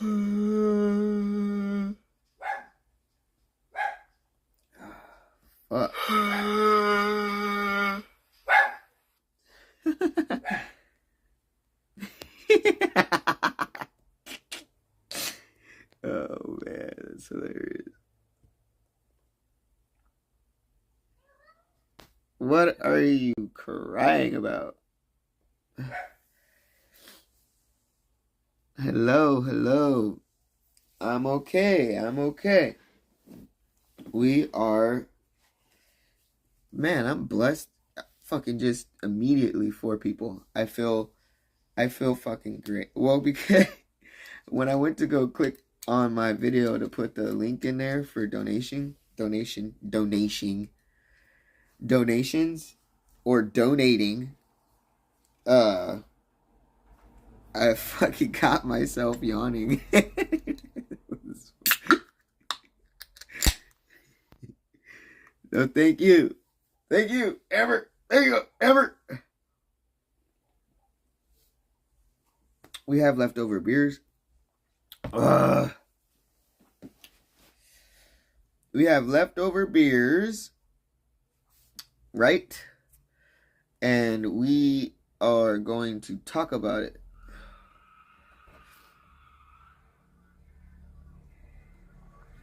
Fuck. Oh man, that's hilarious. What are you crying about? Hello, hello. I'm okay. I'm okay. We are. Man, I'm blessed. Fucking just immediately for people. I feel fucking great. Well, because when I went to go click on my video to put the link in there for donations or donating, I fucking got myself yawning. No, thank you. Thank you, Ever. There you go, Ever. We have leftover beers. We have leftover beers, right? And we are going to talk about it.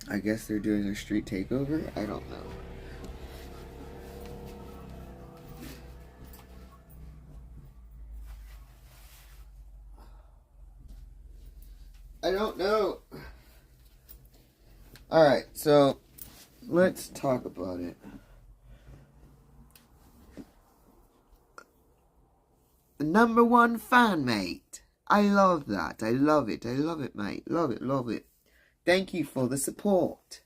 I guess they're doing a street takeover. I don't know. I don't know. Alright, so let's talk about it. The #1 fan, mate. I love that. I love it. I love it, mate. Love it, love it. Thank you for the support.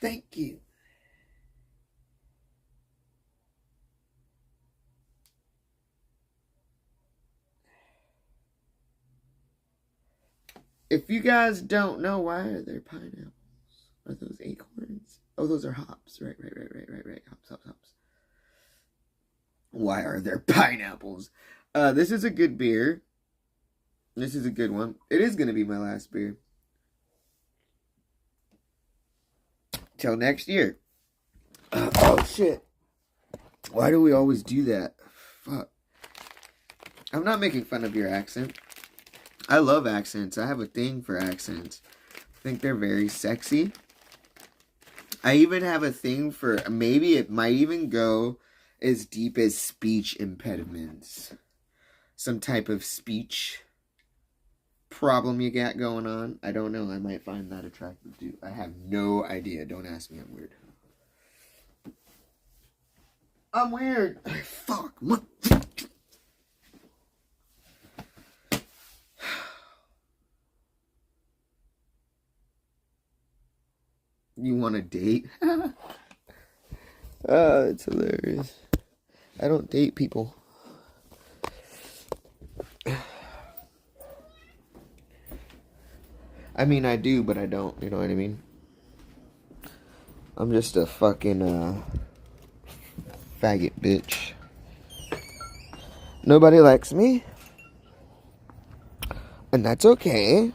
Thank you. If you guys don't know, why are there pineapples? Are those acorns? Oh, those are hops. Right. Hops. Why are there pineapples? This is a good beer. This is a good one. It is going to be my last beer. Till next year. Oh, shit. Why do we always do that? Fuck. I'm not making fun of your accent. I love accents. I have a thing for accents. I think they're very sexy. I even have a thing for, maybe it might even go as deep as speech impediments. Some type of speech problem you got going on. I don't know. I might find that attractive too. I have no idea. Don't ask me. I'm weird. I'm weird. Fuck. You want to date? It's hilarious. I don't date people. I mean, I do, but I don't. You know what I mean? I'm just a fucking faggot bitch. Nobody likes me. And that's okay.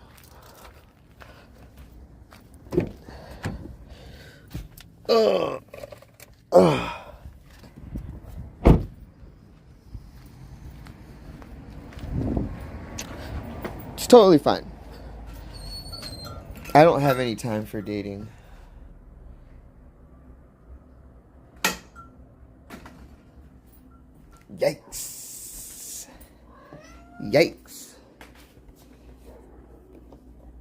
It's totally fine. I don't have any time for dating. Yikes. Yikes.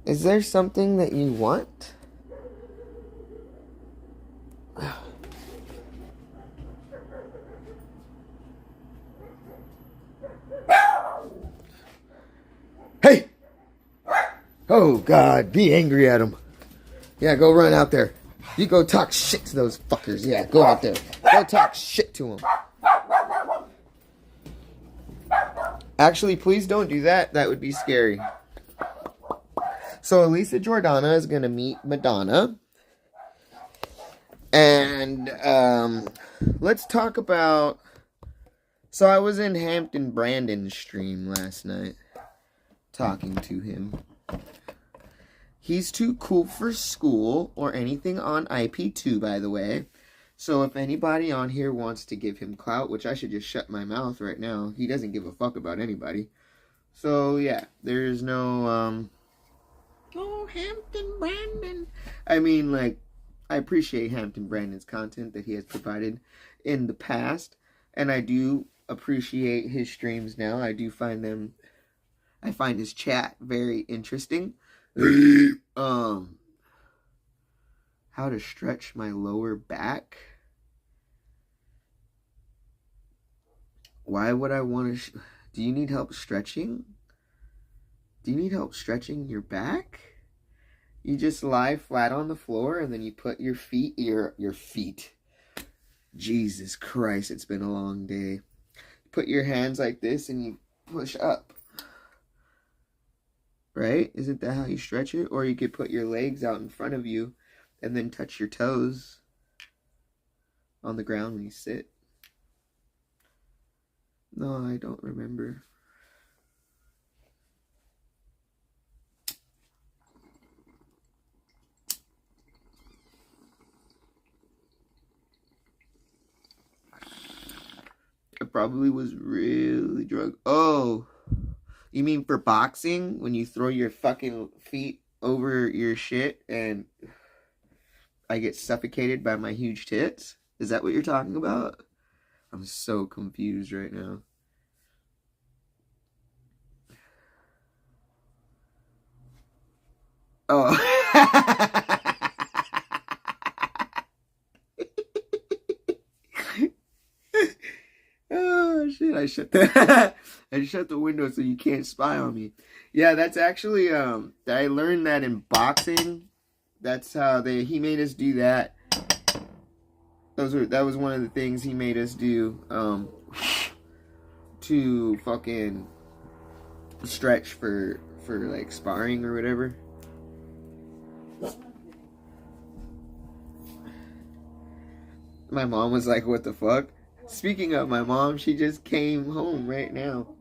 Is there something that you want? Hey! Oh, God, be angry at him. Yeah, go run out there. You go talk shit to those fuckers. Yeah, go out there. Go talk shit to them. Actually, please don't do that. That would be scary. So, Elisa Jordana is going to meet Madonna. And, let's talk about... So, I was in Hampton Brandon's stream last night. Talking to him. He's too cool for school or anything on IP2, by the way. So if anybody on here wants to give him clout, which I should just shut my mouth right now. He doesn't give a fuck about anybody. So yeah, there's no, oh, Hampton Brandon. I mean, like, I appreciate Hampton Brandon's content that he has provided in the past. And I do appreciate his streams now. I find his chat very interesting. How to stretch my lower back? Why would I want to? Do you need help stretching? Do you need help stretching your back? You just lie flat on the floor and then you put your feet. Jesus Christ, it's been a long day. Put your hands like this and you push up. Right? Isn't that how you stretch it? Or you could put your legs out in front of you and then touch your toes on the ground when you sit. No, I don't remember. I probably was really drunk. Oh, you mean for boxing? When you throw your fucking feet over your shit and I get suffocated by my huge tits? Is that what you're talking about? I'm so confused right now. Oh. Oh shit, I shut the window so you can't spy on me. Yeah, that's actually I learned that in boxing. That's how he made us do that. That was one of the things he made us do to fucking stretch for like sparring or whatever. My mom was like, "What the fuck?" Speaking of my mom, she just came home right now.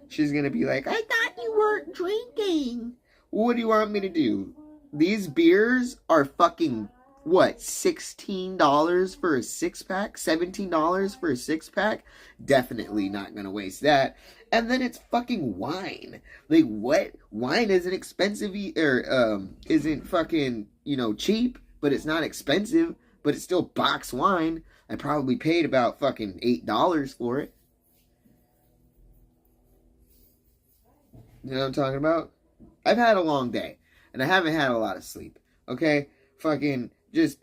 She's gonna be like, "I thought you weren't drinking." What do you want me to do? These beers are fucking, what, $16 for a six-pack? $17 for a six-pack? Definitely not gonna waste that. And then it's fucking wine. Like, what? Wine isn't expensive, isn't fucking, cheap, but it's not expensive, but it's still box wine. I probably paid about fucking $8 for it. You know what I'm talking about? I've had a long day, and I haven't had a lot of sleep. Okay? Fucking just,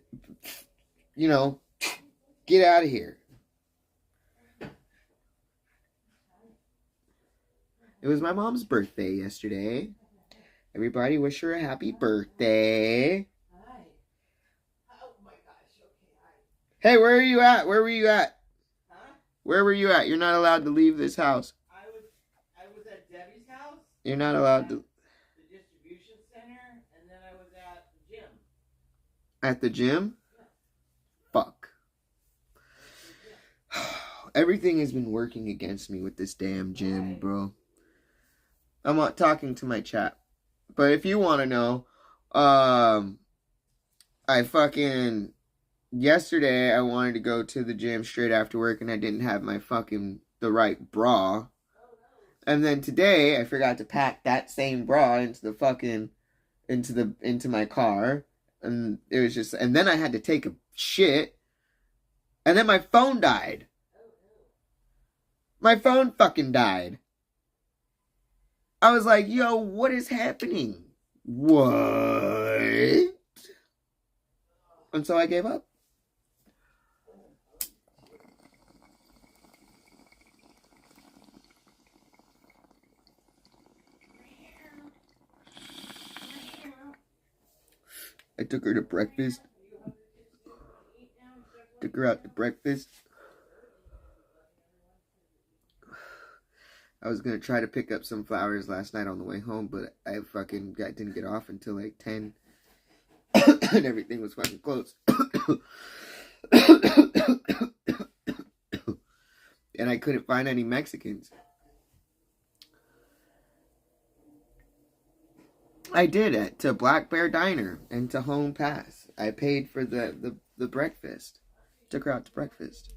get out of here. It was my mom's birthday yesterday. Everybody wish her a happy birthday. Hey, where are you at? Where were you at? Huh? Where were you at? You're not allowed to leave this house. I was at Debbie's house. You're not allowed to. The distribution center, and then I was at the gym. At the gym? Yeah. Fuck. Everything has been working against me with this damn gym, bro. I'm not talking to my chat. But if you want to know, yesterday, I wanted to go to the gym straight after work, and I didn't have the right bra. And then today, I forgot to pack that same bra into my car, and it was just, and then I had to take a shit, and then my phone died. My phone fucking died. I was like, yo, what is happening? What? And so I gave up. I took her to breakfast. Took her out to breakfast. I was going to try to pick up some flowers last night on the way home, but I didn't get off until like 10. And everything was fucking closed. And I couldn't find any Mexicans. I did it to Black Bear Diner and to Home Pass. I paid for the breakfast. Took her out to breakfast.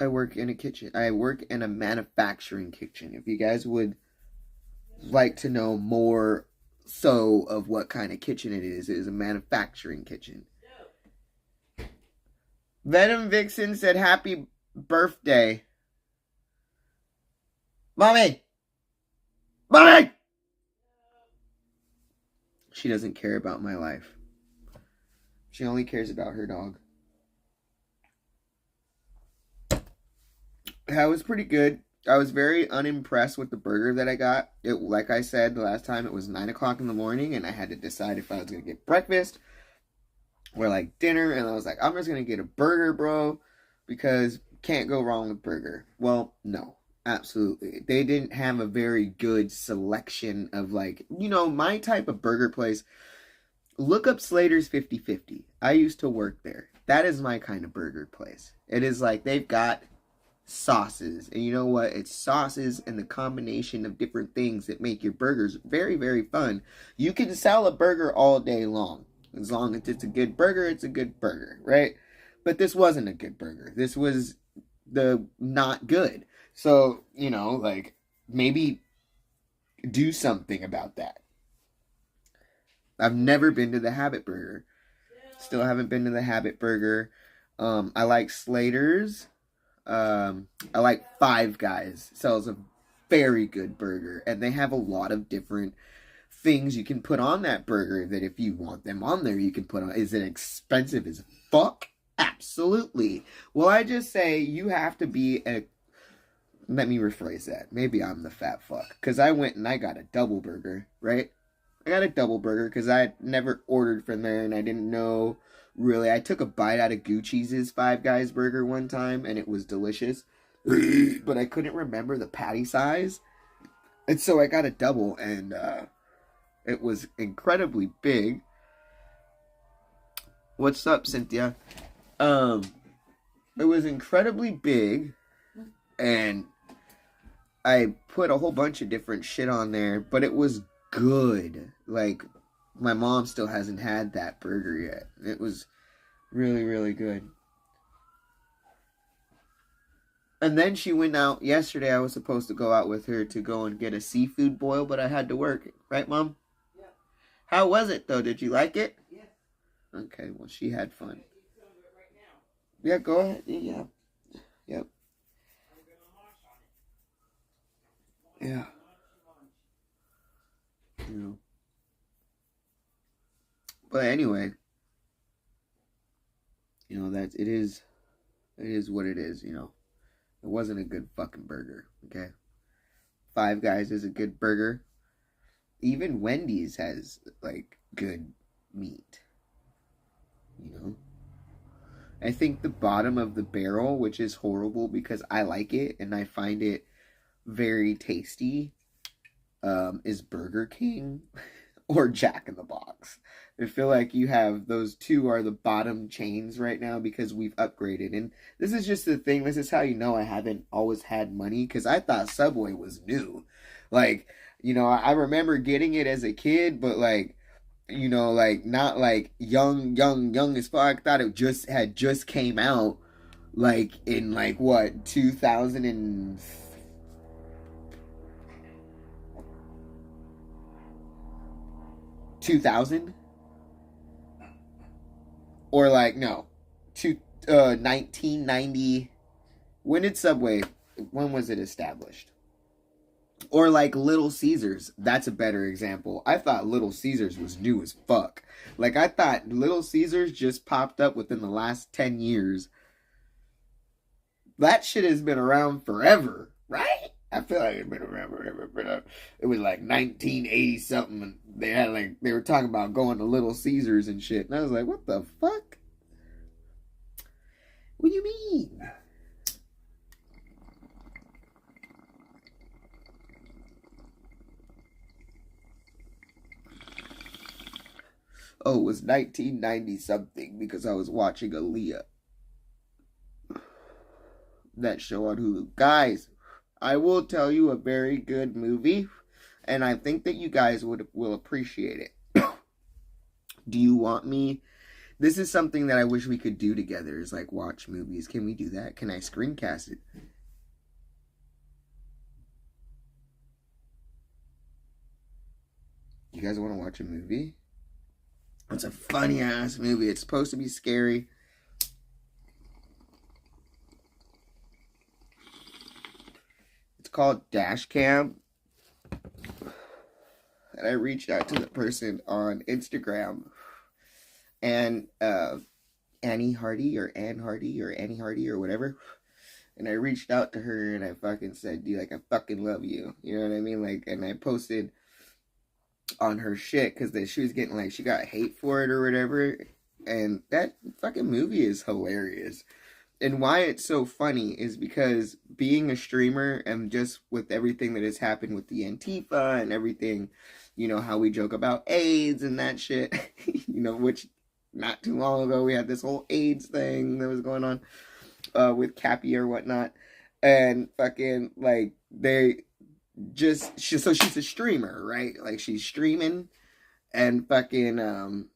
I work in a kitchen. I work in a manufacturing kitchen. If you guys would like to know more so of what kind of kitchen it is a manufacturing kitchen. Venom Vixen said happy birthday. Mommy! Mommy! She doesn't care about my life. She only cares about her dog. That was pretty good. I was very unimpressed with the burger that I got. It, like I said the last time, it was 9 o'clock in the morning, and I had to decide if I was going to get breakfast or like dinner, and I was like, I'm just going to get a burger, bro, because can't go wrong with burger. Well, no, absolutely. They didn't have a very good selection of, like, you know, my type of burger place. Look up Slater's 50/50. I used to work there. That is my kind of burger place. It is like they've got sauces, and you know what, it's sauces and the combination of different things that make your burgers very, very fun. You can sell a burger all day long. As long as it's a good burger, it's a good burger, right? But this wasn't a good burger. This was the not good. So, you know, like, maybe do something about that. I've never been to the Habit Burger. Still haven't been to the Habit Burger. I like Slater's. I like Five Guys. Sells a very good burger, and they have a lot of different things you can put on that burger that if you want them on there, you can put on. Is it expensive as fuck? Absolutely. Well, I just say you have to be a... Let me rephrase that. Maybe I'm the fat fuck, because I went and I got a double burger, right? I got a double burger because I had never ordered from there, and I didn't know... Really, I took a bite out of Gucci's Five Guys burger one time, and it was delicious. But I couldn't remember the patty size. And so I got a double, and it was incredibly big. What's up, Cynthia? It was incredibly big, and I put a whole bunch of different shit on there, but it was good. Like, my mom still hasn't had that burger yet. It was really, really good. And then she went out yesterday. I was supposed to go out with her to go and get a seafood boil, but I had to work. Right, Mom? Yeah. How was it, though? Did you like it? Yeah. Okay, well, she had fun. Yeah, go ahead. Yeah. Yep. Yeah. You know. But anyway, you know, it is what it is, you know. It wasn't a good fucking burger, okay? Five Guys is a good burger. Even Wendy's has, like, good meat, you know? I think the bottom of the barrel, which is horrible because I like it and I find it very tasty, is Burger King or Jack in the Box. I feel like you have those two are the bottom chains right now because we've upgraded. And this is just the thing. This is how you know I haven't always had money, because I thought Subway was new. Like, you know, I remember getting it as a kid, but like, you know, like not like young as fuck. I thought it just came out like in like what, 2000 and 2000? Or like, no, 1990. When did Subway, when was it established? Or like Little Caesars. That's a better example. I thought Little Caesars was new as fuck. Like, I thought Little Caesars just popped up within the last 10 years. That shit has been around forever, right? I feel like it's been around forever. It was like 1980 something, and they were talking about going to Little Caesars and shit. And I was like, what the fuck? What do you mean? Oh, it was 1990 something because I was watching Aaliyah. That show on Hulu. Guys, I will tell you a very good movie, and I think that you guys will appreciate it. Do you want me? This is something that I wish we could do together, is like watch movies. Can we do that? Can I screencast it? You guys want to watch a movie? It's a funny ass movie. It's supposed to be scary. It's called Dash Cam. And I reached out to the person on Instagram. And Annie Hardy or Ann Hardy or Annie Hardy or whatever. And I reached out to her and I fucking said, dude, like, I fucking love you. You know what I mean? Like, and I posted on her shit because she was getting, like, she got hate for it or whatever. And that fucking movie is hilarious. And why it's so funny is because being a streamer and just with everything that has happened with the Antifa and everything, you know, how we joke about AIDS and that shit, you know, which not too long ago we had this whole AIDS thing that was going on with Cappy or whatnot. And fucking, like, so she's a streamer, right? Like, she's streaming and fucking,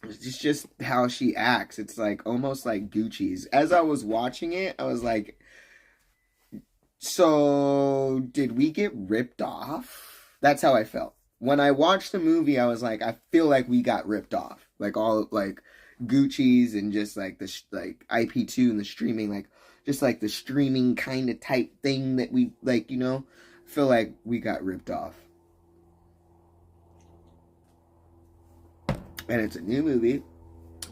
it's just how she acts. It's like almost like Gucci's. As I was watching it, I was like, so did we get ripped off? That's how I felt. When I watched the movie, I was like, I feel like we got ripped off. Like all like Gucci's and just like the like IP2 and the streaming, like just like the streaming kind of type thing that we like, you know, feel like we got ripped off. And it's a new movie.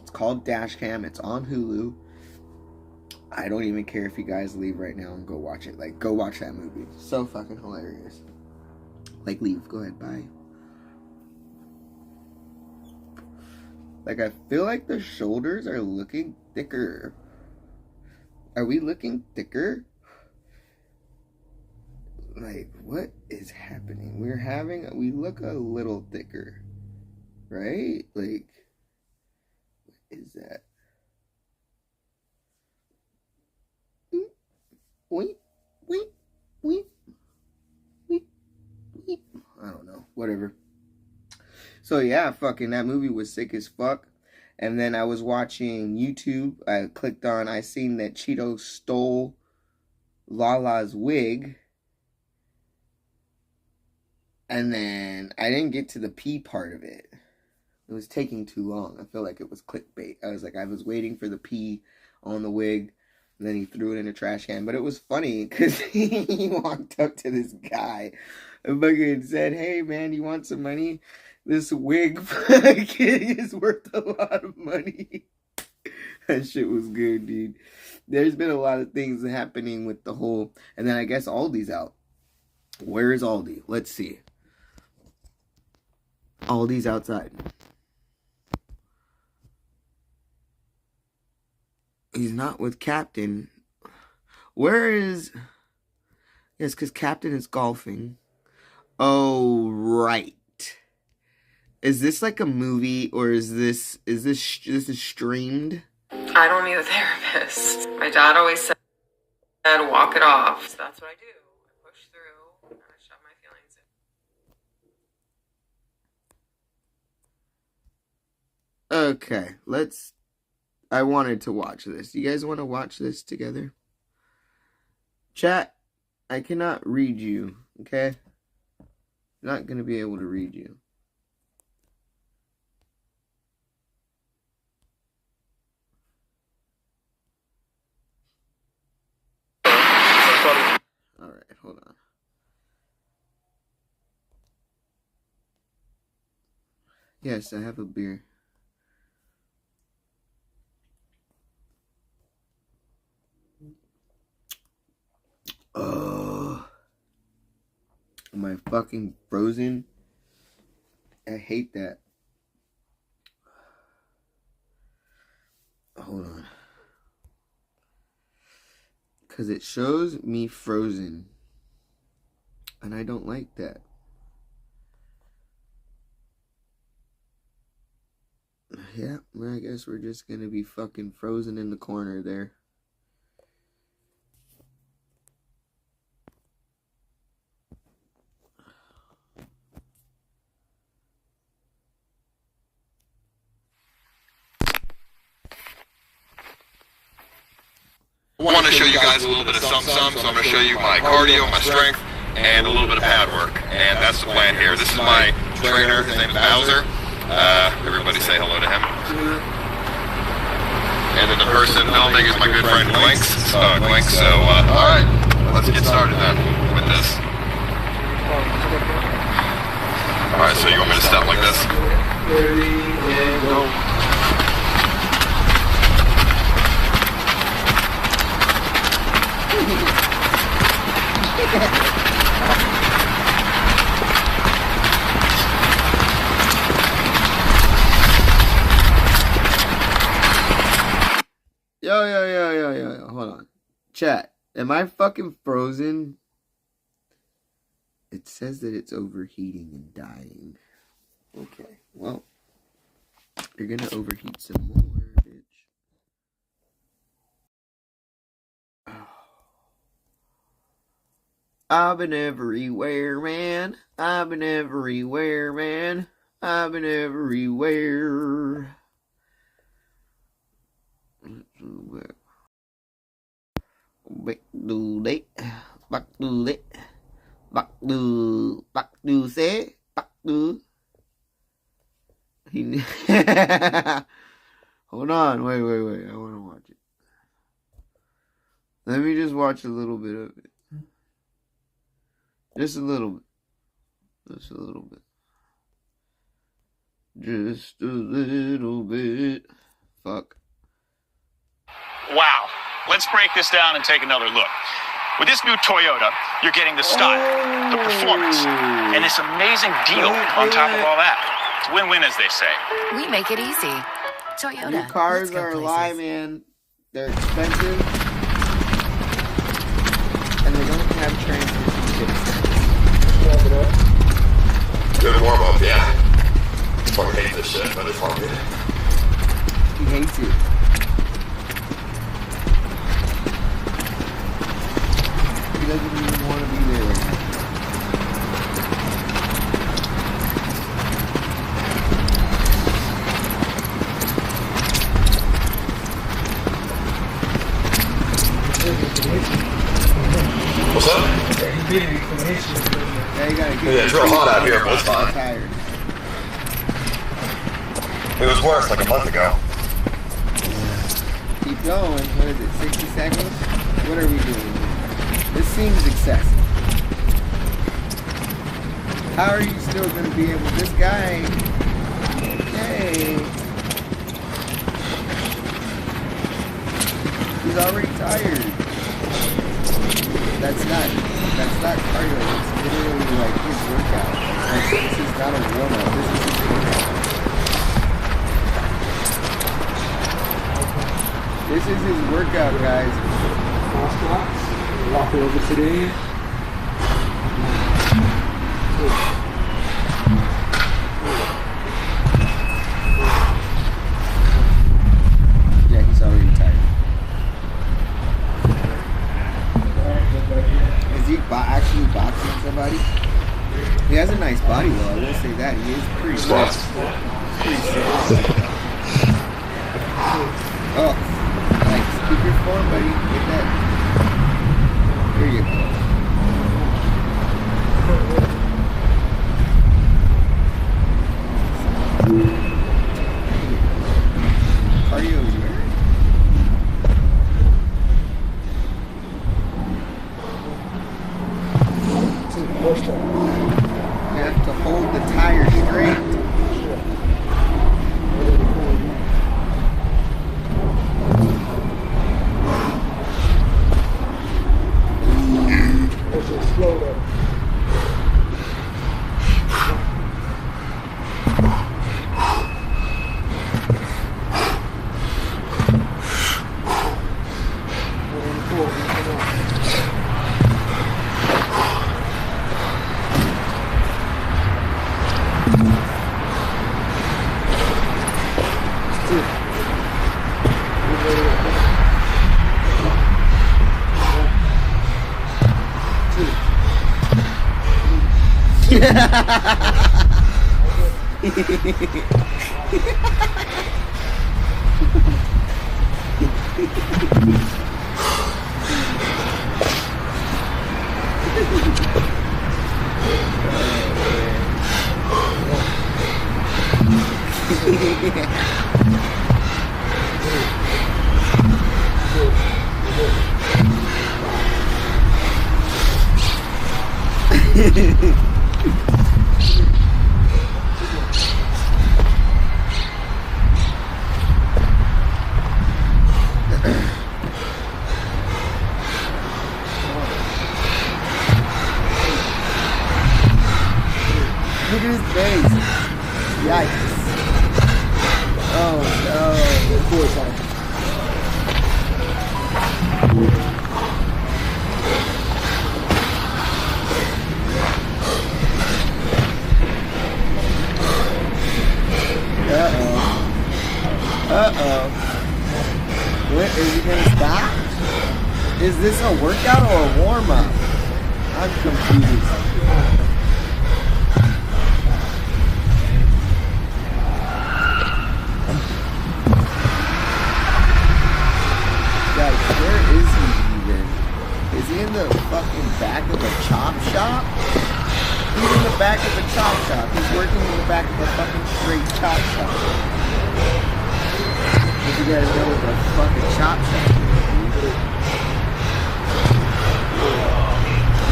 It's called Dashcam. It's on Hulu. I don't even care if you guys leave right now and go watch it. Like, go watch that movie. It's so fucking hilarious. Like, leave. Go ahead. Bye. Like, I feel like the shoulders are looking thicker. Are we looking thicker? Like, what is happening? We look a little thicker. Right? Like, what is that? Wait. I don't know. Whatever. So yeah, fucking that movie was sick as fuck. And then I was watching YouTube. I seen that Cheeto stole Lala's wig. And then I didn't get to the pee part of it. It was taking too long. I feel like it was clickbait. I was waiting for the pee on the wig. And then he threw it in a trash can. But it was funny because he walked up to this guy and fucking said, hey man, you want some money? This wig is worth a lot of money. That shit was good, dude. There's been a lot of things happening with the whole... And then I guess Aldi's out. Where is Aldi? Let's see. Aldi's outside. He's not with Captain. Where is... Yes, because Captain is golfing. Oh, right. Is this like a movie, or is this streamed? I don't need a therapist. My dad always said, walk it off. So that's what I do. I push through, and I shove my feelings in. Okay, I wanted to watch this. You guys want to watch this together? Chat, I cannot read you, okay? I'm not going to be able to read you. Alright, hold on. Yes, I have a beer. Oh, am I fucking frozen? I hate that. Hold on. Because it shows me frozen. And I don't like that. Yeah, well, I guess we're just gonna be fucking frozen in the corner there. I want to show you guys a little bit of something, so I'm going to show you my cardio, my strength, and a little bit of pad work. And that's the plan here. This is my trainer. His name is Bowser. Everybody say hello to him. And then the person filming is my good friend Glinks. So, alright, let's get started then with this. Alright, so you want me to step like this? Ready, and go. Yo. Hold on. Chat. Am I fucking frozen? It says that it's overheating and dying. Okay. Well, you're gonna overheat some more, bitch. I've been everywhere, man. I've been everywhere, man. I've been everywhere. Back do that. Back do that. Back do say. Back do. Hold on. Wait. I want to watch it. Let me just watch a little bit of it. Just a little bit. Just a little bit. Just a little bit. Fuck. Wow. Let's break this down and take another look. With this new Toyota, you're getting the style, the performance, and this amazing deal on top of all that. It's win-win, as they say. We make it easy. Toyota. New cars Let's go are a places. lie, man. They're expensive. And they don't have transmission kits. Good warm-up, yeah. I fucking hate this shit, but it's all good. He hates it. He doesn't even want to be there right now. What's up? Yeah, you gotta get Yeah, it's real hot out here, but it's fine. tired. It was worse like a month ago. Keep going. What is it, 60 seconds? What are we doing here? This seems excessive. How are you still going to be able... This guy... Okay. He's already tired. That's not cardio. It's literally like his workout. Like, this is not a warm-up. This is his workout. This is his workout, guys. Walk over today. Yeah, he's already tired. Is he actually boxing somebody? He has a nice body, though. I will say that. He is pretty sick. Pretty sick. Oh, nice. Keep your form, buddy. Get that. There you go. Cardio is where? You have to hold the tire straight. Look at his face. Yikes. Oh no. Uh-oh. What, is he gonna stop? Is this a workout or a warm-up? I'm confused. Guys, where is he even? Is he in the fucking back of a chop shop? He's in the back of a chop shop. He's working in the back of a fucking straight chop shop. If you guys know what the fucking chop shop is.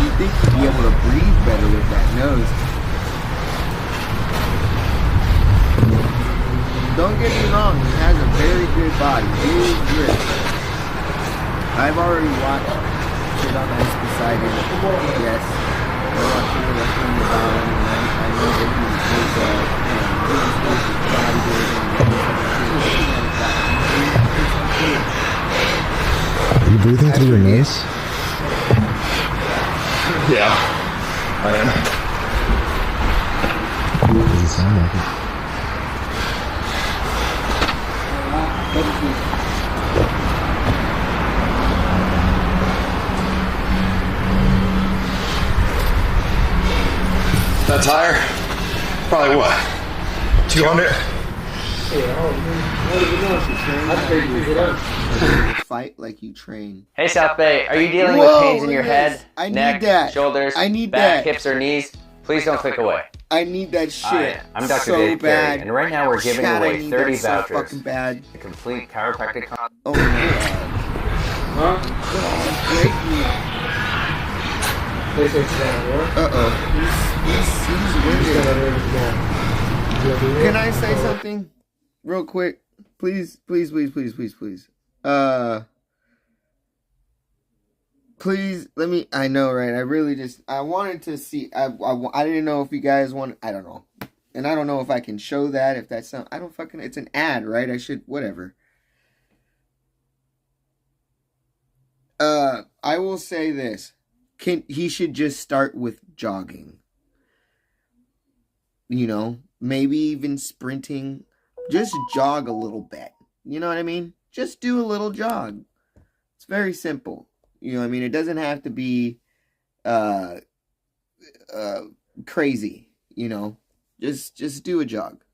You'd think you'd be able to breathe better with that nose. Don't get me wrong, he has a very good body. Big grip. I've already watched shit on Ice Poseidon. Yes. I watched it with him about him, and I know that he was Are you breathing through your nose? Yeah, I am. Doesn't sound like it. That's higher? Probably what? 200? Fight like you train. Hey South Bay, are you dealing Whoa, with pains in your look at head, this. I need neck, that. shoulders, I need back, that. hips, or knees? Please don't click away. I need that shit. Hi, I'm Dr. so Dave bad. Carey, and right now we're giving Chad, I away need 30 that so vouchers fucking bad. to complete chiropractic. Oh my god. Huh? Break me. They say it's down, yeah? Uh-oh. He's winning. Can I say something? Real quick. Please. Please, let me, I know, right? I really just, I wanted to see, I didn't know if you guys want, I don't know. And I don't know if I can show that, if that's something, I don't fucking, it's an ad, right? I should, whatever. I will say this. He should just start with jogging. You know, maybe even sprinting. Just jog a little bit. You know what I mean? Just do a little jog. It's very simple. You know what I mean? It doesn't have to be crazy, you know. Just do a jog.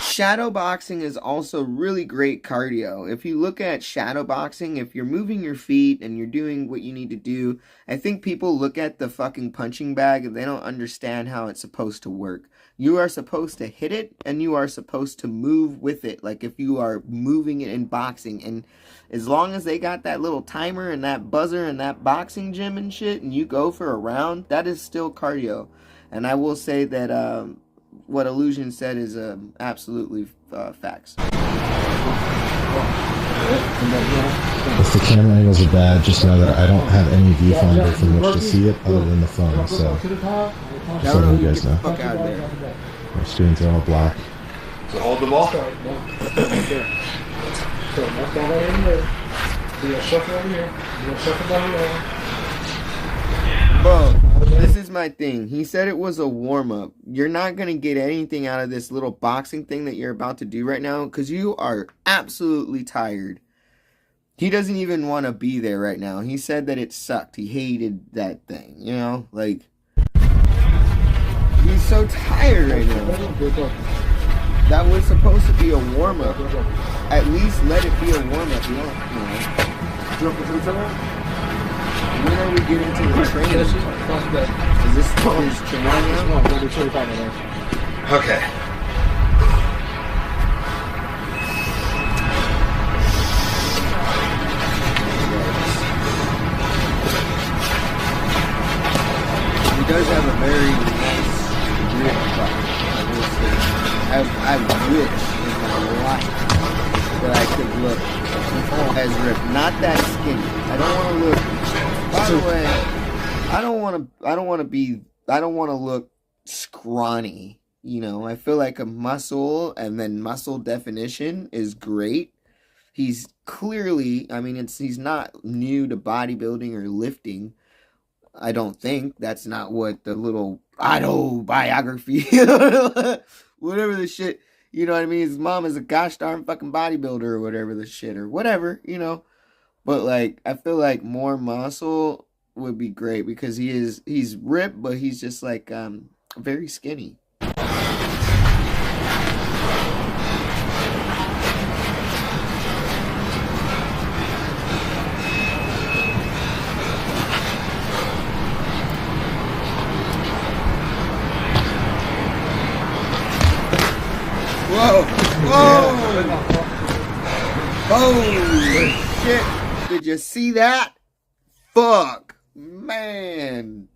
Shadow boxing is also really great cardio. If you look at shadow boxing, if you're moving your feet and you're doing what you need to do, I think people look at the fucking punching bag and they don't understand how it's supposed to work. You are supposed to hit it and you are supposed to move with it. Like if you are moving it in boxing, and as long as they got that little timer and that buzzer and that boxing gym and shit, and you go for a round, that is still cardio. And I will say that what Illusion said is absolutely facts. If the camera angles are bad, just know that I don't have any viewfinder from which to see it other than the phone, so just so you guys know. Fuck out of there. Our students are all black. So hold the ball. Bro, this is my thing. He said it was a warm-up. You're not going to get anything out of this little boxing thing that you're about to do right now because you are absolutely tired. He doesn't even want to be there right now. He said that it sucked. He hated that thing, you know? Like, he's so tired right now. That was supposed to be a warm-up. At least let it be a warm-up, you know? When are we getting to the training? Is this training now? Okay. He does have a very nice grip body. I wish in my life that I could look as ripped. Not that skinny. I don't want to look. By the way, I don't want to look scrawny. You know, I feel like a muscle and then muscle definition is great. He's clearly, I mean, he's not new to bodybuilding or lifting. I don't think that's not what the little autobiography, whatever the shit, you know what I mean? His mom is a gosh darn fucking bodybuilder or whatever the shit or whatever, you know. But like, I feel like more muscle would be great because he's ripped, but he's just like very skinny. Whoa! Whoa! Holy shit! Did you see that? Fuck! Man!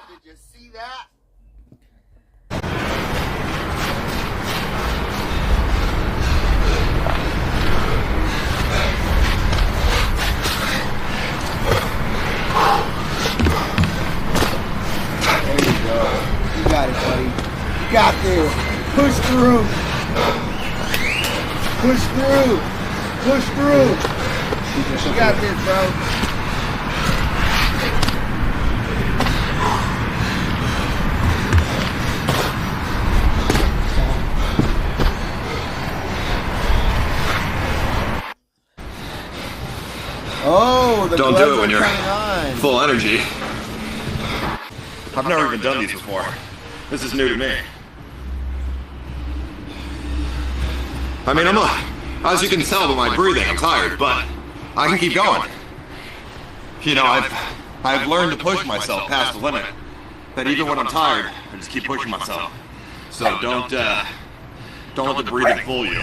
Did you see that? There you go. You got it, buddy. You got this. Push through. Push through. Push through. You got this, bro. Oh, the Don't gloves do it when are you're coming on. full energy. I've never even done these before. This is new to me. I mean, as you can tell by my breathing, I'm tired, but I can keep going. You know, I've learned to push myself past the limit. That even when I'm tired, I just keep pushing myself. So don't let the breathing fool you.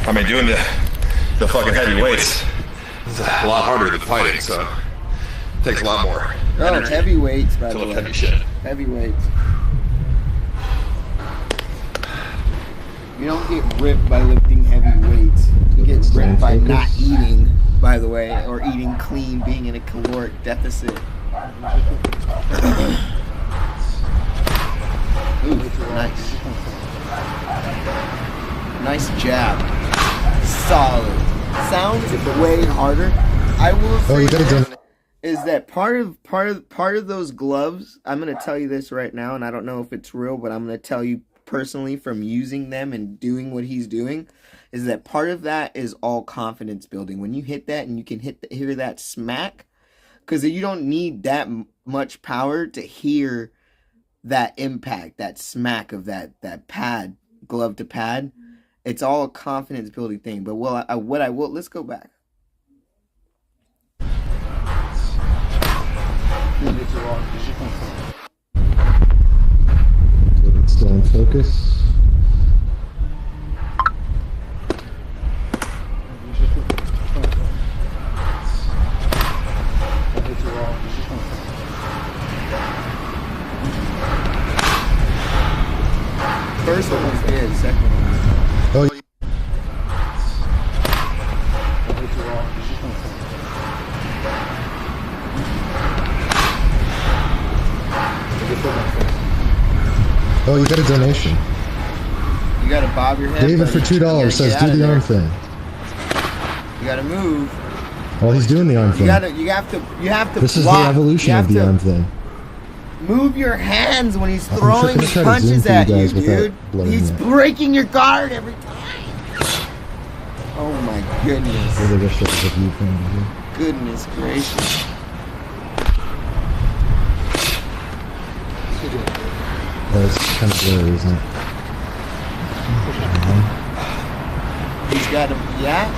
I mean, doing the fucking heavy weights is a lot harder than fighting, so it takes a lot more. Oh, it's heavy weights, by to the lift way. heavy shit. Heavy weights. You don't get ripped by lifting heavy weights. You get ripped by not eating, by the way, or eating clean, being in a caloric deficit. Ooh, nice. Nice jab. Solid. Sounds way harder. I will say is that part of those gloves, I'm going to tell you this right now, and I don't know if it's real, but I'm going to tell you personally from using them and doing what he's doing, is that part of that is all confidence building. When you hit that and you can hear that smack, because you don't need that much power to hear that impact, that smack of that pad, glove to pad. It's all a confidence building thing. But let's go back. So it's still in focus. First one was good, second one was Oh, oh, you got a donation. You gotta bob your head. David for $2 says do the arm thing. You gotta move. Well, he's doing the arm thing. You have to This is block. the evolution You of have the to arm thing. Move your hands when he's I'm throwing gonna try to zoom punches for you at you, guys without dude. blurring He's it. breaking your guard every time. Oh my goodness. Maybe I should have a viewpoint here. Goodness gracious. That's kind of blurry, isn't it? You gotta, yeah.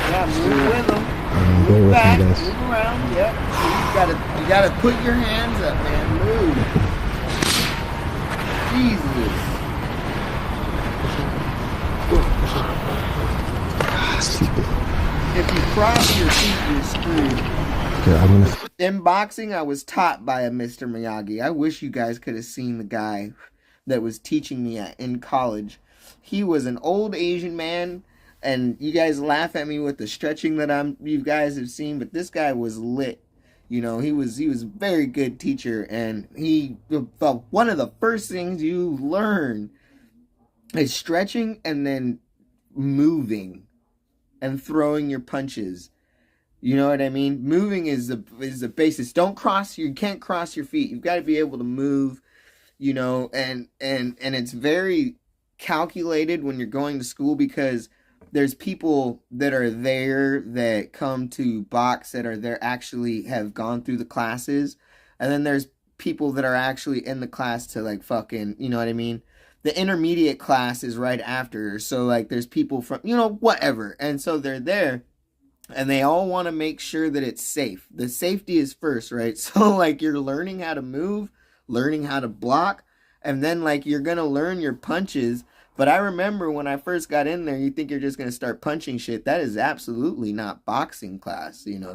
Yeah, move with them. Go Move with back, me, guys. move around, yep. You gotta put your hands up, man. Move. Jesus. If you cross your feet, you're screwed. Okay, I'm gonna. In boxing, I was taught by a Mr. Miyagi. I wish you guys could have seen the guy that was teaching me in college. He was an old Asian man, and you guys laugh at me with the stretching that you guys have seen, but this guy was lit. You know, he was a very good teacher, and one of the first things you learn is stretching and then moving and throwing your punches. You know what I mean? Moving is the basis. You can't cross your feet. You've got to be able to move, you know, and it's very calculated when you're going to school, because there's people that are there that come to box that are there actually have gone through the classes, and then there's people that are actually in the class to like fucking, you know what I mean? The intermediate class is right after, so like there's people from, you know, whatever, and so they're there. And they all want to make sure that it's safe. The safety is first, right? So, like, you're learning how to move, learning how to block, and then, like, you're going to learn your punches. But I remember when I first got in there, you think you're just going to start punching shit. That is absolutely not boxing class. You know,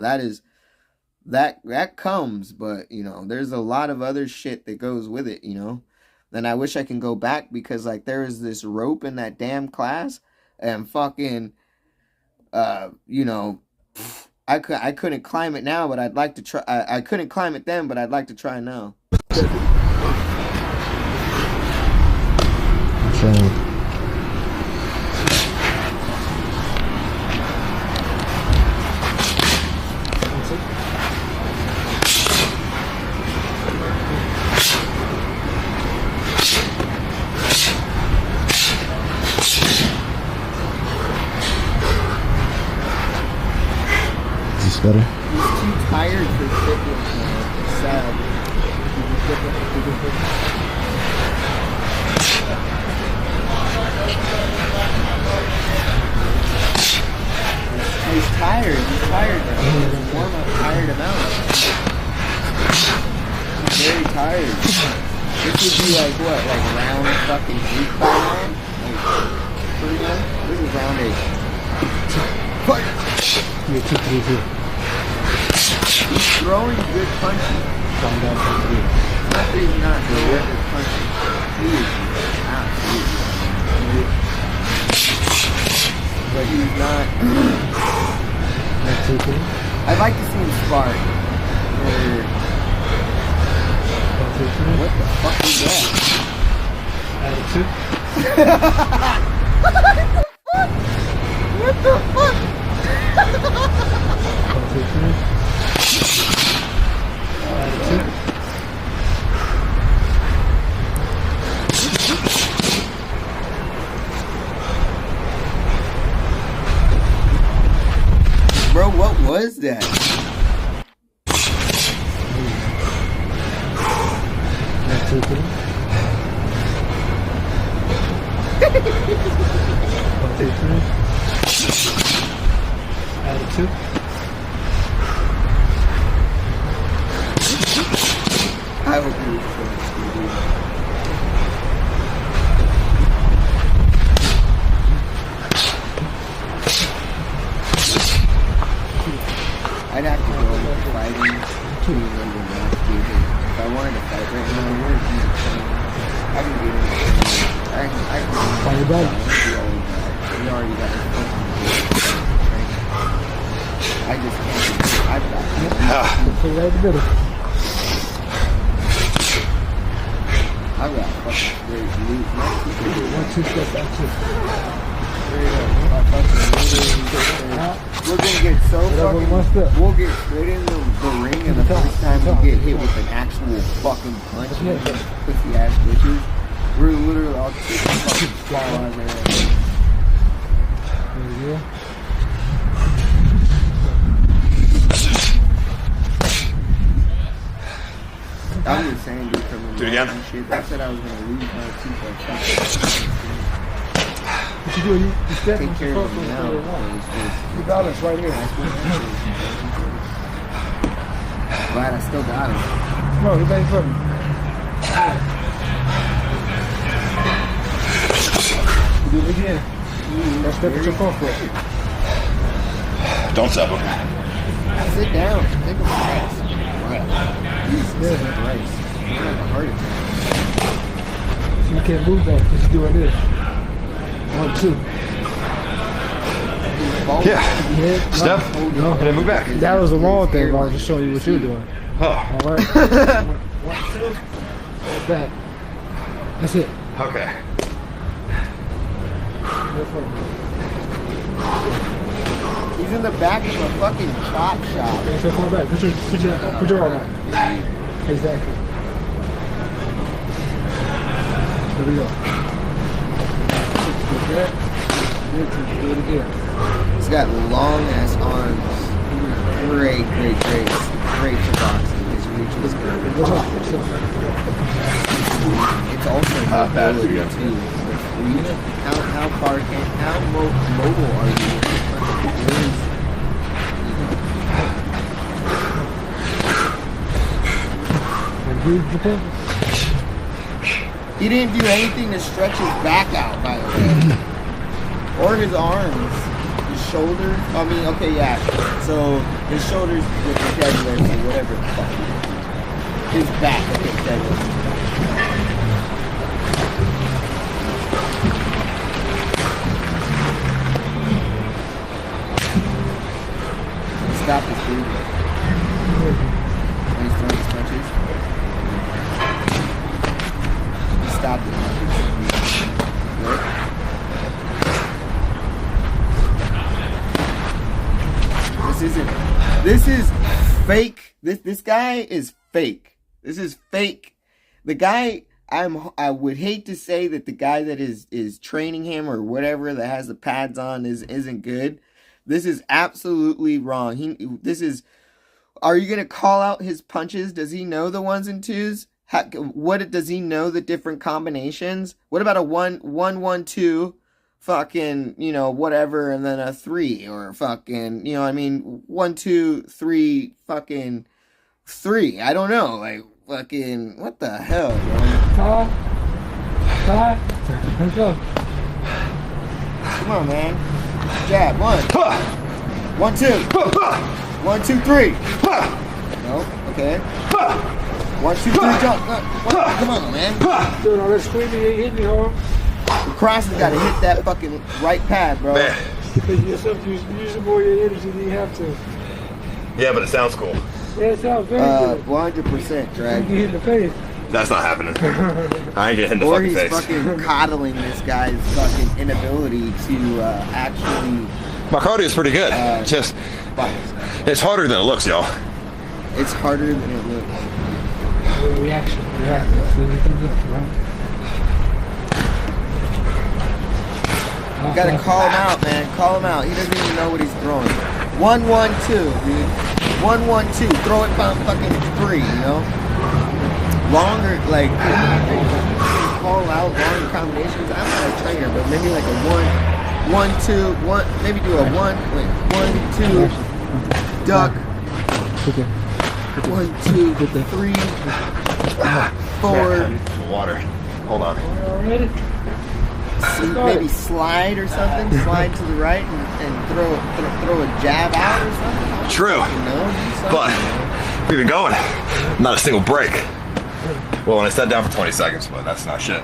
that comes, but, you know, there's a lot of other shit that goes with it, you know? And I wish I can go back, because, like, there was this rope in that damn class, and fucking... you know, I couldn't climb it now, but I'd like to try. I couldn't climb it then, but I'd like to try now. I'm trying. Better? He's too tired for fitness now. It's sad. He's tired. He's tired now. He's a warm-up tired amount. He's very tired. This would be like what? Like round fucking 8 by now? Like, pretty much? This is round 8. Fuck! You're 2, 3, 2. He's throwing good punches. Calm down, come through. Not that he's not throwing good punches. He is absolutely. But he's not. Next 2, 3. I'd like to see him spar. What the fuck is that? Attitude. What the fuck? 1, 2, 3. Bro, what was that? Next 2, 3. 1, 2, 3. Attitude. I hope you were finished, dude. I'd have to go into fighting to remember that, dude. If I wanted to fight right now, I wouldn't need to train. I can get in the training. I can Find your bag. do all of that. We already got a fucking training. I just can't do it. I've got it. Put it right in the middle. I've got fucking great loot. 1, 2 step back, 2. We're gonna get so fucking. We'll get straight in the ring, and the first time we get hit with an actual fucking punch, pussy ass bitches, we're literally all just fucking fall on there. There you go. I'm just saying, dude, from the Do it again. and shit. I said I was gonna lose my teeth. What you do? You step Take on care your of foot him for now. You balance right here. Glad I still got him. Come on, get back in front of me. Do it again. Now step at your front foot. Don't step him. Sit down. Take a rest. Right. Jesus Christ. You're gonna have a heart attack. You can't move that because you're doing this. 1, 2. Yeah. Yeah. Step. No. And then move back. That was the wrong thing, but I was just showing you what you're doing. Oh. All right. 1, 2. Back. That's it. Okay. He's in the back of a fucking chop shop. Okay, so come back. Put your arm out. Exactly. Here we go. Good. Do it again. He's got long ass arms. Great for boxing. His reach is good. It's also mobility too. Reach. How far how mobile are you? He didn't do anything to stretch his back out, by the way. Or his arms. His shoulders. I mean, okay, yeah. So, his shoulders with the deadlift or whatever the fuck. His back, okay, deadlift. Stop his breathing. When he's throwing his punches. He stopped it. Right? This is fake. This guy is fake. This is fake. The guy, I would hate to say that the guy that is training him or whatever that has the pads on isn't good. This is absolutely wrong. Are you gonna call out his punches? Does he know the 1s and 2s? Does he know the different combinations? What about a 1-1-1-2, fucking, whatever, and then a 3, or fucking, 1, 2, 3, fucking 3. I don't know, like fucking what the hell, bro? Tie. Let's go. Come on, man. Jab. 1, 1, 2. 1, 2, 3. No. Okay. 1, 2, 3. Jump. Come on, man. Dude, all that screaming ain't hitting me hard. The cross has got to hit that fucking right pad, bro. Man. Because you're using more of your energy than you have to. Yeah, but it sounds cool. Yeah, it sounds very good. 100%, Drag. You hit in the face. That's not happening. I ain't getting hit in the Or fucking he's face. fucking coddling this guy's fucking inability to actually My cardio is pretty good. Just, fight. it's harder than it looks, y'all. It's harder than it looks. Reaction. Yeah. That's what we can do, right? You gotta call him out, man. Call him out. He doesn't even know what he's throwing. 1, 1, 2, dude. 1, 1, 2. Throw it from fucking 3, Longer, like, call out longer combinations. I'm not a trainer, but maybe like a 1, 2, 1. Maybe do a 1, 2, duck. 1, 2, 3, 4. Some water. Hold on. Already? Maybe slide or something. Slide to the right and throw a jab out or something. True. Do something. But we've been going. Not a single break. Well, when I sat down for 20 seconds, but that's not shit.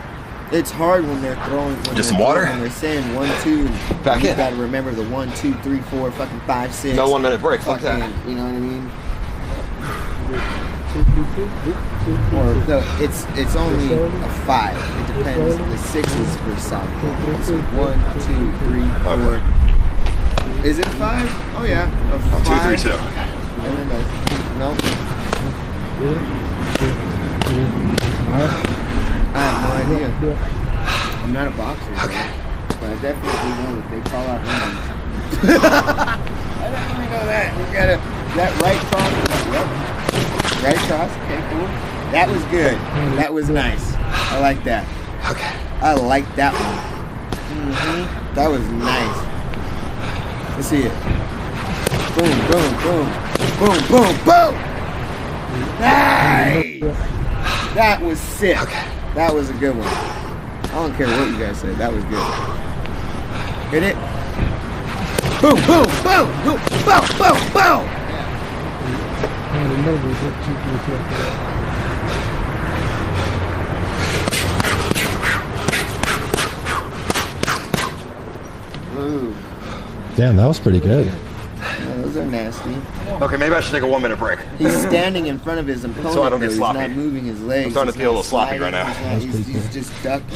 It's hard when they're throwing. Just some water? When they're saying 1, 2. Back you in. gotta remember the 1, 2, 3, 4, fucking 5, 6. No 1 minute break. Fuck Fucking, that. you know what I mean? Or no, it's only a 5. It depends. The 6 is for southpaw. So 1, 2, 3, 4. Is it 5? Oh yeah. A 5. 2, 3, 2. No. I have no idea. I'm not a boxer, but I definitely know that they call out names. I definitely know that. You got that right cross. Yep. Right cross. Okay, cool. That was good. That was nice. I like that. Okay. I like that one. That was nice. Let's see it. Boom, boom, boom. Boom, boom, boom. Nice. That was sick. That was a good one. I don't care what you guys said. That was good. Hit it. Boom, boom, boom, boom, boom, boom, boom. Ooh. Damn, that was pretty good. Yeah, those are nasty. Okay, maybe I should take a 1 minute break. He's standing in front of his opponent. So I don't get though. sloppy. He's not moving his legs. I'm starting to He's feel a not little sloppy sliding. right now. He's just ducking.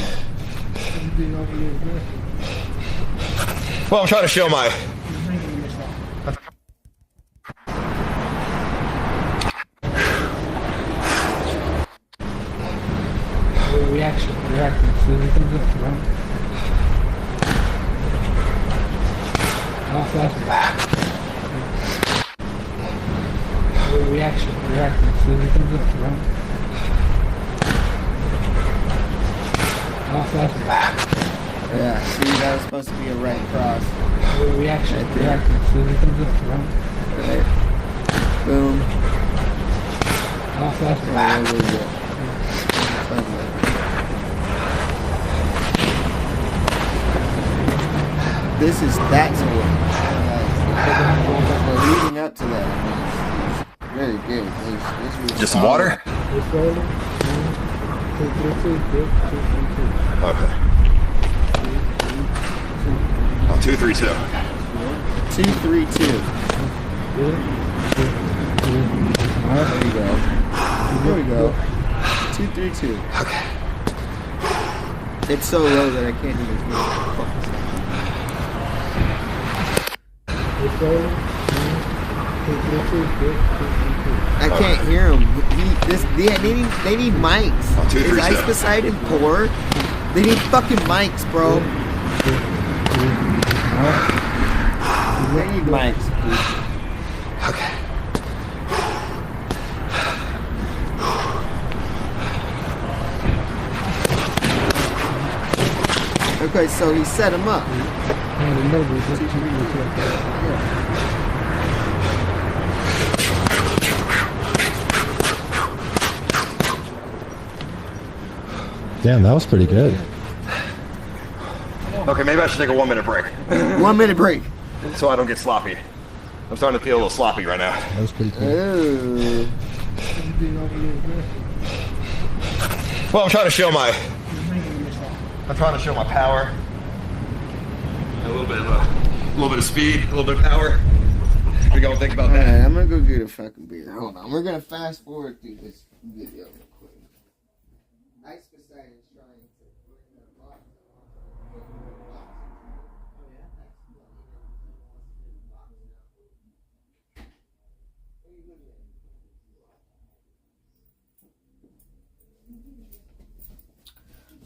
Well, I'm trying to show my... Reaction. See what comes up, right? Off that's back. Reaction. See what comes up, right? Off that's back. Yeah, see, that was supposed to be a right cross. Reaction. Right there. See what comes up, right? Right. Boom. Off that's Yeah, back. a little bit. That's what leading up to that. It's very good. This Just some water? Okay. Oh, 2, 3, 2. 2, 3, 2. There you go. There we go. 2, 3, 2. Okay. It's so low that I can't even hear it. I can't hear him. They need mics. Oh, 2, 3, Is Ice 7. Poseidon poor? They need fucking mics, bro. They need mics. Okay. Okay, so he set him up. Damn, that was pretty good. Okay, maybe I should take a 1 minute break. 1 minute break. So I don't get sloppy. I'm starting to feel a little sloppy right now. That was pretty cool. Ooh. Well, I'm trying to show my power. A little bit of speed, a little bit of power. We gonna think about that. Alright, I'm gonna go get a fucking beer. Hold on. We're gonna fast forward through this video real quick. Ice Poseidon's trying to bring that box.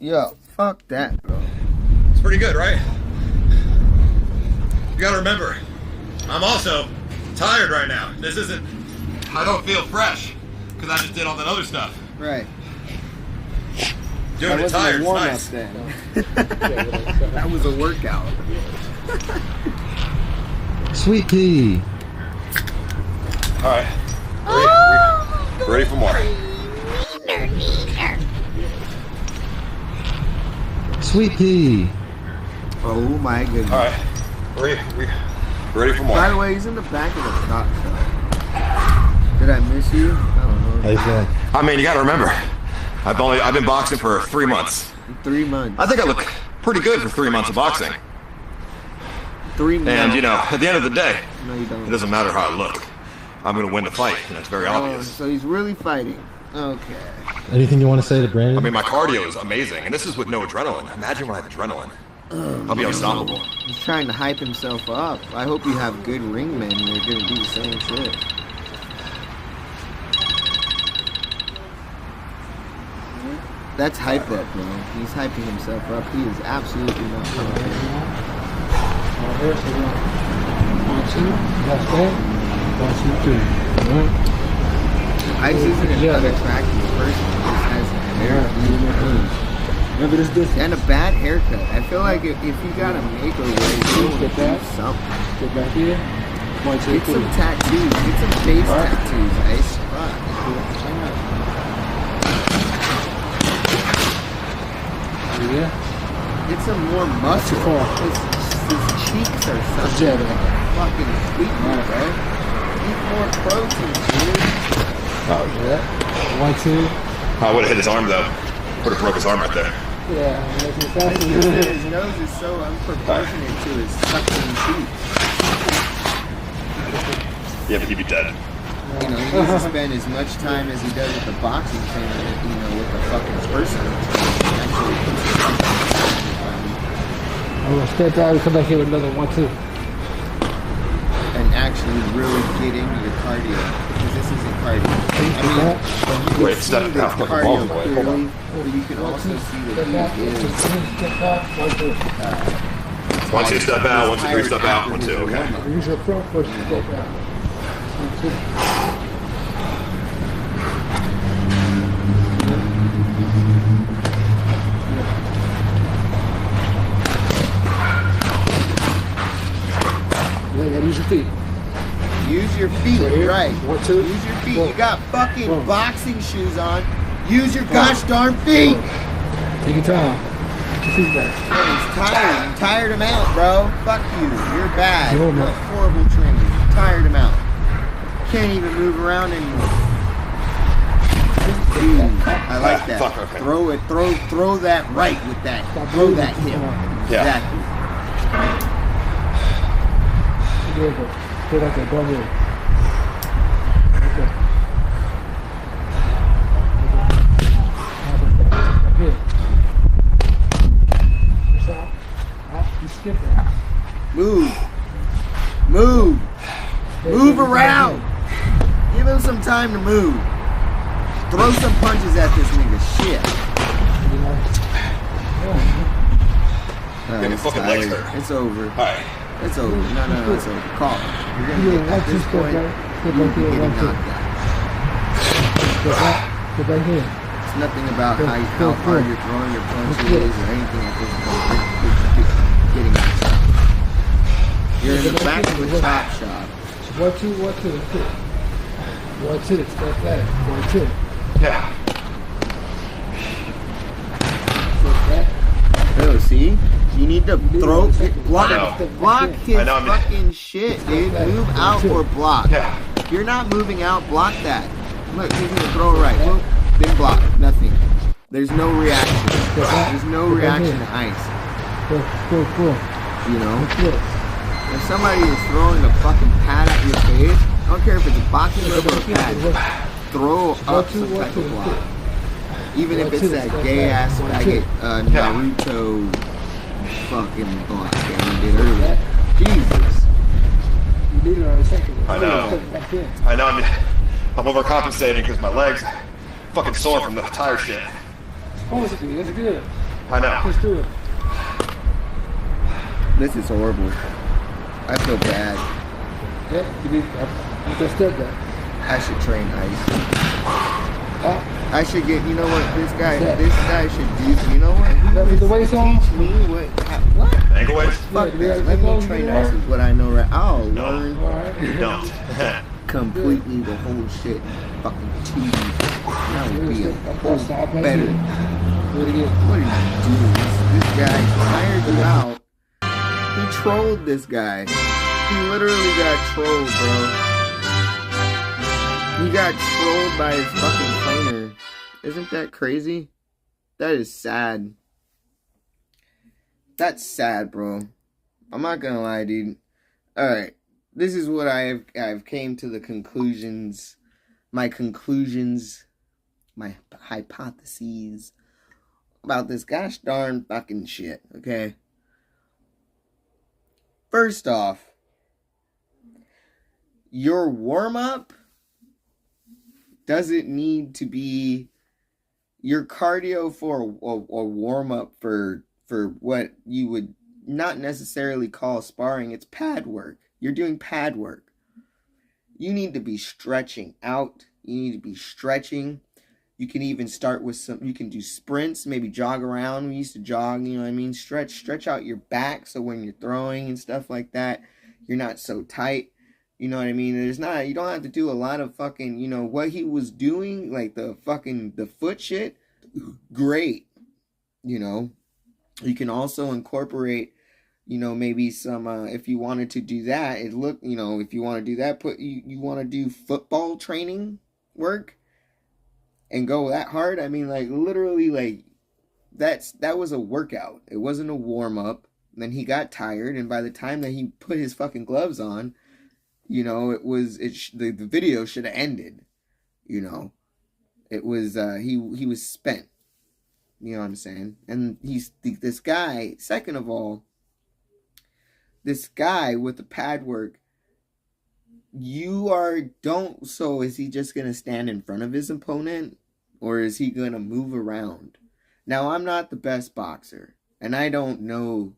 Yo, fuck that, bro. It's pretty good, right? You gotta remember, I'm also tired right now. I don't feel fresh, because I just did all that other stuff. Right. Doing it tired is nice. Then. That was a workout. Sweet pea. Alright. Ready for more. Sweet pea. Oh my goodness. Alright. Ready for more. By the way, he's in the back of the truck. So. Did I miss you? I don't know. How you feeling? I mean, you gotta remember, I've been boxing for 3 months. 3 months. I think I look pretty good for 3 months of boxing. 3 months. And, you know, at the end of the day, No, you don't. it doesn't matter how I look. I'm gonna win the fight, and it's very Oh, obvious. so he's really fighting. Okay. Anything you want to say to Brandon? I mean, my cardio is amazing, and this is with no adrenaline. Imagine when I have adrenaline. I'll be unstoppable. He's trying to hype himself up. I hope you have good ringmen and they're gonna do the same shit. That's hype up, bro. He's hyping himself up. He is absolutely not confident. Ice isn't an unattractive person. He just has hair. Remember this distance. And a bad haircut. I feel like if you got a makeover, you Get do that. something. Get back here. 1, 2, Get 3. some tattoos. Get some face Alright. tattoos. Ice. Fuck. Yeah. Get some more muscle. far. His cheeks are Let's such jab it. fucking sweet, Alright. bro. Eat more protein, dude. Oh, yeah. 1, 2. I would have hit his arm though. Would have broke his arm right there. Yeah. Making it faster. His nose is so unproportionate to his sucking cheeks. Yeah, but he'd be dead. You know, he needs to spend as much time as he does with the boxing trainer, you know, with the fucking personal trainer. Actually, I'm going to step out and come back here with another 1, 2. and actually really get into your cardio, because this isn't cardio. I mean, you Wait, can step see the out. cardio Hold on. clearly, but you can also see that he is Step back. 1, 2. 1, 2, step out. 1, 2, 3, step out. 1, 2. Okay. Use your front foot to step out. 1, 2. Yeah, gotta use your feet. use your feet, right? 1, 2. Use your feet. You got fucking boxing shoes on. Use your gosh darn feet. Take your time. Get your feet back. Man, he's tired. You tired him out, bro. Fuck you. You're bad. Yo, You're man. a horrible trainer. You tired him out. Can't even move around anymore. Dude, I like that. Fuck, okay. Throw it. Throw that right with that. Throw that hip. Yeah. Exactly. There you go. Stay like that. Go ahead. Okay. Here. Push out. Out. You skip it. Move. Move. Move around. Give him some time to move. Throw some punches at this nigga. Shit. You know? Get your he's fucking legs tired. hurt. It's over. Alright. It's over. No, it's over. Call it. You're gonna Yeah, get at one, two, this step point. back. Step You're back here, getting 1, 2. knocked out. Step back. Step back here. It's nothing about Go, how go, hard go. you're throwing your punches Let's get it. or anything at this point. It's getting knocked out. You're in the back of a chop shop. 1, 2, 1, 2. That's it. 1, 2. Step back. 1, 2. Yeah. Step back. Oh, see? You need to throw, block I his know, I'm- fucking shit, dude. Move out or block. Yeah. If you're not moving out, block that. Look, he's gonna throw it right. Whoop. Then block. Nothing. There's no reaction. There's no reaction to ice. Go. You know? Let's get it. If somebody is throwing a fucking pad at your face, I don't care if it's a boxing glove or a pad, throw up some type of block. Even if it's that gay ass faggot Naruto fucking block that we did earlier. Jesus. You need it on the second one. I know. Step back in. I know I'm overcompensating because my legs fucking sore from the tire shit. Supposed to be. That's good. I know. Let's do it. This is horrible. I feel bad. Yeah, you need to step back. I should train ice. Up. I should get, you know what, this guy should do, you know what? That was the way song? Teach me what? Ankle weights? Fuck Yeah, that. Let me train ice with what I know right. I'll No. learn Alright. You don't. completely the whole shit. Fucking teach. That would be a whole Stop. better. Do it again. What are you doing? This guy tired you out. He trolled this guy. He literally got trolled, bro. He got trolled by his fucking trainer. Isn't that crazy? That is sad. That's sad, bro. I'm not gonna lie, dude. Alright. This is what I've came to the conclusions. My conclusions. My hypotheses about this gosh darn fucking shit, okay? First off, your warm-up doesn't need to be your cardio for a warm-up for what you would not necessarily call sparring. It's pad work. You're doing pad work. You need to be stretching out. You need to be stretching. You can even start with you can do sprints, maybe jog around. We used to jog, you know what I mean? Stretch out your back so when you're throwing and stuff like that, you're not so tight. You know what I mean? You don't have to do a lot of fucking, you know, what he was doing, like the foot shit, great. You know, you can also incorporate, you know, maybe some, if you wanted to do that, you know, if you want to do that, you want to do football training work and go that hard. I mean, like, literally, like, that was a workout. It wasn't a warm-up. Then he got tired, and by the time that he put his fucking gloves on, you know, the video should have ended. You know, it was, he was spent. You know what I'm saying? And this guy, second of all, this guy with the pad work, so is he just going to stand in front of his opponent, or is he going to move around? Now, I'm not the best boxer, and I don't know,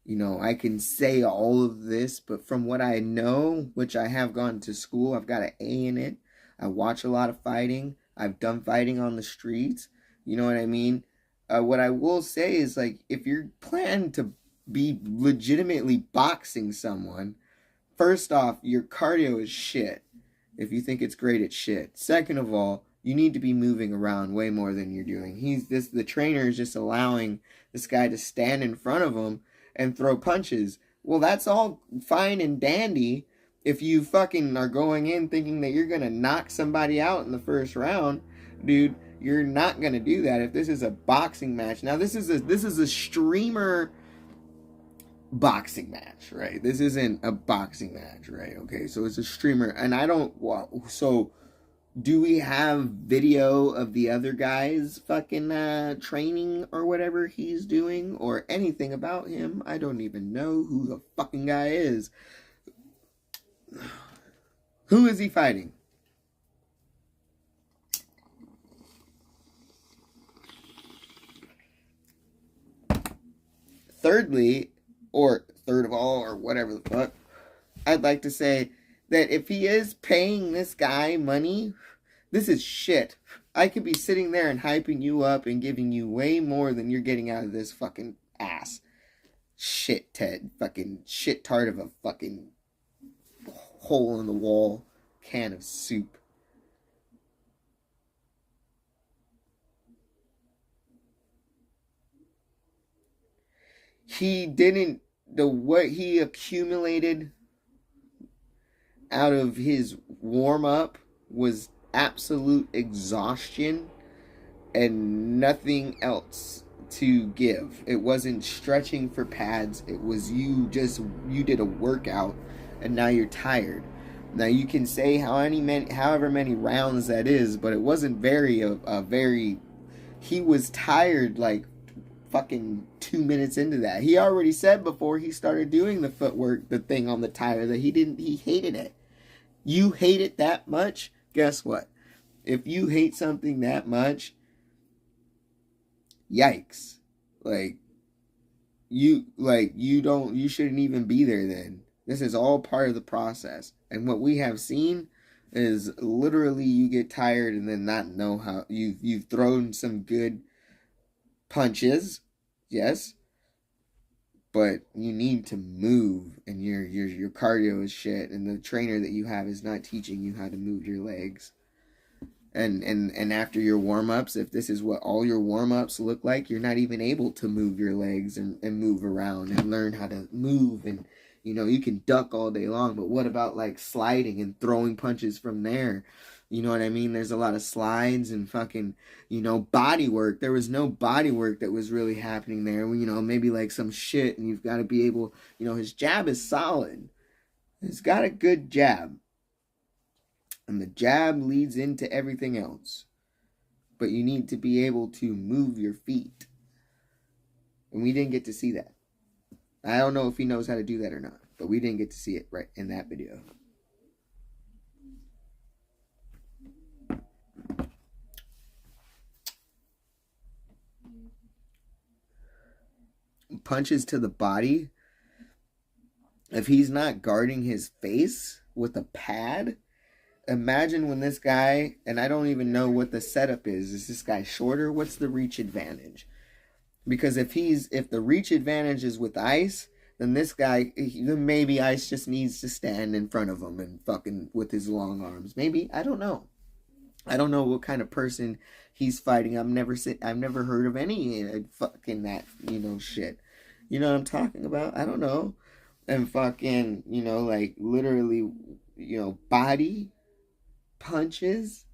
you know, I can say all of this, but from what I know, which I have gone to school, I've got an A in it, I watch a lot of fighting, I've done fighting on the streets, you know what I mean? What I will say is, like, if you're planning to be legitimately boxing someone, first off, your cardio is shit. If you think it's great, it's shit. Second of all, you need to be moving around way more than you're doing. The trainer is just allowing this guy to stand in front of him and throw punches. Well, that's all fine and dandy if you fucking are going in thinking that you're gonna knock somebody out in the first round. Dude, you're not gonna do that if this is a boxing match. Now, this is a streamer boxing match, right? This isn't a boxing match, right? Okay, so it's a streamer, and so do we have video of the other guy's fucking training or whatever he's doing, or anything about him? I don't even know who the fucking guy is. Who is he fighting? Thirdly, or third of all, or whatever the fuck, I'd like to say that if he is paying this guy money, this is shit. I could be sitting there and hyping you up and giving you way more than you're getting out of this fucking ass. Shit, Ted. Fucking shit tart of a fucking hole in the wall can of soup. What he accumulated out of his warm-up was absolute exhaustion and nothing else to give. It wasn't stretching for pads. It was you did a workout and now you're tired. Now you can say however many rounds that is, but it wasn't he was tired like fucking 2 minutes into that. He already said before he started doing the footwork, the thing on the tire, that he hated it. You hate it that much? Guess what? If you hate something that much, yikes. You shouldn't even be there then. This is all part of the process. And what we have seen is literally you get tired and then not know how you've thrown some good punches, yes, but you need to move, and your cardio is shit, and the trainer that you have is not teaching you how to move your legs. And after your warm-ups, if this is what all your warm-ups look like, you're not even able to move your legs and move around and learn how to move. And you know, you can duck all day long, but what about like sliding and throwing punches from there? You know what I mean? There's a lot of slides and fucking, you know, body work. There was no body work that was really happening there. You know, maybe like some shit, and you've got to be able, you know, his jab is solid. He's got a good jab. And the jab leads into everything else. But you need to be able to move your feet. And we didn't get to see that. I don't know if he knows how to do that or not, but we didn't get to see it right in that video. Punches to the body. If he's not guarding his face with a pad, imagine when this guy, and I don't even know what the setup is this guy shorter? What's the reach advantage? Because if the reach advantage is with Ice, then this guy, then maybe Ice just needs to stand in front of him and fucking with his long arms. Maybe, I don't know. I don't know what kind of person he's fighting. I've never heard of any fucking that, shit. You know what I'm talking about? I don't know. And fucking, like literally, body punches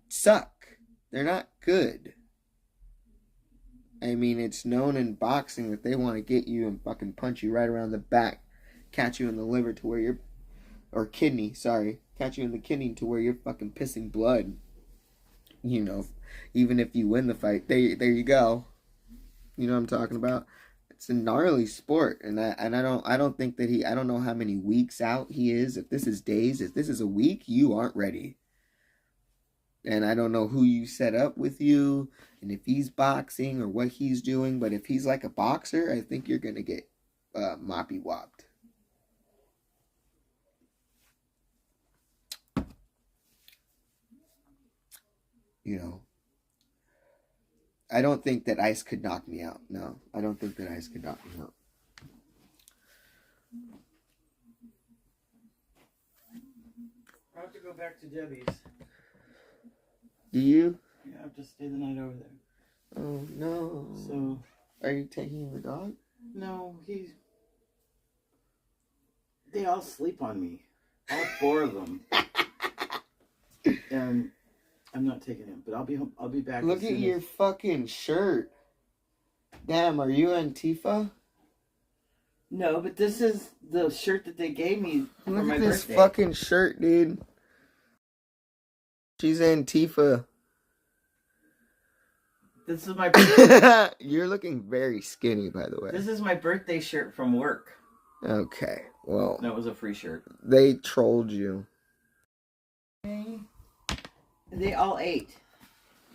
suck. They're not good. I mean, it's known in boxing that they want to get you and fucking punch you right around the back, catch you in the liver to where you're, or kidney, sorry, catch you in the kidney to where you're fucking pissing blood. Even if you win the fight, there you go. You know what I'm talking about? It's a gnarly sport, and I don't think that I don't know how many weeks out he is. If this is days, if this is a week, you aren't ready. And I don't know who you set up with you, and if he's boxing or what he's doing. But if he's like a boxer, I think you're gonna get moppy wopped. I don't think that Ice could knock me out. No, I don't think that Ice could knock me out. I have to go back to Debbie's. Do you? Yeah, I have to stay the night over there. Oh, no. So... Are you taking the dog? No, they all sleep on me. All 4 of them. And I'm not taking him, but I'll be back. Look at your fucking shirt. Damn, are you Antifa? No, but this is the shirt that they gave me for my birthday. Look at this fucking shirt, dude. She's Antifa. This is my birthday. You're looking very skinny, by the way. This is my birthday shirt from work. Okay, well. That was a free shirt. They trolled you. They all ate.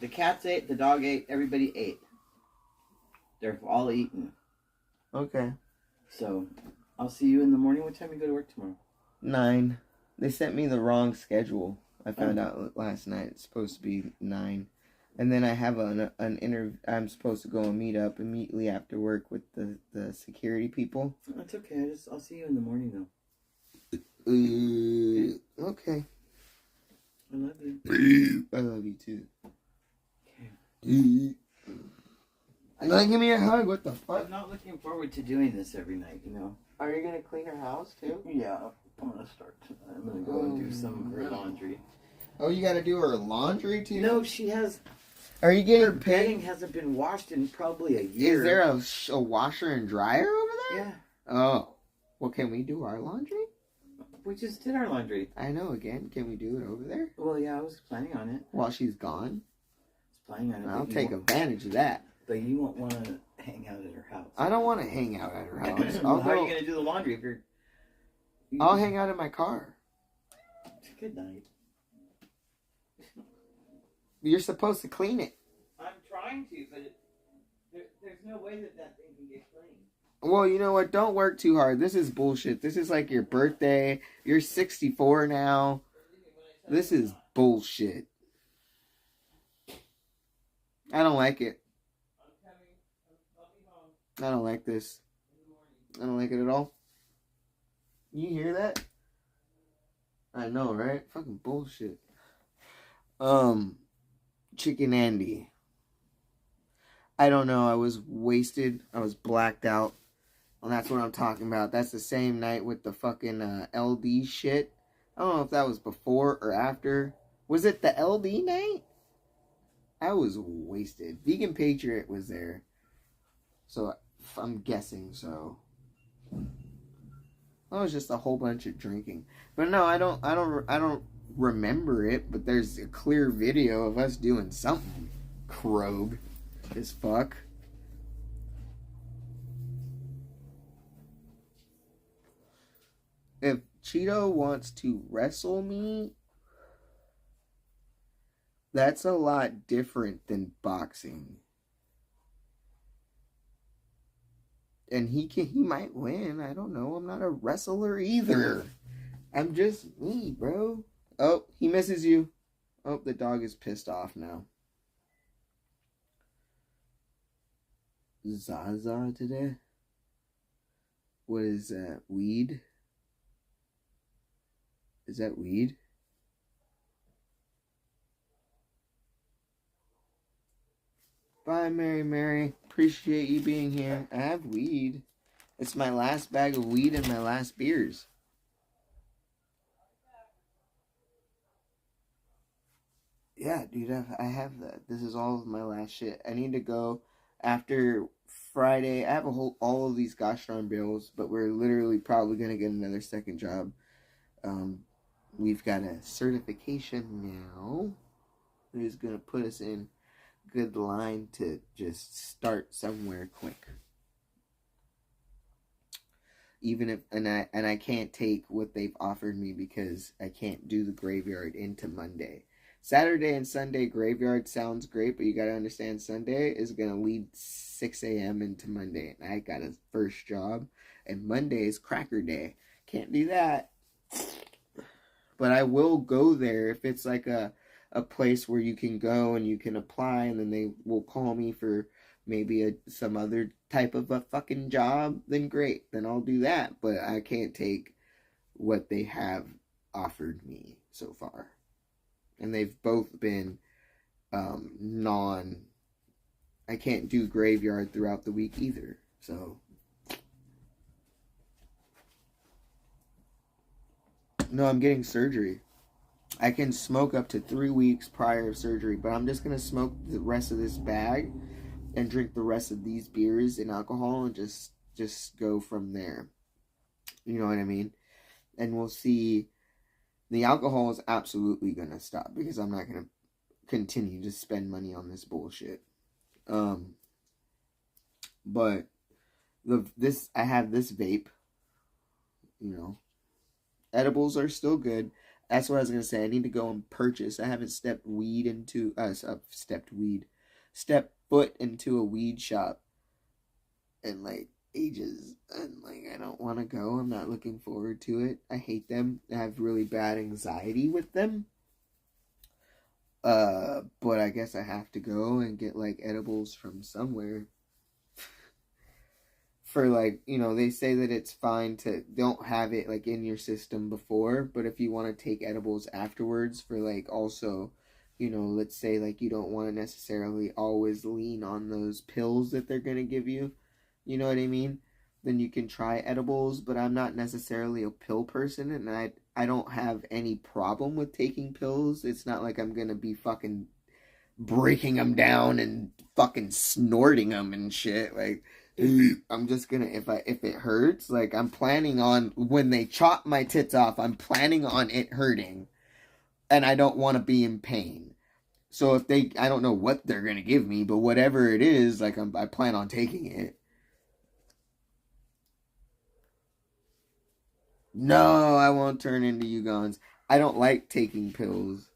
The cats ate, the dog ate, everybody ate. They're all eaten. Okay. So, I'll see you in the morning. What time you go to work tomorrow? 9. They sent me the wrong schedule. I found out last night. It's supposed to be 9. And then I have an interview. I'm supposed to go and meet up immediately after work with the security people. That's okay. I'll see you in the morning, though. Okay. I love you. I love you, too. Okay. Like, give me a hug. What the fuck? I'm not looking forward to doing this every night, Are you going to clean her house, too? Yeah, I'm going to start tonight. I'm going to go and do some of her laundry. Oh, you got to do her laundry, too? No, she has... Are you getting her paid? bedding hasn't been washed in probably a year. Is there a washer and dryer over there? Yeah. Oh. Well, can we do our laundry? We just did our laundry. I know, again. Can we do it over there? Well, yeah, I was planning on it. While she's gone? I was planning on it. I'll take advantage of that. But you won't want to hang out at her house. I don't want to hang out at her house. How are you going to do the laundry if you're... I'll hang out in my car. Good night. You're supposed to clean it. I'm trying to, but there's no way that thing can get clean. Well, you know what? Don't work too hard. This is bullshit. This is like your birthday. You're 64 now. This is bullshit. I don't like it. I don't like this. I don't like it at all. You hear that? I know, right? Fucking bullshit. Chicken Andy. I don't know. I was wasted. I was blacked out. Well, that's what I'm talking about. That's the same night with the fucking LD shit. I don't know if that was before or after. Was it the LD night? I was wasted. Vegan Patriot was there. So, I'm guessing so. That was just a whole bunch of drinking. But no, I don't remember it, but there's a clear video of us doing something. Krog as fuck. If Cheeto wants to wrestle me, that's a lot different than boxing. And he might win. I don't know. I'm not a wrestler either. I'm just me, bro. Oh, he misses you. Oh, the dog is pissed off now. Zaza today? What is that? Weed? Is that weed? Bye, Mary. Appreciate you being here. I have weed. It's my last bag of weed and my last beers. Yeah, dude, I have that. This is all of my last shit. I need to go after Friday. I have all of these gosh darn bills, but we're literally probably going to get another second job. We've got a certification now. Who's going to put us in good line to just start somewhere quick. Even if and I can't take what they've offered me because I can't do the graveyard into Monday. Saturday and Sunday graveyard sounds great, but you gotta understand Sunday is gonna lead 6 a.m. into Monday. And I got a first job, and Monday is cracker day. Can't do that. But I will go there if it's like a place where you can go and you can apply, and then they will call me for maybe some other type of a fucking job, then great. Then I'll do that. But I can't take what they have offered me so far. And they've both been I can't do graveyard throughout the week either. So no, I'm getting surgery. I can smoke up to 3 weeks prior to surgery, but I'm just going to smoke the rest of this bag and drink the rest of these beers and alcohol and just go from there. You know what I mean? And we'll see. The alcohol is absolutely going to stop because I'm not going to continue to spend money on this bullshit. But I have this vape. You know, edibles are still good. That's what I was going to say. I need to go and purchase. I haven't stepped foot into a weed shop in like ages. And like, I don't want to go. I'm not looking forward to it. I hate them. I have really bad anxiety with them. But I guess I have to go and get like edibles from somewhere. For like, you know, they say that it's fine to don't have it like in your system before, but if you want to take edibles afterwards for like also, you know, let's say like you don't want to necessarily always lean on those pills that they're going to give you, you know what I mean? Then you can try edibles, but I'm not necessarily a pill person, and I don't have any problem with taking pills. It's not like I'm going to be fucking breaking them down and fucking snorting them and shit. Like, I'm just gonna, if it hurts, like I'm planning on when they chop my tits off, I'm planning on it hurting, and I don't want to be in pain. So if I don't know what they're gonna give me, but whatever it is, like I plan on taking it. No, I won't turn into Ugons. I don't like taking pills.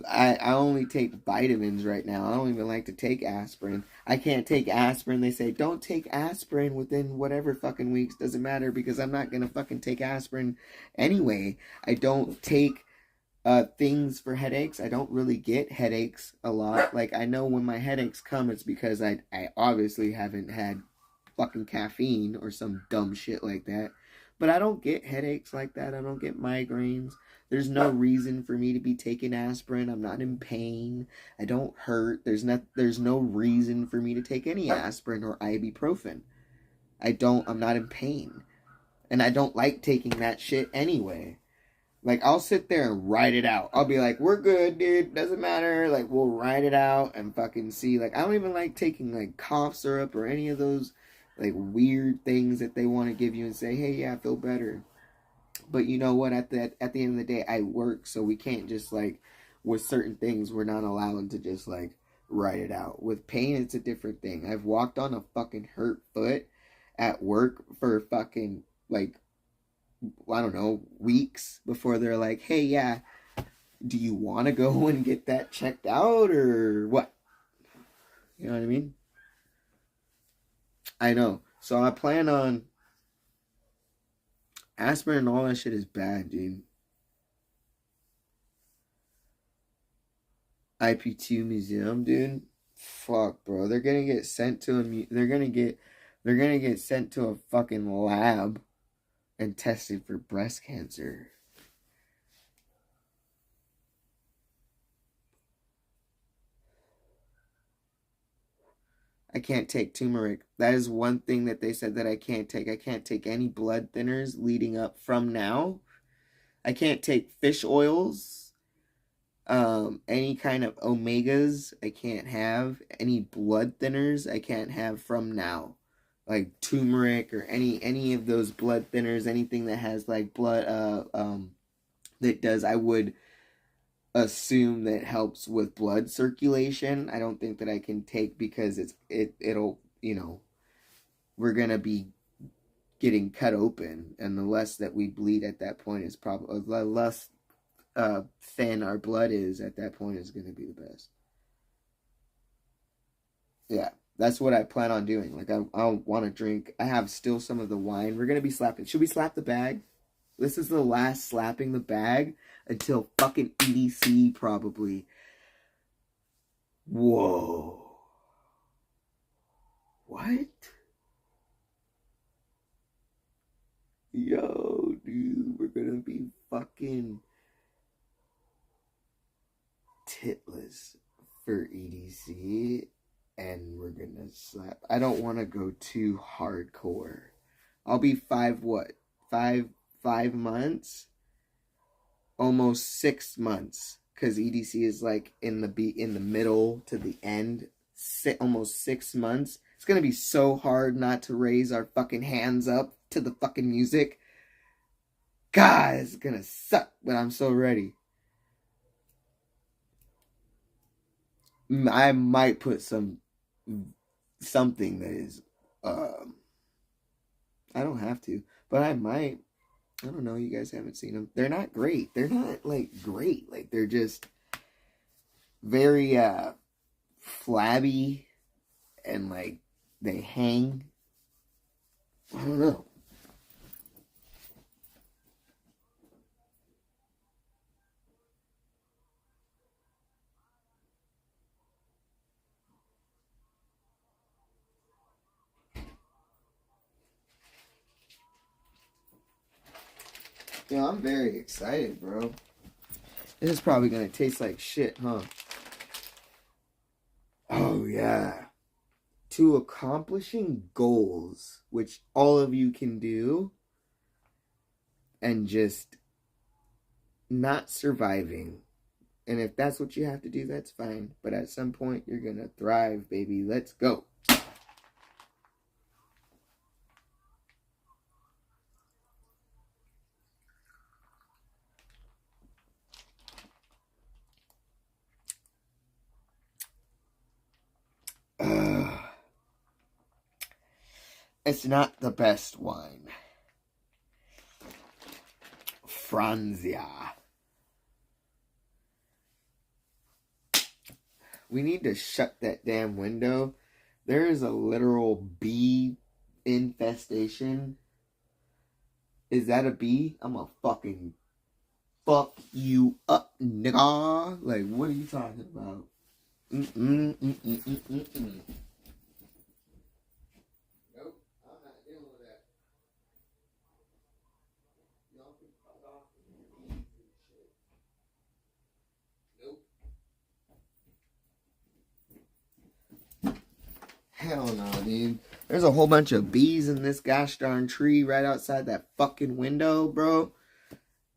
I only take vitamins right now. I don't even like to take aspirin. I can't take aspirin. They say, don't take aspirin within whatever fucking weeks. Doesn't matter because I'm not going to fucking take aspirin anyway. I don't take things for headaches. I don't really get headaches a lot. Like, I know when my headaches come, it's because I obviously haven't had fucking caffeine or some dumb shit like that. But I don't get headaches like that. I don't get migraines. There's no reason for me to be taking aspirin. I'm not in pain. I don't hurt. There's no reason for me to take any aspirin or ibuprofen. I'm not in pain. And I don't like taking that shit anyway. Like, I'll sit there and write it out. I'll be like, we're good, dude. Doesn't matter. Like, we'll write it out and fucking see. Like, I don't even like taking, like, cough syrup or any of those, like, weird things that they want to give you and say, hey, yeah, I feel better. But you know what? At the end of the day, I work, so we can't just, like, with certain things, we're not allowed to just, like, write it out. With pain, it's a different thing. I've walked on a fucking hurt foot at work for fucking, like, I don't know, weeks before they're like, hey, yeah, do you want to go and get that checked out or what? You know what I mean? I know. So I plan on aspirin and all that shit is bad, dude. IP2 museum, dude. Fuck, bro. They're gonna get sent to they're gonna get sent to a fucking lab and tested for breast cancer. I can't take turmeric. That is one thing that they said that I can't take. I can't take any blood thinners leading up from now. I can't take fish oils. Any kind of omegas I can't have. Any blood thinners I can't have from now. Like turmeric or any of those blood thinners, anything that has like blood that does, I would assume that helps with blood circulation. I don't think that I can take because it'll, you know, we're gonna be getting cut open, and the less that we bleed at that point is probably the less thin our blood is at that point is gonna be the best. Yeah, that's what I plan on doing. Like I want to drink. I have still some of the wine. We're gonna be slapping. Should we slap the bag? This is the last slapping the bag until fucking EDC probably. Whoa. What? Yo, dude, we're gonna be fucking titless for EDC, and we're gonna slap. I don't want to go too hardcore. I'll be 5 months, almost 6 months, because EDC is like in the middle to the end, almost 6 months. It's gonna be so hard not to raise our fucking hands up to the fucking music. God, it's gonna suck, but I'm so ready. I might put something that is, I don't have to, but I might. I don't know, you guys haven't seen them. They're not great. They're not, like, great. Like, they're just very, flabby, and, like, they hang. I don't know. Yeah, I'm very excited, bro. This is probably gonna taste like shit, huh? Oh, yeah. To accomplishing goals, which all of you can do, and just not surviving. And if that's what you have to do, that's fine. But at some point, you're gonna thrive, baby. Let's go. It's not the best wine. Franzia. We need to shut that damn window. There is a literal bee infestation. Is that a bee? I'm gonna fucking fuck you up, nigga. Like, what are you talking about? Nope, I'm not dealing with that. Y'all can fuck off with your bees and shit. Nope. Hell no, dude. There's a whole bunch of bees in this gosh darn tree right outside that fucking window, bro.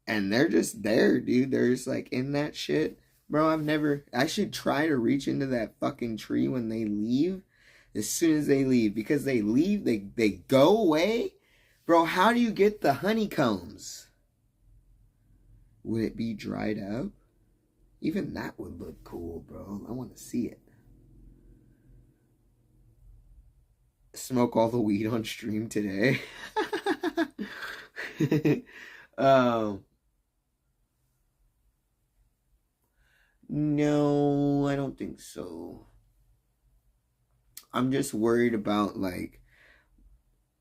And they're just there, dude. They're just like in that shit. Bro, I should try to reach into that fucking tree when they leave. As soon as they leave. Because they leave, they go away. Bro, how do you get the honeycombs? Would it be dried up? Even that would look cool, bro. I want to see it. Smoke all the weed on stream today. No, I don't think so. I'm just worried about, like,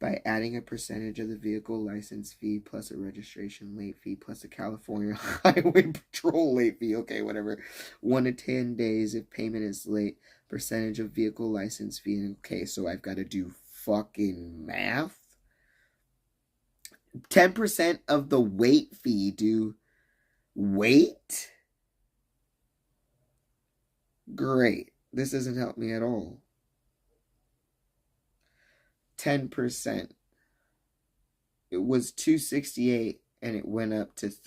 by adding a percentage of the vehicle license fee plus a registration late fee plus a California Highway Patrol late fee. Okay, whatever. 1 to 10 days if payment is late. Percentage of vehicle license fee. Okay, so I've got to do fucking math. 10% of the weight fee, dude. Weight? Great. This doesn't help me at all. 10%. It was $268 and it went up to $310. 6,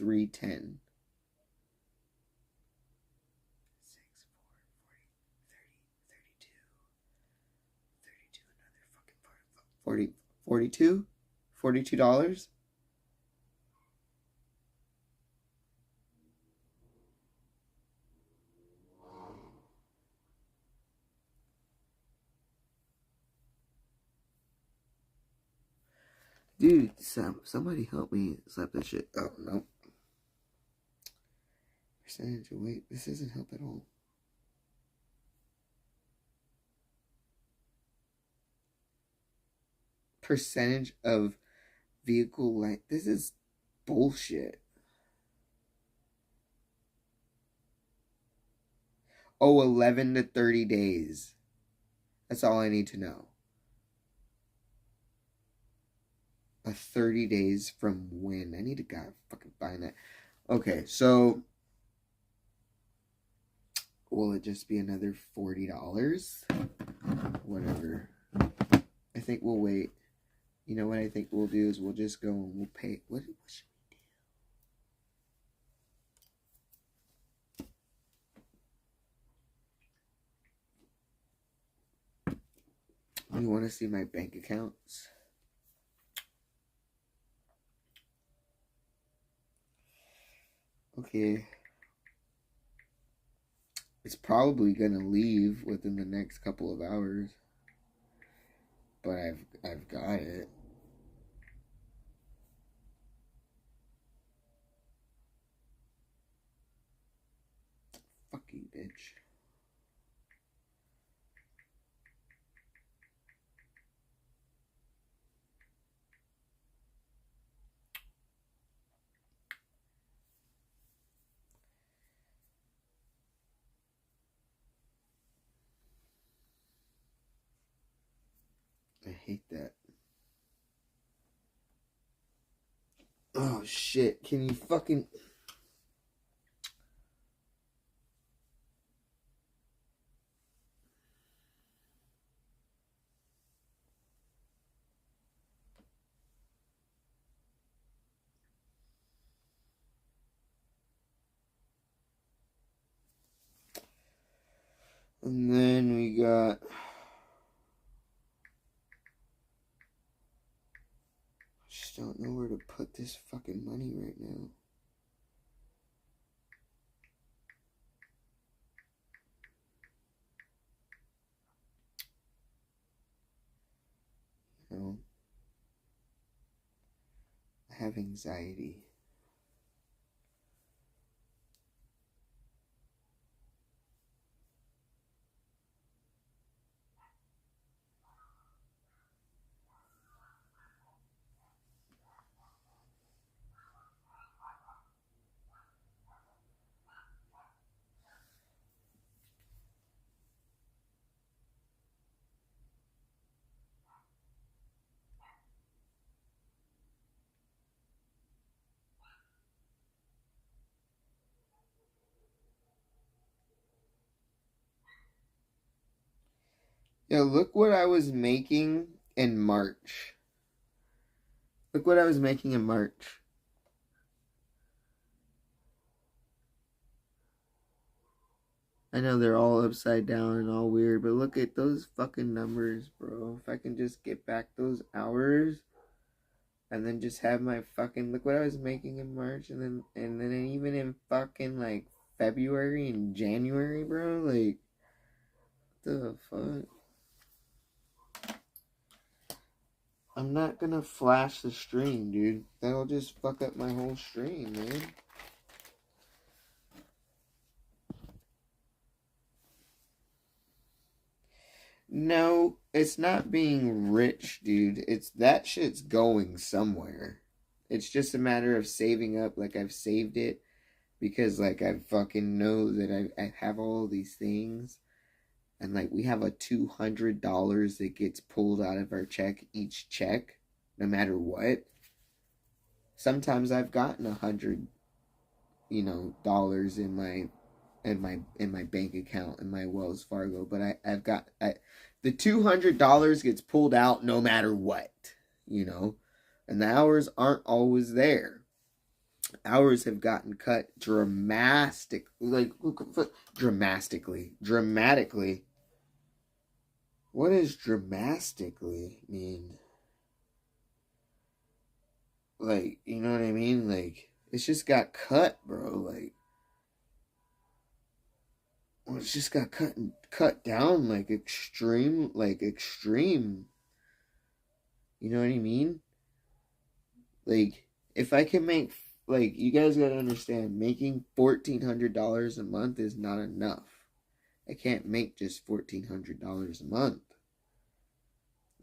4, 40, 30, 32, 32, another fucking $42? Dude, somebody help me slap that shit. Oh, no. Percentage of weight. This doesn't help at all. Percentage of vehicle length. This is bullshit. Oh, 11 to 30 days. That's all I need to know. 30 days from when? I need to gotta fucking find that. Okay, so will it just be another $40? Whatever. I think we'll wait. You know what I think we'll do is we'll just go and we'll pay. What should we do? You want to see my bank accounts? Okay. It's probably gonna leave within the next couple of hours. But I've got it. Fuck you, bitch. I hate that. Oh shit, can you fucking... And then we got... I don't know where to put this fucking money right now. You know, I have anxiety. Yeah, look what I was making in March. Look what I was making in March. I know they're all upside down and all weird, but look at those fucking numbers, bro. If I can just get back those hours and then just have my fucking... Look what I was making in March and then even in fucking like February and January, bro. Like, what the fuck? I'm not gonna flash the stream, dude. That'll just fuck up my whole stream, man. No, it's not being rich, dude. It's that shit's going somewhere. It's just a matter of saving up. Like, I've saved it because, like, I fucking know that I have all these things. And, like, we have a $200 that gets pulled out of our check each check, no matter what. Sometimes I've gotten $100, dollars in my bank account in my Wells Fargo, but I've got the $200 gets pulled out no matter what, and the hours aren't always there. Hours have gotten cut dramatically. What does dramatically mean? Like, you know what I mean? Like, it's just got cut, bro. Like, well, it's just got cut down, like, extreme. You know what I mean? Like, if I can make, like, you guys gotta understand, making $1,400 a month is not enough. I can't make just $1,400 a month.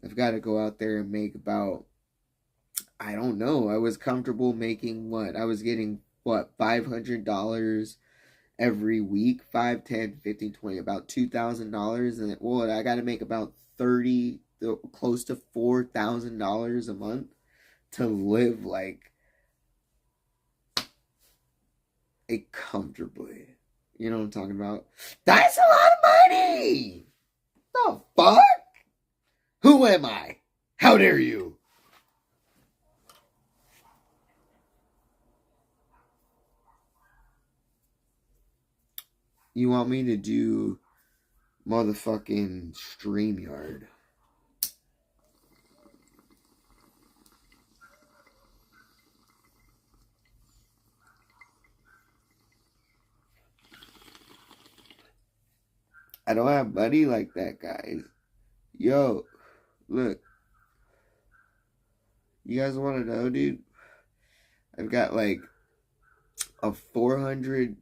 I've got to go out there and make about, I don't know, I was comfortable making what? I was getting, what, $500 every week? 5, 10, 15, 20, about $2,000. And, well, I got to make about close to $4,000 a month to live, like, comfortably. You know what I'm talking about? That's a lot of money! The fuck? Who am I? How dare you? You want me to do motherfucking StreamYard? I don't have money like that, guys. Yo, look. You guys want to know, dude? I've got like a 400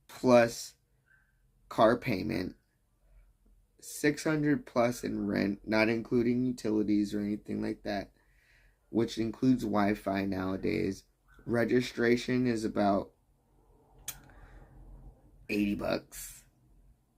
plus car payment, 600 plus in rent, not including utilities or anything like that, which includes Wi-Fi nowadays. Registration is about $80.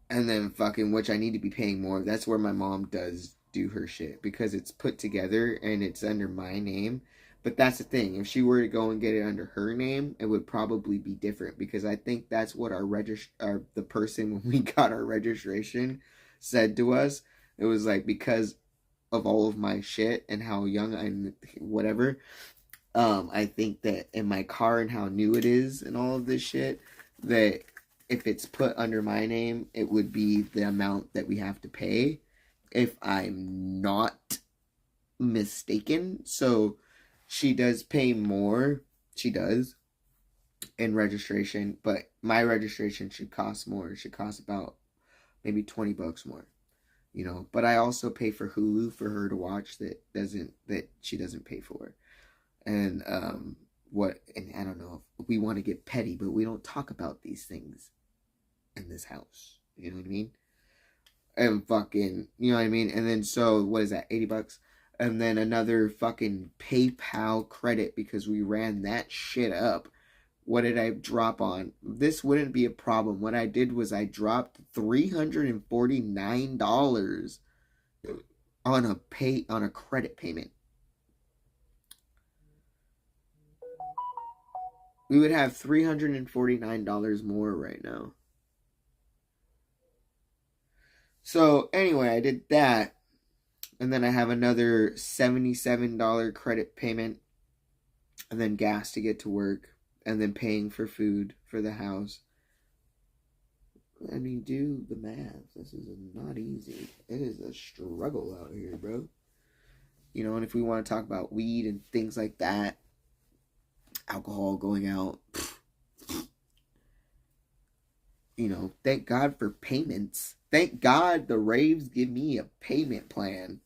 And then fucking, which I need to be paying more. That's where my mom does do her shit, because it's put together and it's under my name. But that's the thing. If she were to go and get it under her name, it would probably be different, because I think that's what the person when we got our registration said to us. It was like, because of all of my shit and how young I'm, whatever. I think that in my car and how new it is and all of this shit, that if it's put under my name, it would be the amount that we have to pay, if I'm not mistaken. So she does pay more. She does in registration, but my registration should cost more. It should cost about maybe $20 more, But I also pay for Hulu for her to watch that she doesn't pay for, and and I don't know if we want to get petty, but we don't talk about these things in this house. You know what I mean? And fucking, you know what I mean? And then, so, what is that, $80? And then another fucking PayPal credit, because we ran that shit up. What did I drop on? This wouldn't be a problem. What I did was I dropped $349 on a credit payment. We would have $349 more right now. So, anyway, I did that. And then I have another $77 credit payment. And then gas to get to work. And then paying for food for the house. I mean, do the math. This is not easy. It is a struggle out here, bro. And if we want to talk about weed and things like that, alcohol, going out, thank God for payments. Thank God the raves give me a payment plan.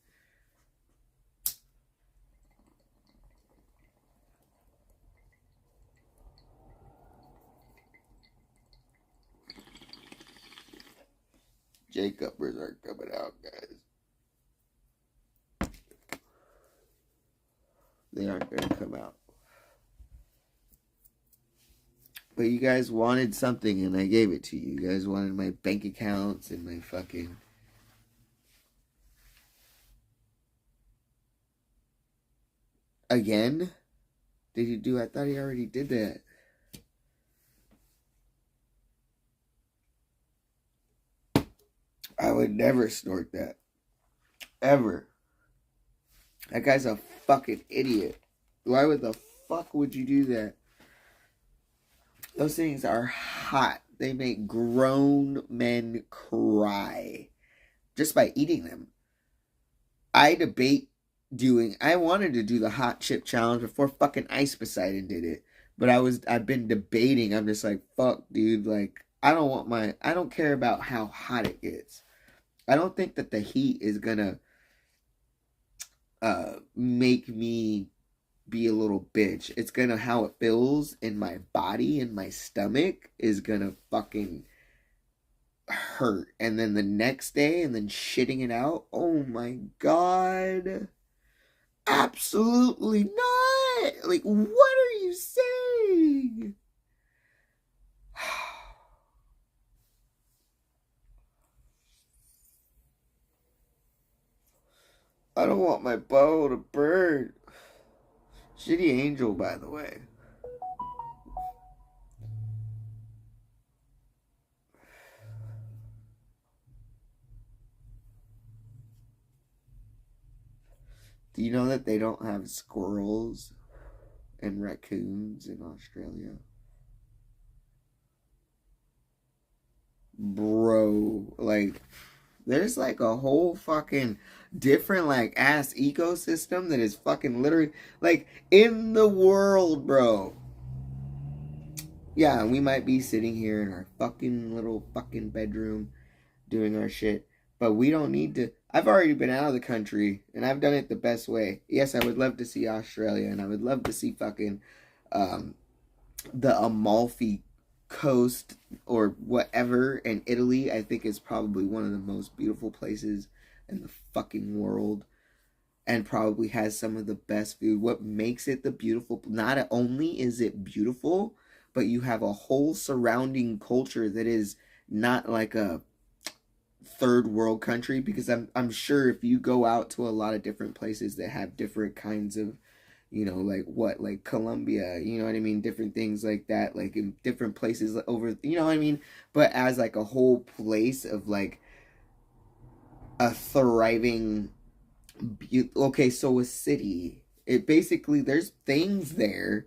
J-Cuppers are coming out, guys. They aren't going to come out. But you guys wanted something and I gave it to you. You guys wanted my bank accounts and my fucking... Again? Did he do? I thought he already did that. I would never snort that. Ever. That guy's a fucking idiot. Why would the fuck would you do that? Those things are hot. They make grown men cry. Just by eating them. I wanted to do the hot chip challenge before fucking Ice Poseidon did it. But I've been debating. I'm just like, fuck, dude. Like, I don't care about how hot it gets. I don't think that the heat is gonna make me be a little bitch. It's gonna, how it feels in my body and my stomach is gonna fucking hurt. And then the next day, and then shitting it out. Oh my God. Absolutely not. Like, what are you saying? I don't want my bow to burn. Shitty Angel, by the way. Do you know that they don't have squirrels and raccoons in Australia? Bro, like, there's like a whole fucking different like ass ecosystem that is fucking literally like in the world, bro. Yeah, we might be sitting here in our fucking little fucking bedroom doing our shit, but we don't need to. I've already been out of the country and I've done it the best way. Yes, I would love to see Australia and I would love to see fucking the Amalfi Coast or whatever, and Italy I think is probably one of the most beautiful places in the fucking world and probably has some of the best food. What makes it the beautiful, not only is it beautiful, but you have a whole surrounding culture that is not like a third world country, because I'm sure if you go out to a lot of different places that have different kinds of, you know, like Colombia, you know what I mean, different things like that, like in different places over, you know what I mean, but as like a whole place of like a thriving, okay, so a city, it basically, there's things there,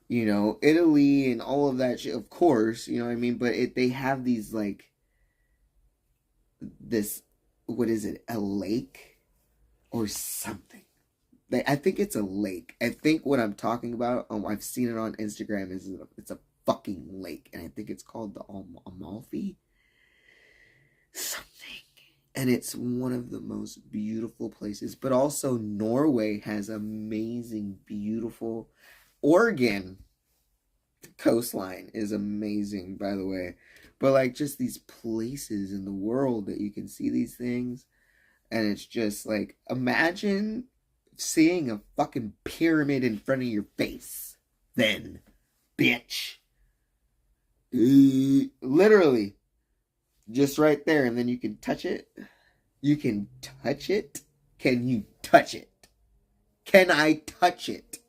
you know, Italy and all of that shit, of course, you know what I mean, but they have these like, this, what is it, a lake or something. I think it's a lake. I think what I'm talking about, I've seen it on Instagram, it's a fucking lake, and I think it's called the Amalfi something, and it's one of the most beautiful places. But also Norway has amazing, beautiful. Oregon coastline is amazing, by the way. But like just these places in the world that you can see these things, and it's just like, imagine seeing a fucking pyramid in front of your face. Then, bitch. Literally. Just right there, and then you can touch it. You can touch it. Can you touch it? Can I touch it?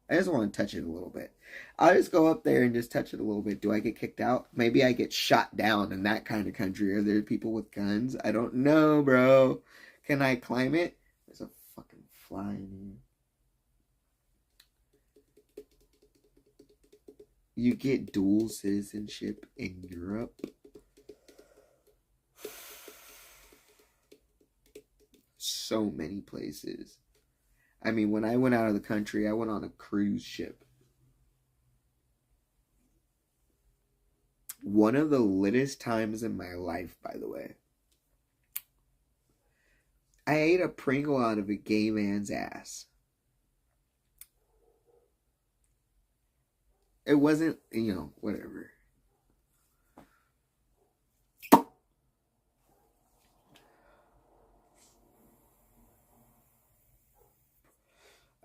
I just want to touch it a little bit. I'll just go up there and just touch it a little bit. Do I get kicked out? Maybe I get shot down in that kind of country. Are there people with guns? I don't know, bro. Can I climb it? There's a fucking fly in here. You get dual citizenship in Europe. So many places. I mean, when I went out of the country, I went on a cruise ship. One of the littest times in my life, by the way. I ate a Pringle out of a gay man's ass. It wasn't, you know, whatever.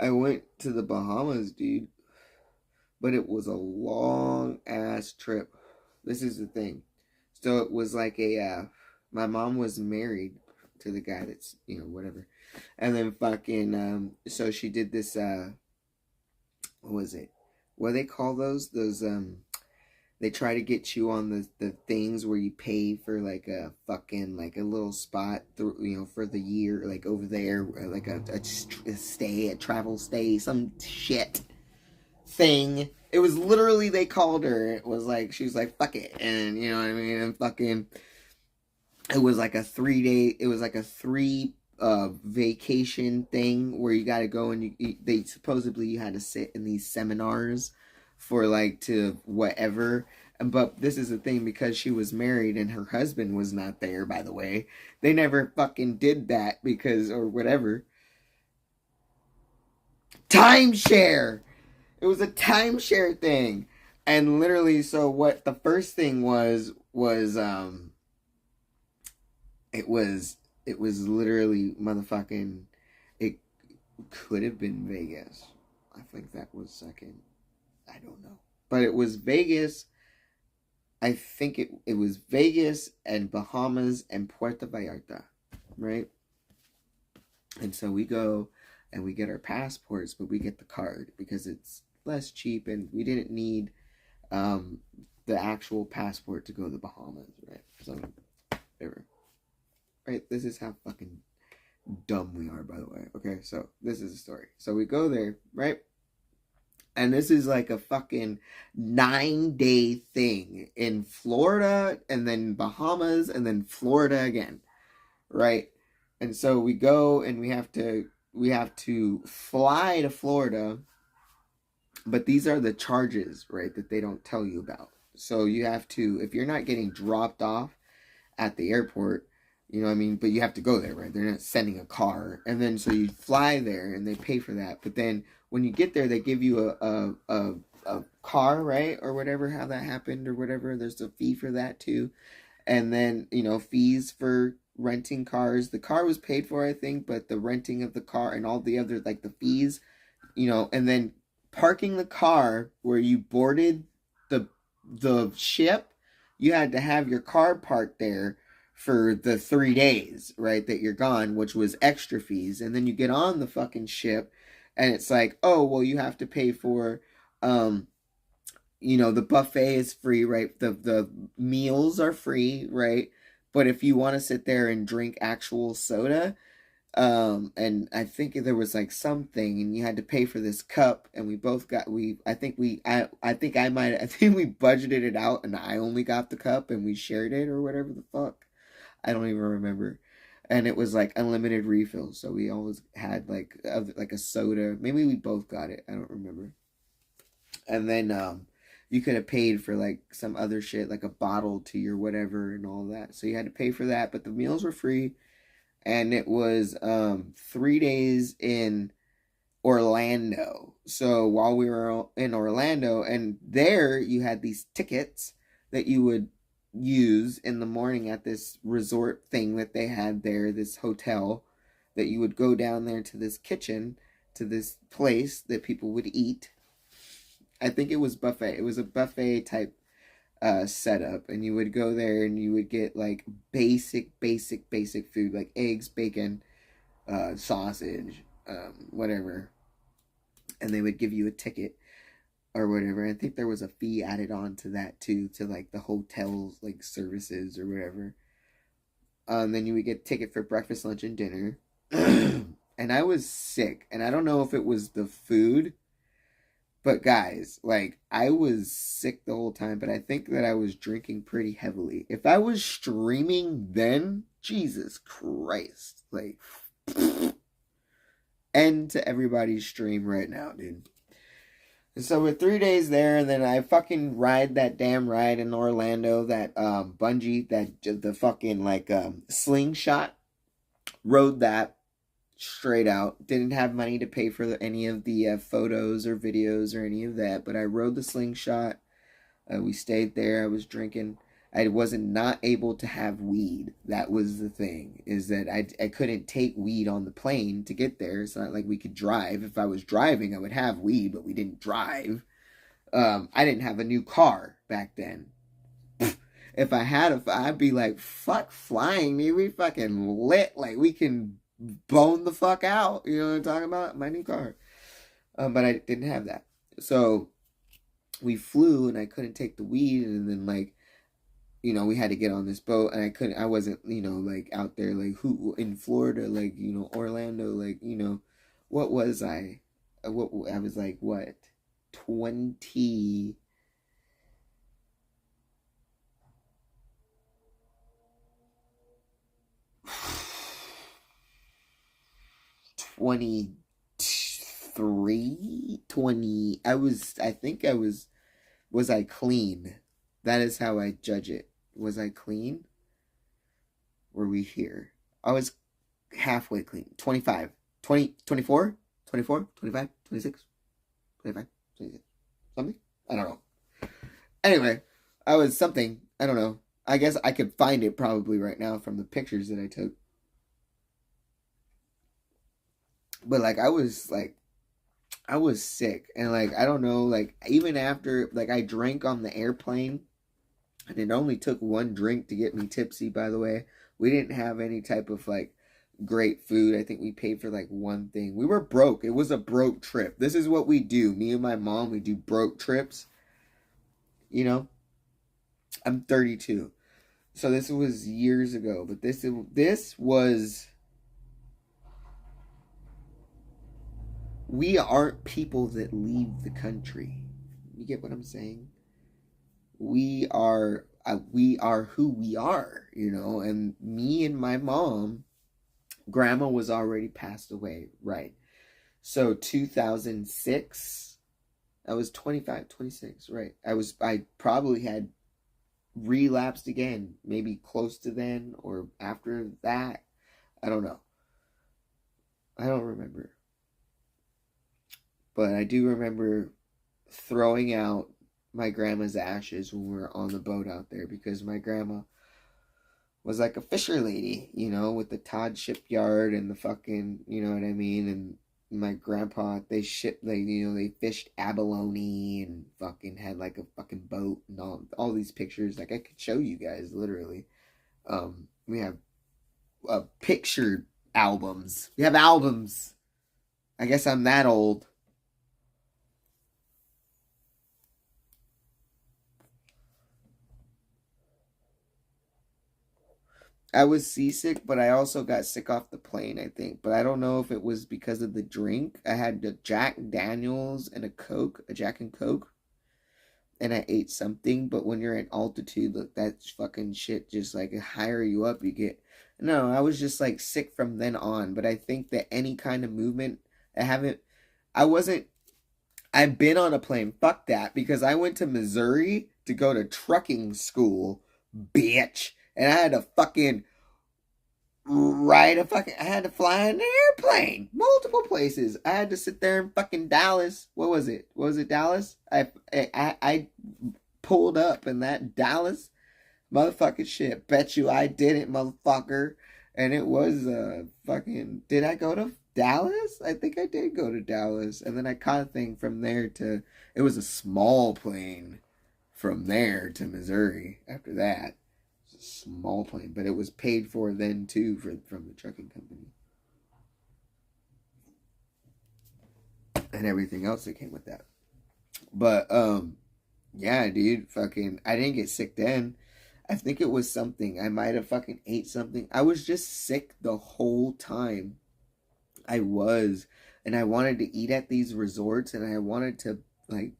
I went to the Bahamas, dude. But it was a long ass trip. This is the thing. So it was like my mom was married to the guy that's, whatever. And then fucking, so she did this, what was it? What do they call those? Those, they try to get you on the things where you pay for like a fucking, like a little spot, for the year, like over there, like a stay, a travel stay, some shit thing. It was literally, they called her. It was like, she was like, fuck it. And you know what I mean? And fucking, it was like a 3 vacation thing where you got to go and they supposedly you had to sit in these seminars for like to whatever. But this is the thing, because she was married and her husband was not there, by the way, they never fucking did that because, or whatever. Timeshare! It was a timeshare thing. And literally, so what the first thing was it was literally motherfucking, it could have been Vegas. I think that was second. I don't know. But it was Vegas. I think it was Vegas and Bahamas and Puerto Vallarta. Right? And so we go and we get our passports, but we get the card because it's less cheap, and we didn't need the actual passport to go to the Bahamas, right? So, whatever. Right? This is how fucking dumb we are, by the way. Okay, so this is the story. So we go there, right? And this is like a fucking 9-day thing in Florida, and then Bahamas, and then Florida again, right? And so we go, and we have to fly to Florida, but these are the charges, right, that they don't tell you about. So you have to, if you're not getting dropped off at the airport, you know what I mean, but you have to go there, right? They're not sending a car. And then so you fly there and they pay for that. But then when you get there, they give you a car, right? Or whatever, how that happened or whatever. There's a fee for that too. And then, fees for renting cars. The car was paid for, I think, but the renting of the car and all the other, like the fees, and then parking the car where you boarded the ship, you had to have your car parked there for the 3 days, right, that you're gone, which was extra fees. And then you get on the fucking ship and it's like, oh, well, you have to pay for, the buffet is free, right? The meals are free, right? But if you want to sit there and drink actual soda, and I think there was like something, and you had to pay for this cup, and we both got, I think we budgeted it out, and I only got the cup, and we shared it, or whatever the fuck. I don't even remember. And it was like unlimited refills, so we always had like a soda. Maybe we both got it. I don't remember. And then you could have paid for like some other shit, like a bottle to your whatever and all that. So you had to pay for that, but the meals were free. And it was 3 days in Orlando. So while we were in Orlando, and there you had these tickets that you would use in the morning at this resort thing that they had there, this hotel, that you would go down there to this kitchen, to this place that people would eat. I think it was buffet. It was a buffet type setup, and you would go there and you would get like basic food, like eggs, bacon, sausage, whatever, and they would give you a ticket or whatever. I think there was a fee added on to that too, to like the hotel's like services or whatever. Then you would get a ticket for breakfast, lunch, and dinner. And I was sick, and I don't know if it was the food, but guys, like, I was sick the whole time, but I think that I was drinking pretty heavily. If I was streaming then, Jesus Christ, like, end to everybody's stream right now, dude. And so we're 3 days there, and then I fucking ride that damn ride in Orlando, that bungee, the fucking, like, slingshot, rode that. Straight out. Didn't have money to pay for any of the photos or videos or any of that, but I rode the slingshot. We stayed there. I was drinking. I wasn't not able to have weed. That was the thing, is that I couldn't take weed on the plane to get there. It's not like we could drive. If I was driving, I would have weed, but we didn't drive. I didn't have a new car back then. If I had I'd be like, fuck flying, dude. We fucking lit. Like, we can bone the fuck out. You know what I'm talking about? My new car. But I didn't have that. So we flew and I couldn't take the weed. And then, like, you know, we had to get on this boat, and I wasn't, you know, like, out there, like, who in Florida, like, you know, Orlando, like, you know, what was I? I was like, what? 20. 23, 20. Was I clean? That is how I judge it. Was I clean? Were we here? I was halfway clean. 25, 20, 24, 24, 25, 26, 25, 26, something? I don't know. Anyway, I was something. I don't know. I guess I could find it probably right now from the pictures that I took. But, like, I was sick. And, like, I don't know, like, even after, like, I drank on the airplane. And it only took one drink to get me tipsy, by the way. We didn't have any type of, like, great food. I think we paid for, like, one thing. We were broke. It was a broke trip. This is what we do. Me and my mom, we do broke trips. You know? I'm 32. So this was years ago. But this was... We aren't people that leave the country. You get what I'm saying? We are who we are, you know. And me and my mom, grandma was already passed away, right? So 2006, I was 25, 26, right? I probably had relapsed again, maybe close to then or after that. I don't know. I don't remember. But I do remember throwing out my grandma's ashes when we were on the boat out there, because my grandma was like a fisher lady, you know, with the Todd shipyard and the fucking, you know what I mean? And my grandpa, they fished abalone and fucking had like a fucking boat and all these pictures. Like, I could show you guys, literally. We have picture albums. We have albums. I guess I'm that old. I was seasick, but I also got sick off the plane, I think. But I don't know if it was because of the drink. I had the Jack Daniels and a Jack and Coke. And I ate something, but when you're at altitude, look, that fucking shit just, like, the higher you up you get. No, I was just, like, sick from then on. But I think that any kind of movement, I've been on a plane, fuck that, because I went to Missouri to go to trucking school, bitch. And I had to fucking I had to fly an airplane. Multiple places. I had to sit there in fucking Dallas. What was it? Was it Dallas? I pulled up in that Dallas motherfucking shit. Bet you I didn't, motherfucker. And it was fucking... Did I go to Dallas? I think I did go to Dallas. And then I caught a thing from there to... It was a small plane from there to Missouri after that. Small plane, but it was paid for then too from the trucking company and everything else that came with that. But yeah, dude, fucking, I didn't get sick then. I think it was something. I might have fucking ate something. I was just sick the whole time. And I wanted to eat at these resorts, and I wanted to, like,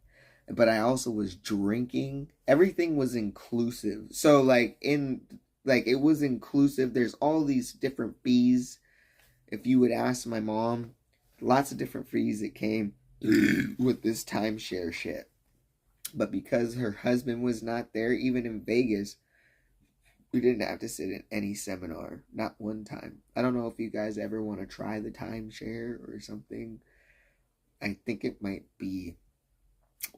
but I also was drinking. Everything was inclusive. So, it was inclusive. There's all these different fees. If you would ask my mom, lots of different fees that came with this timeshare shit. But because her husband was not there, even in Vegas, we didn't have to sit in any seminar. Not one time. I don't know if you guys ever want to try the timeshare or something. I think it might be...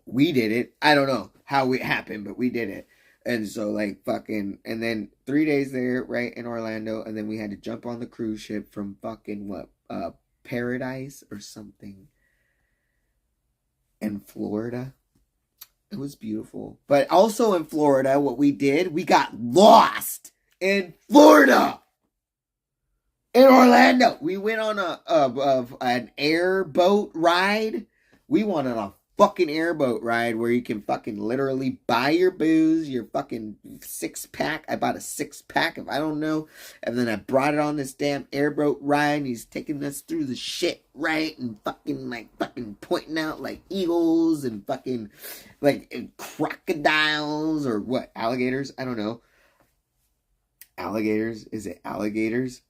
We did it. I don't know how it happened, but we did it. And so, like, fucking, and then 3 days there, right, in Orlando, and then we had to jump on the cruise ship from fucking, Paradise or something in Florida. It was beautiful. But also in Florida, what we did, we got lost in Florida. In Orlando. We went on an airboat ride. We went on a fucking airboat ride where you can fucking literally buy your booze, your fucking 6-pack. I bought a 6-pack, if I don't know. And then I brought it on this damn airboat ride. And he's taking us through the shit, right? And fucking pointing out like eagles and fucking like crocodiles or what? Alligators? I don't know. Alligators? Is it alligators?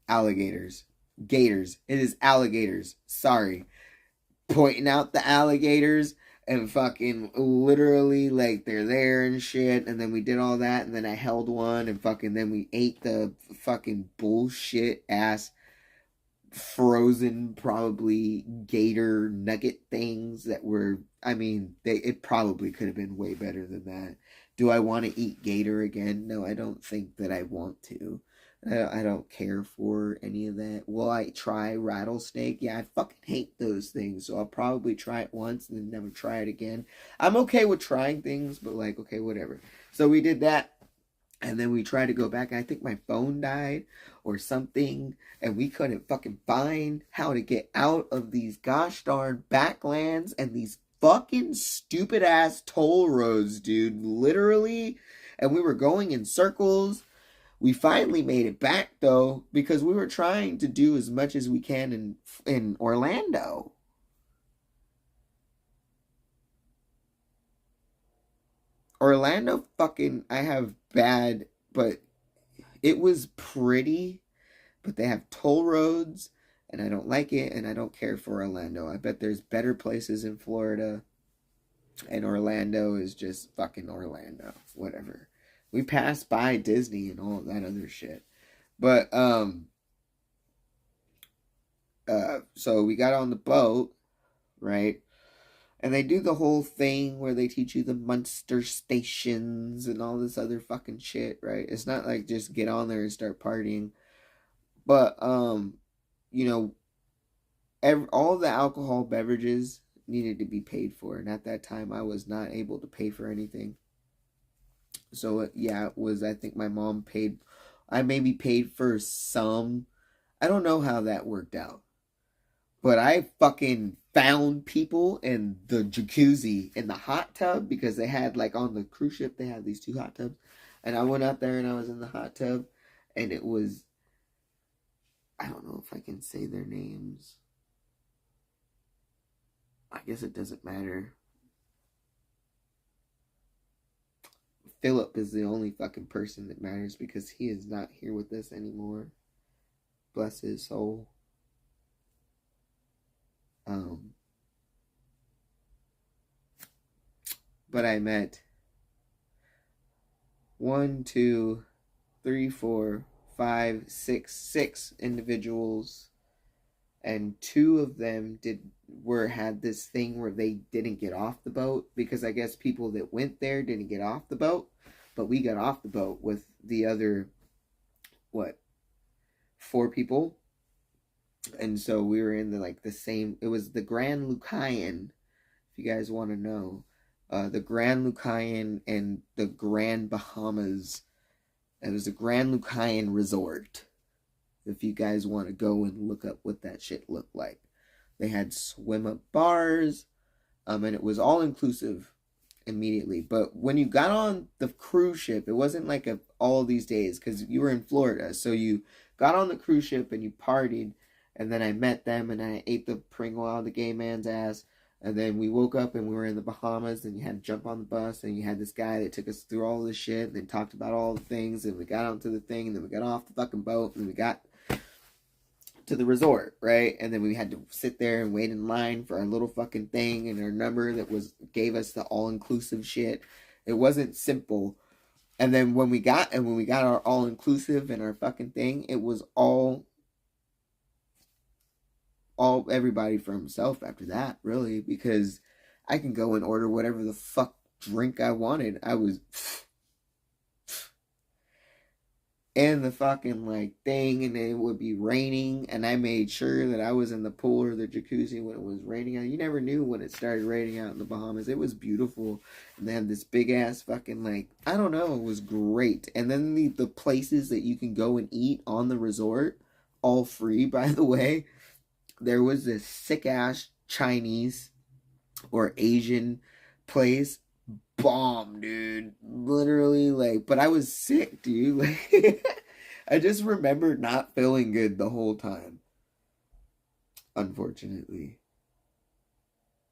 Alligators. Gators. It is alligators. Sorry. Pointing out the alligators and fucking literally like they're there and shit. And then we did all that. And then I held one and fucking then we ate the fucking bullshit ass frozen probably gator nugget things that were, I mean, it probably could have been way better than that. Do I want to eat gator again? No, I don't think that I want to. I don't care for any of that. Will I try rattlesnake? Yeah, I fucking hate those things. So I'll probably try it once and then never try it again. I'm okay with trying things, but like, okay, whatever. So we did that. And then we tried to go back. I think my phone died or something. And we couldn't fucking find how to get out of these gosh darn backlands and these fucking stupid ass toll roads, dude. Literally. And we were going in circles. We finally made it back, though, because we were trying to do as much as we can in Orlando. Orlando fucking, I have bad, but it was pretty, but they have toll roads, and I don't like it, and I don't care for Orlando. I bet there's better places in Florida, and Orlando is just fucking Orlando. Whatever. We passed by Disney and all of that other shit. But, so we got on the boat, right? And they do the whole thing where they teach you the Munster stations and all this other fucking shit, right? It's not like just get on there and start partying. But, you know, all the alcohol beverages needed to be paid for. And at that time, I was not able to pay for anything. So, yeah, it was, I think my mom paid, I maybe paid for some. I don't know how that worked out. But I fucking found people in the jacuzzi, in the hot tub, because they had, like, on the cruise ship, they had these 2 hot tubs. And I went out there and I was in the hot tub, and it was, I don't know if I can say their names. I guess it doesn't matter. Philip is the only fucking person that matters because he is not here with us anymore. Bless his soul. But I met 6 individuals, and 2 of them had this thing where they didn't get off the boat because I guess people that went there didn't get off the boat, but we got off the boat with the other 4 people. And so we were in the same, it was the Grand Lucayan, if you guys want to know. The Grand Lucayan and the Grand Bahamas. It was the Grand Lucayan Resort. If you guys want to go and look up what that shit looked like. They had swim-up bars. And it was all-inclusive immediately. But when you got on the cruise ship, it wasn't like all these days. Because you were in Florida. So you got on the cruise ship and you partied. And then I met them and I ate the Pringle out of the gay man's ass. And then we woke up and we were in the Bahamas and you had to jump on the bus and you had this guy that took us through all this shit and then talked about all the things and we got onto the thing and then we got off the fucking boat and then we got to the resort, right? And then we had to sit there and wait in line for our little fucking thing and our number that gave us the all-inclusive shit. It wasn't simple. And then when we got our all-inclusive and our fucking thing, it was all everybody for himself after that, really, because I can go and order whatever the fuck drink I wanted. and the fucking like thing, and it would be raining, and I made sure that I was in the pool or the jacuzzi when it was raining out. You never knew when it started raining out in the Bahamas. It was beautiful, and they have this big ass fucking like, I don't know, it was great. And then the places that you can go and eat on the resort, all free by the way. There was this sick ass Chinese or Asian place. Bomb, dude. Literally, like, but I was sick, dude. Like, I just remember not feeling good the whole time. Unfortunately.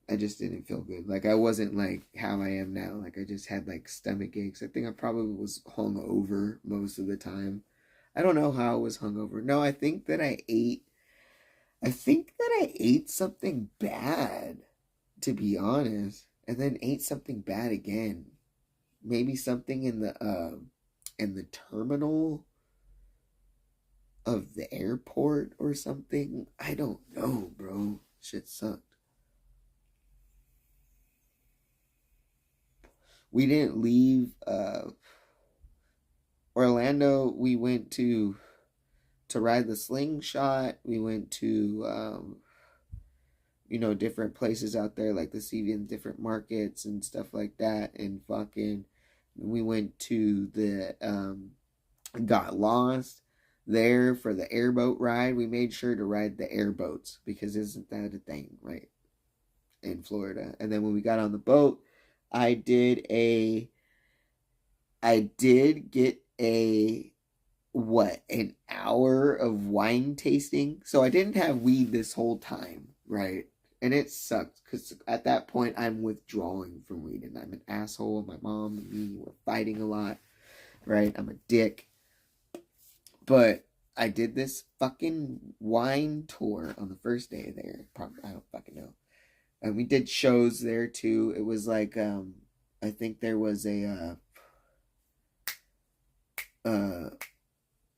I just didn't feel good. Like, I wasn't like how I am now. Like, I just had like stomach aches. I think I probably was hungover most of the time. I don't know how I was hungover. No, I think that I ate something bad, to be honest. And then ate something bad again. Maybe something in the terminal of the airport or something. I don't know, bro. Shit sucked. We didn't leave Orlando. We went to ride the slingshot. We went to different places out there, like the CV and different markets and stuff like that. And fucking, we went to got lost there for the airboat ride. We made sure to ride the airboats because isn't that a thing, right? In Florida. And then when we got on the boat, I did get an hour of wine tasting. So I didn't have weed this whole time, right? And it sucked because at that point I'm withdrawing from weed and I'm an asshole. My mom and me were fighting a lot, right? I'm a dick. But I did this fucking wine tour on the first day there. Probably, I don't fucking know. And we did shows there too. It was like, I think there was a,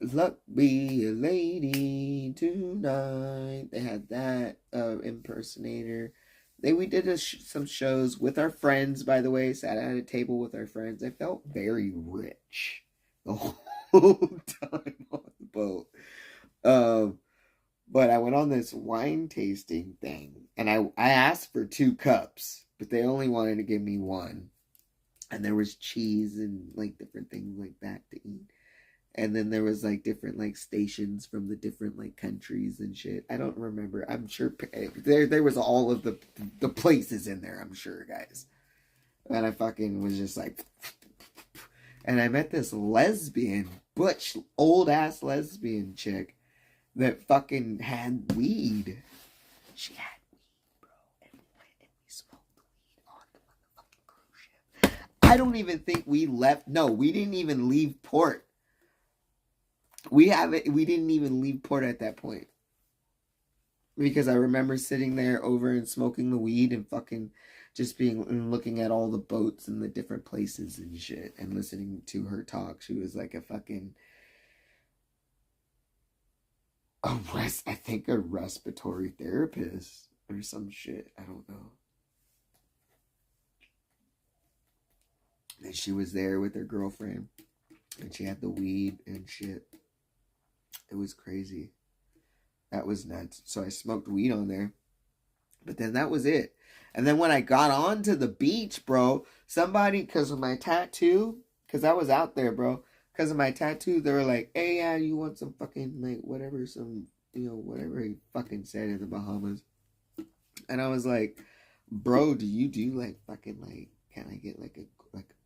Luck be a lady tonight. They had that impersonator. We did some shows with our friends, by the way. Sat at a table with our friends. I felt very rich the whole time on the boat. But I went on this wine tasting thing, and I asked for 2 cups, but they only wanted to give me 1. And there was cheese and like different things like that to eat. And then there was like different like stations from the different like countries and shit. I don't remember. I'm sure there was all of the places in there, I'm sure, guys. And I fucking was just like, and I met this lesbian, butch, old ass lesbian chick that fucking had weed. She had weed, bro. And we went and we smoked the weed on the fucking cruise ship. I don't even think we left. No, we didn't even leave port. We didn't even leave port at that point. Because I remember sitting there over and smoking the weed and fucking just being and looking at all the boats and the different places and shit and listening to her talk. She was like a fucking I think a respiratory therapist or some shit. I don't know. And she was there with her girlfriend. And she had the weed and shit. It was crazy. That was nuts. So I smoked weed on there. But then that was it. And then when I got onto the beach, bro, somebody, because of my tattoo, because I was out there, bro, because of my tattoo, they were like, hey, yeah, you want some fucking, like, whatever, whatever he fucking said in the Bahamas. And I was like, bro, do you do, like, fucking, like, can I get, like,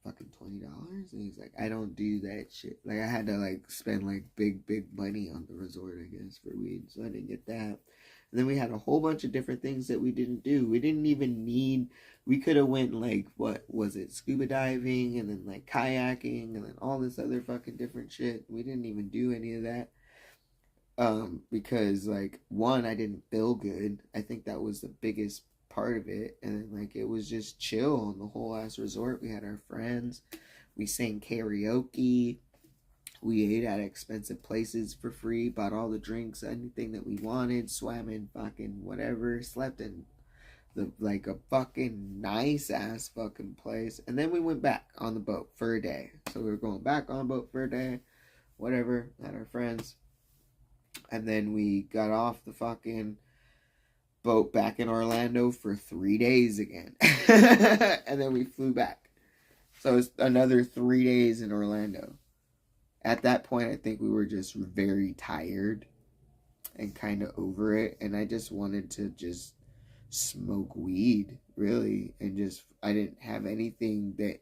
fucking $20? And he's like, I don't do that shit. Like, I had to, like, spend, like, big money on the resort, I guess, for weed. So I didn't get that. And then we had a whole bunch of different things that we didn't do. We didn't even need, we could have went, like, what was it, scuba diving, and then, like, kayaking, and then all this other fucking different shit. We didn't even do any of that. Because, like, one, I didn't feel good. I think that was the biggest part of it. And then, like, it was just chill on the whole ass resort. We had our friends. We sang karaoke. We ate at expensive places for free, bought all the drinks, anything that we wanted, swam in fucking whatever, slept in like a fucking nice ass fucking place. And then we went back on the boat for a day. So we were going back on the boat for a day. whatever, had our friends. And then we got off the fucking boat back in Orlando for 3 days again. And then we flew back. So it's another 3 days in Orlando. At that point, I think we were just very tired and kind of over it. And I just wanted to just smoke weed, really. And just, I didn't have anything that,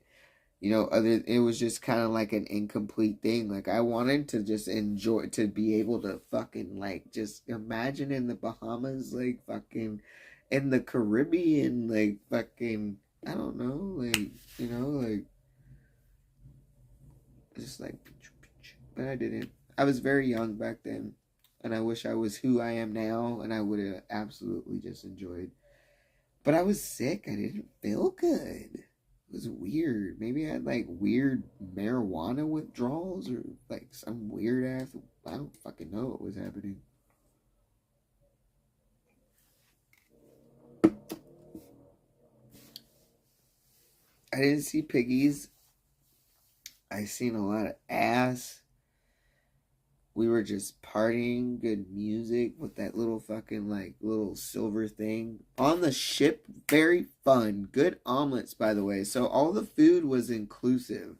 you know, it was just kind of like an incomplete thing. Like, I wanted to just enjoy, to be able to fucking, like, just imagine in the Bahamas, like, fucking, in the Caribbean, like, fucking, I don't know, like, you know, like, just like, but I didn't. I was very young back then, and I wish I was who I am now, and I would have absolutely just enjoyed. But I was sick. I didn't feel good. It was weird. Maybe I had like weird marijuana withdrawals or like some weird ass. I don't fucking know what was happening. I didn't see piggies. I seen a lot of ass. We were just partying, good music with that little fucking like little silver thing on the ship. Very fun. Good omelets, by the way. So all the food was inclusive.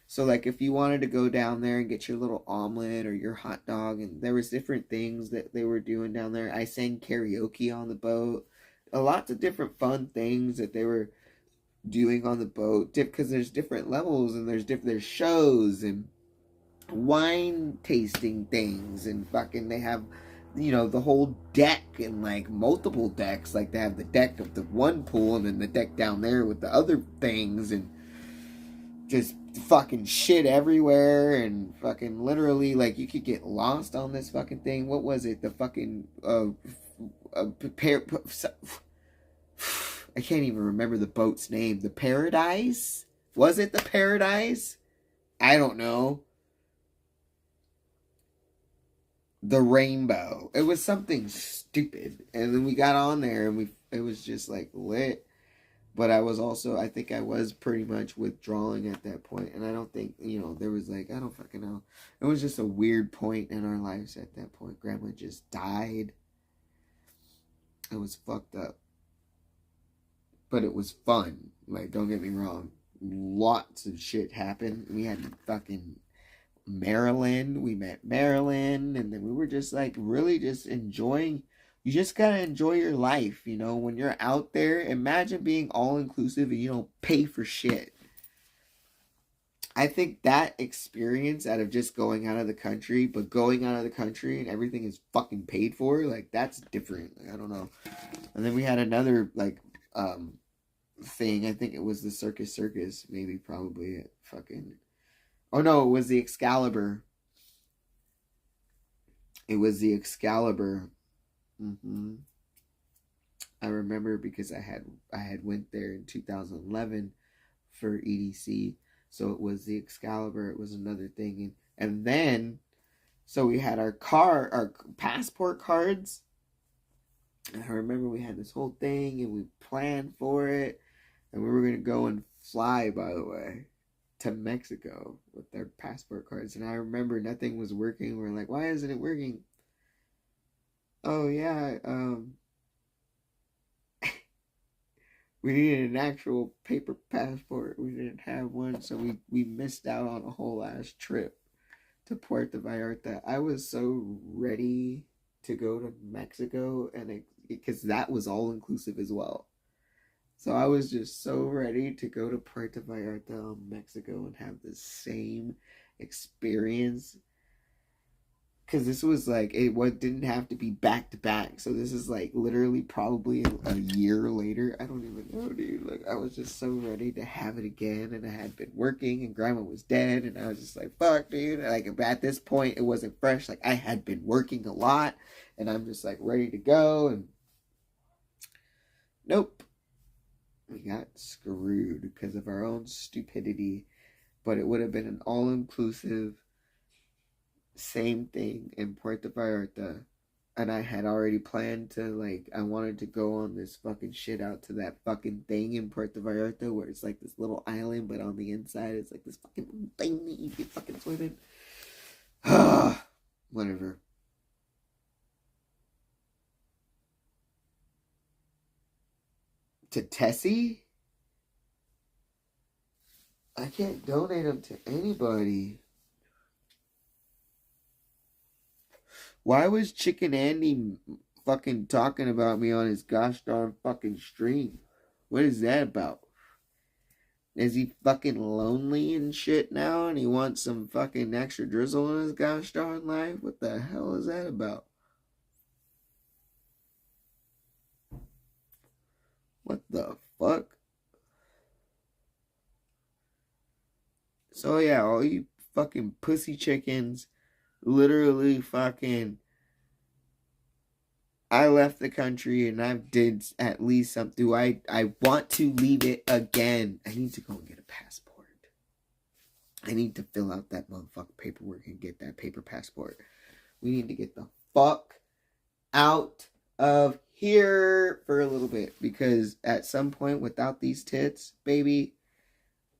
So like if you wanted to go down there and get your little omelet or your hot dog, and there was different things that they were doing down there. I sang karaoke on the boat. Lots of different fun things that they were doing on the boat, because there's different levels and there's shows and wine tasting things, and fucking they have, you know, the whole deck and like multiple decks. Like they have the deck of the one pool and then the deck down there with the other things, and just fucking shit everywhere, and fucking literally like you could get lost on this fucking thing. What was it? The fucking I can't even remember the boat's name. The Paradise? Was it the Paradise? I don't know. The Rainbow. It was something stupid. And then we got on there and it was just like lit. But I was also, I think I was pretty much withdrawing at that point. And I don't think, you know, there was like, I don't fucking know. It was just a weird point in our lives at that point. Grandma just died. It was fucked up. But it was fun. Like, don't get me wrong. Lots of shit happened. We had fucking Maryland. We met Maryland. And then we were just like really just enjoying. You just gotta enjoy your life, you know. When you're out there, imagine being all inclusive and you don't pay for shit. I think that experience out of just going out of the country, but going out of the country and everything is fucking paid for, like that's different. Like, I don't know. And then we had another like thing. I think it was the Circus, maybe probably fucking. Oh no, it was the Excalibur. It was the Excalibur. I remember because I had went there in 2011 for EDC, so it was the Excalibur. It was another thing, and then so we had our passport cards. And I remember we had this whole thing and we planned for it, and we were gonna go and fly, by the way, to Mexico with their passport cards. And I remember nothing was working. We're like, why isn't it working? Oh yeah, we needed an actual paper passport. We didn't have one, so we missed out on a whole ass trip to Puerto Vallarta. I was so ready to go to Mexico, and because that was all inclusive as well. So I was just so ready to go to Puerto Vallarta, Mexico, and have the same experience. Because this was like, it didn't have to be back to back. So this is like literally probably a year later. I don't even know, dude. Like, I was just so ready to have it again. And I had been working and grandma was dead. And I was just like, fuck, dude. Like, at this point, it wasn't fresh. Like, I had been working a lot. And I'm just like ready to go. And nope. We got screwed because of our own stupidity. But it would have been an all-inclusive same thing in Puerto Vallarta, and I had already planned to, like, I wanted to go on this fucking shit out to that fucking thing in Puerto Vallarta where it's like this little island, but on the inside it's like this fucking thing that you can fucking swim in. Whatever. To Tessie? I can't donate them to anybody. Why was Chicken Andy fucking talking about me on his gosh darn fucking stream? What is that about? Is he fucking lonely and shit now and he wants some fucking extra drizzle in his gosh darn life? What the hell is that about? What the fuck? So yeah, all you fucking pussy chickens, literally fucking, I left the country and I've did at least something. I want to leave it again. I need to go and get a passport. I need to fill out that motherfucking paperwork and get that paper passport. We need to get the fuck out of here for a little bit, because at some point without these tits, baby,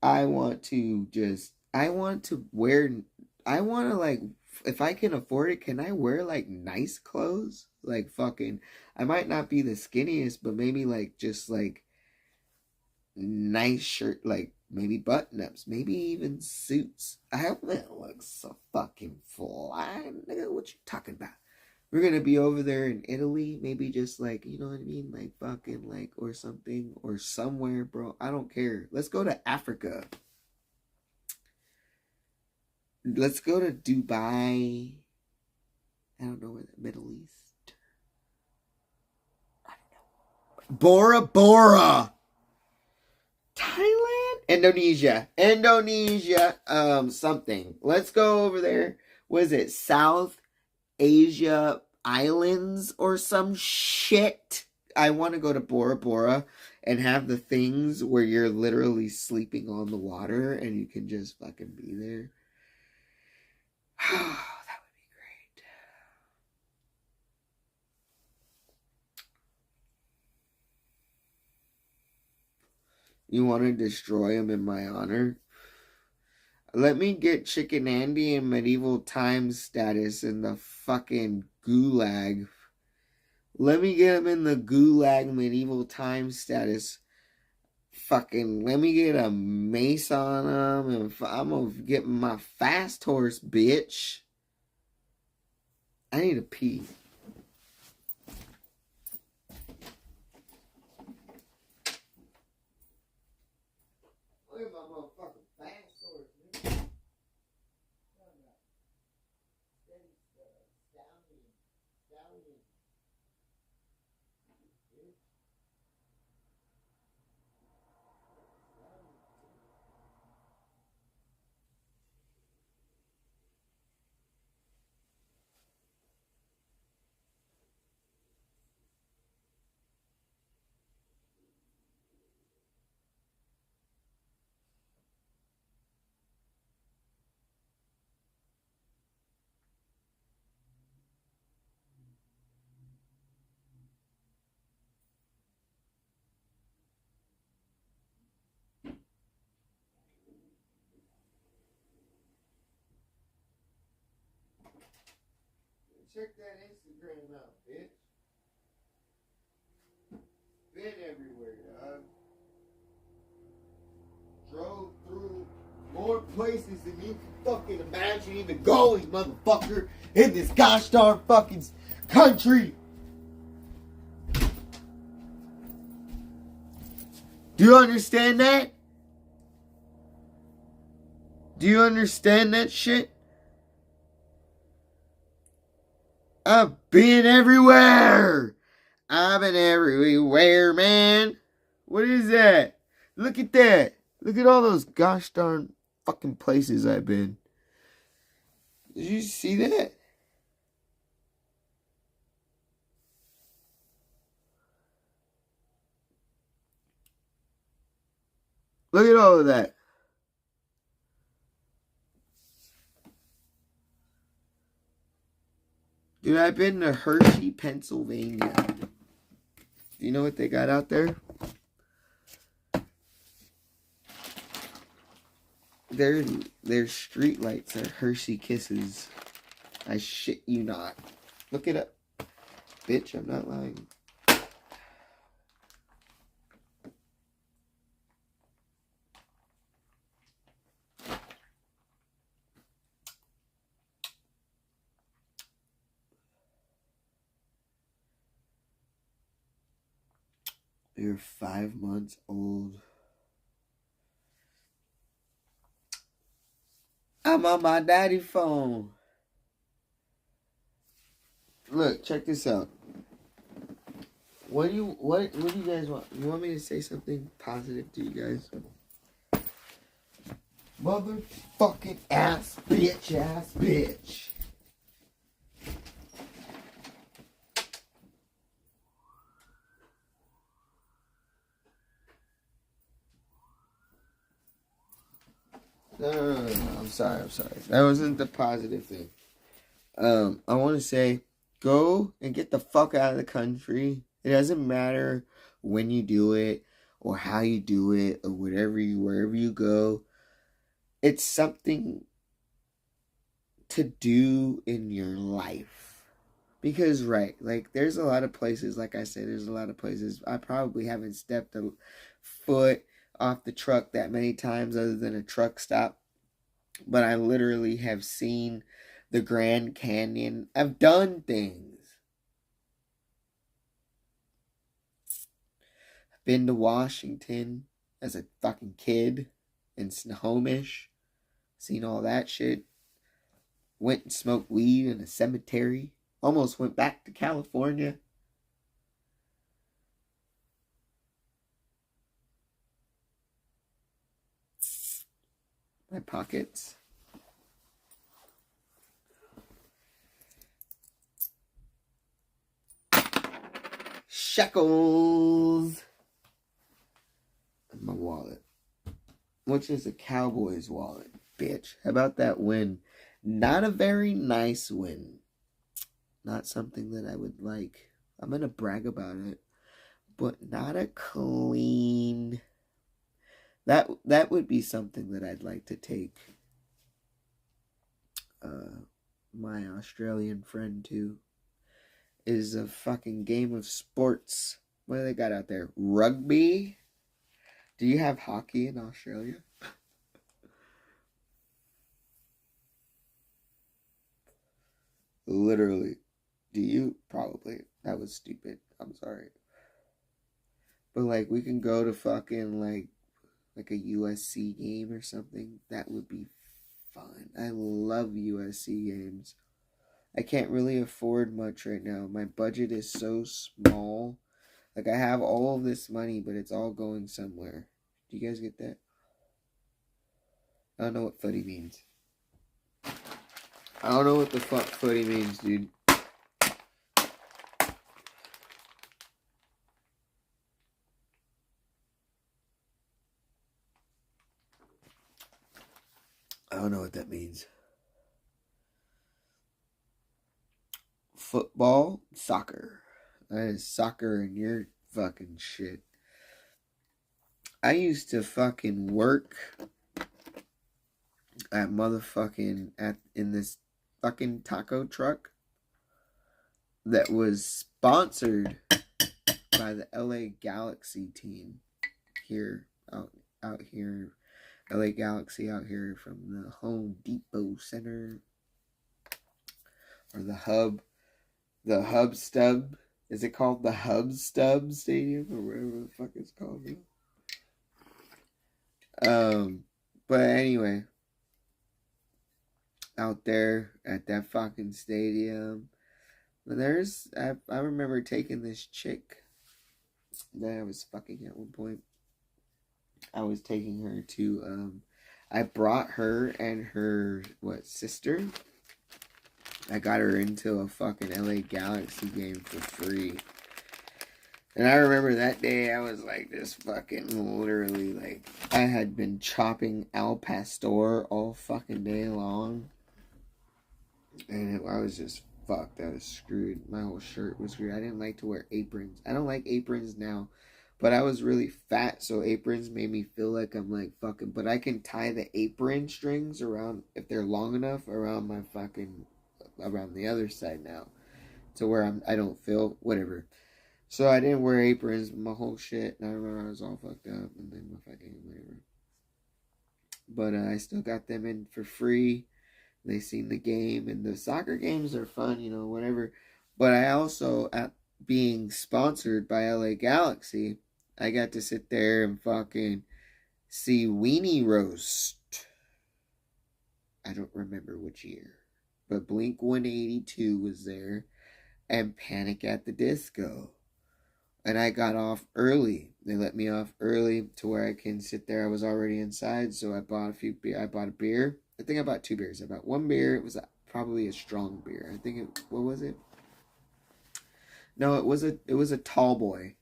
I want to wear, like, if I can afford it, can I wear like nice clothes? Like fucking, I might not be the skinniest, but maybe like just like nice shirt, like maybe button-ups, maybe even suits. I hope that looks so fucking fly, nigga. What you talking about? We're gonna be over there in Italy, maybe just like, you know what I mean? Like fucking like, or something, or somewhere, bro. I don't care. Let's go to Africa. Let's go to Dubai. I don't know where the Middle East. I don't know. Bora Bora. Thailand? Indonesia. Something. Let's go over there. What is it? South Asia Islands or some shit. I want to go to Bora Bora and have the things where you're literally sleeping on the water and you can just fucking be there. Oh, that would be great. You want to destroy him in my honor? Let me get Chicken Andy in medieval times status in the fucking gulag. Let me get him in the gulag medieval times status. Fucking, let me get a mace on him, and I'm gonna get my fast horse, bitch. I need to pee. Look at my motherfucking fast horse, nigga. Stallion. Check that Instagram out, bitch. Been everywhere, dog. Drove through more places than you can fucking imagine even going, motherfucker, in this gosh darn fucking country. Do you understand that? Do you understand that shit? I've been everywhere. I've been everywhere, man. What is that? Look at that. Look at all those gosh darn fucking places I've been. Did you see that? Look at all of that. Dude, I've been to Hershey, Pennsylvania. Do you know what they got out there? Their street lights are Hershey Kisses. I shit you not. Look it up. Bitch, I'm not lying. You're 5 months old. I'm on my daddy phone. Look, check this out. What do you guys want? You want me to say something positive to you guys? Motherfucking ass bitch. No. I'm sorry. That wasn't the positive thing. I want to say, go and get the fuck out of the country. It doesn't matter when you do it or how you do it or wherever you go. It's something to do in your life. Because, right, like, there's a lot of places, like I said, I probably haven't stepped a foot off the truck that many times other than a truck stop. But I literally have seen the Grand Canyon. I've done things. I've been to Washington as a fucking kid in Snohomish. Seen all that shit. Went and smoked weed in a cemetery. Almost went back to California. My pockets. Shekels. And my wallet. Which is a Cowboys wallet, bitch. How about that win? Not a very nice win. Not something that I would like. I'm going to brag about it. But not a clean... That would be something that I'd like to take my Australian friend to. Is a fucking game of sports. What do they got out there? Rugby? Do you have hockey in Australia? Literally. Do you? Probably. That was stupid. I'm sorry. But like, we can go to fucking like a USC game or something. That would be fun. I love USC games. I can't really afford much right now. My budget is so small. Like, I have all of this money, but it's all going somewhere. Do you guys get that? I don't know what footy means. I don't know what the fuck footy means, dude. I don't know what that means. Football, soccer. That is soccer and your fucking shit. I used to fucking work at in this fucking taco truck that was sponsored by the LA Galaxy team here out here. LA Galaxy out here from the Home Depot Center or the Hub Stub. Is it called the Hub Stub Stadium or whatever the fuck it's called? But anyway, out there at that fucking stadium, I remember taking this chick that I was fucking at one point. I was taking her to, I brought her and her, sister? I got her into a fucking LA Galaxy game for free. And I remember that day I was like just fucking literally like, I had been chopping Al Pastor all fucking day long. And I was just fucked. I was screwed. My whole shirt was screwed. I didn't like to wear aprons. I don't like aprons now. But I was really fat, so aprons made me feel like I'm like fucking... But I can tie the apron strings around, if they're long enough, around my fucking around the other side now, to where I don't feel whatever. So I didn't wear aprons, my whole shit, and I remember I was all fucked up, and then my fucking whatever. But I still got them in for free. They seen the game, and the soccer games are fun, you know, whatever. But I also, at being sponsored by LA Galaxy, I got to sit there and fucking see Weenie Roast. I don't remember which year, but Blink 182 was there, and Panic at the Disco. And I got off early. They let me off early to where I can sit there. I was already inside, so I bought I bought a beer. I think I bought 2 beers. I bought 1 beer. It was probably a strong beer. I think what was it? No, it was a tall boy.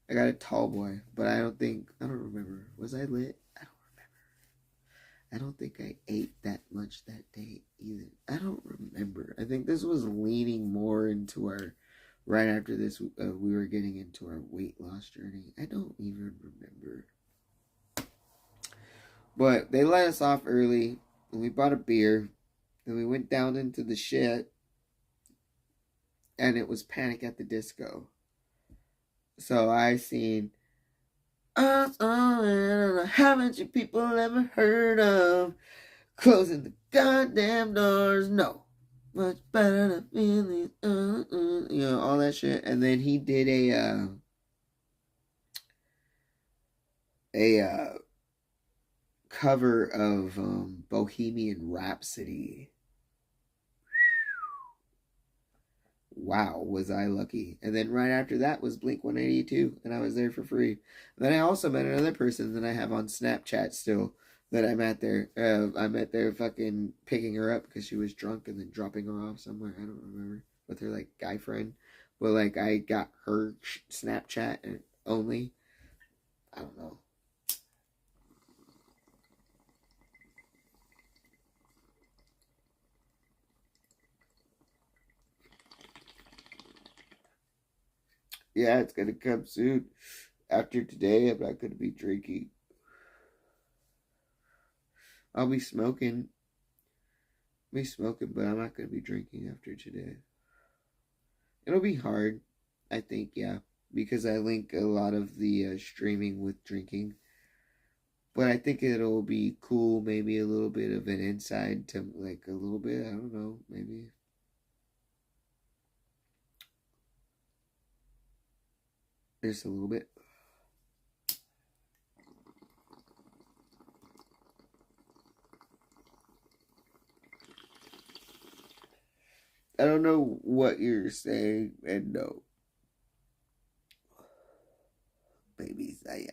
I got a tall boy, but I don't remember. Was I lit? I don't remember. I don't think I ate that much that day either. I don't remember. I think this was leaning more into right after this, we were getting into our weight loss journey. I don't even remember. But they let us off early, and we bought a beer, and we went down into the shit, and it was Panic at the Disco. So I seen, haven't you people ever heard of closing the goddamn doors? No. Much better than feeling, you know, all that shit. And then he did a cover of Bohemian Rhapsody. Wow, was I lucky. And then right after that was Blink 182, and I was there for free. And then I also met another person that I have on Snapchat still, that I met there. I met there fucking picking her up because she was drunk and then dropping her off somewhere. I don't remember. With her, like, guy friend. But, like, I got her Snapchat only. I don't know. Yeah, it's gonna come soon. After today, I'm not gonna be drinking. I'll be smoking. But I'm not going to be drinking after today. It'll be hard, I think, yeah. Because I link a lot of the streaming with drinking. But I think it'll be cool, maybe a little bit of an inside to, like, a little bit, I don't know, maybe. Just a little bit. I don't know what you're saying, and no. Baby Saya.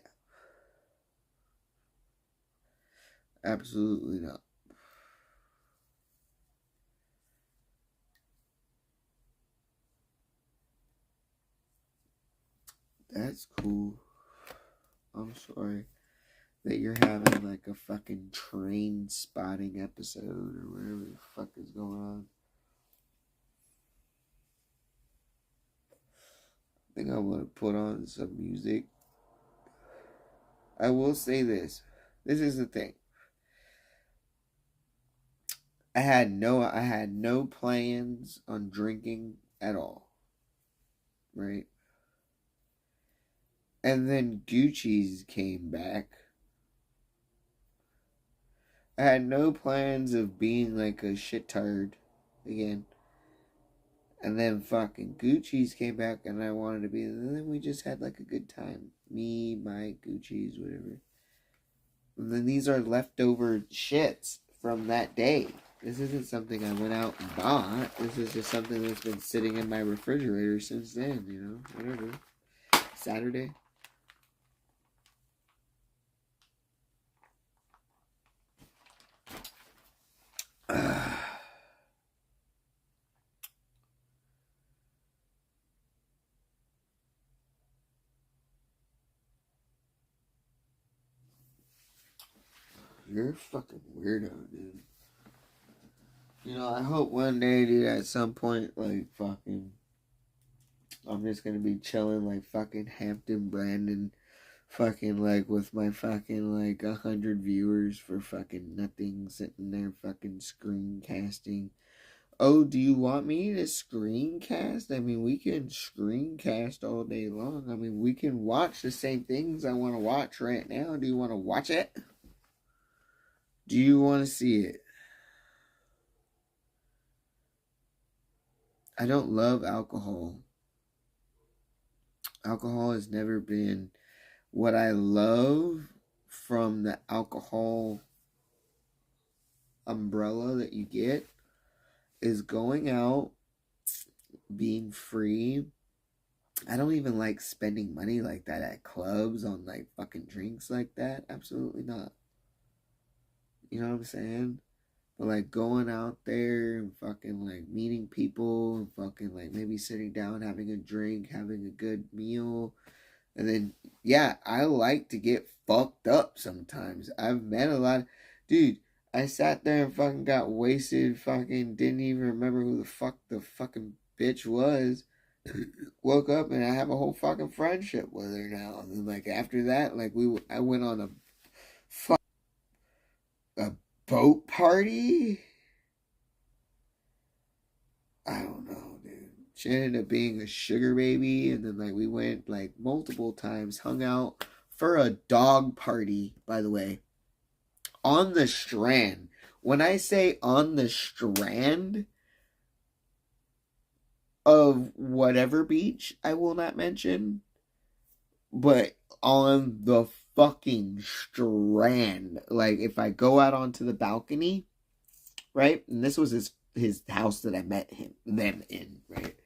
Absolutely not. That's cool. I'm sorry that you're having like a fucking train spotting episode or whatever the fuck is going on. I think I want to put on some music. I will say this. This is the thing. I had no plans on drinking at all. Right? And then Gucci's came back. I had no plans of being like a shit-tard again. And then fucking Gucci's came back and I wanted to be, and then we just had like a good time. Me, my Gucci's, whatever. And then these are leftover shits from that day. This isn't something I went out and bought. This is just something that's been sitting in my refrigerator since then, you know, whatever. Saturday. You're a fucking weirdo, dude. You know, I hope one day, dude, at some point, like, fucking, I'm just gonna be chilling like fucking Hampton Brandon, fucking, like, with my fucking, like, 100 viewers for fucking nothing, sitting there fucking screencasting Oh, do you want me to screencast? I mean, we can screencast all day long. I mean, we can watch the same things I want to watch right now. Do you want to watch it? Do you want to see it? I don't love alcohol. Alcohol has never been what I love from the alcohol umbrella that you get is going out, being free. I don't even like spending money like that at clubs on like fucking drinks like that. Absolutely not. You know what I'm saying? But like going out there and fucking like meeting people and fucking like maybe sitting down, having a drink, having a good meal. And then, yeah, I like to get fucked up sometimes. I've met a lot. Dude, I sat there and fucking got wasted, fucking didn't even remember who the fuck the fucking bitch was. Woke up and I have a whole fucking friendship with her now. And then, like, after that, like, I went on a boat party? I don't know, dude. She ended up being a sugar baby, and then like we went like multiple times, hung out for a dog party, by the way, on the Strand. When I say on the Strand of whatever beach, I will not mention, but on the fucking Strand. Like if I go out onto the balcony, right? And this was his house that I met them in, right?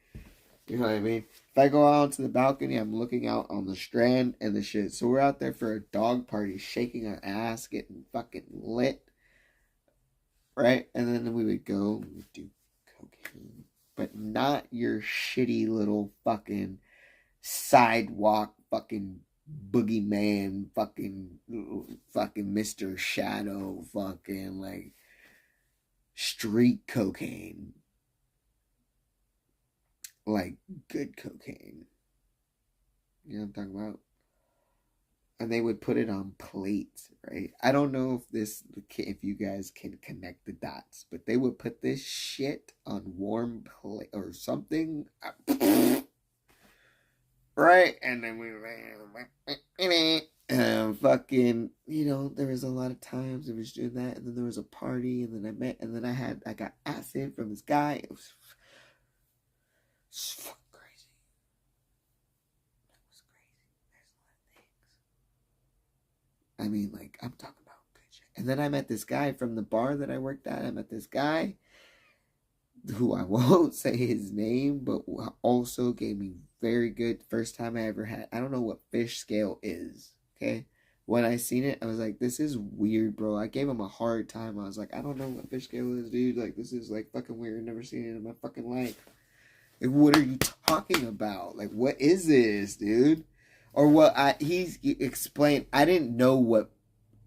You know what I mean? If I go out onto the balcony, I'm looking out on the Strand and the shit. So we're out there for a dog party, shaking our ass, getting fucking lit, right? And then we would go and we'd do cocaine, but not your shitty little fucking sidewalk fucking boogeyman fucking Mr. Shadow fucking like street cocaine. Like good cocaine. You know what I'm talking about? And they would put it on plates, right? I don't know if you guys can connect the dots, but they would put this shit on warm plate or something. Right? And then we fucking, you know, there was a lot of times it was doing that, and then there was a party, and then I got acid from this guy. It was fucking crazy. That was crazy. There's a lot of things. I mean, like, I'm talking about good shit. And then I met this guy from the bar that I worked at. I met this guy who I won't say his name, but also gave me very good first time I ever had. I don't know what fish scale is, okay? When I seen it, I was like, this is weird, bro. I gave him a hard time. I was like, I don't know what fish scale is, dude. Like, this is, like, fucking weird. I've never seen it in my fucking life. Like, what are you talking about? Like, what is this, dude? Or he explained. I didn't know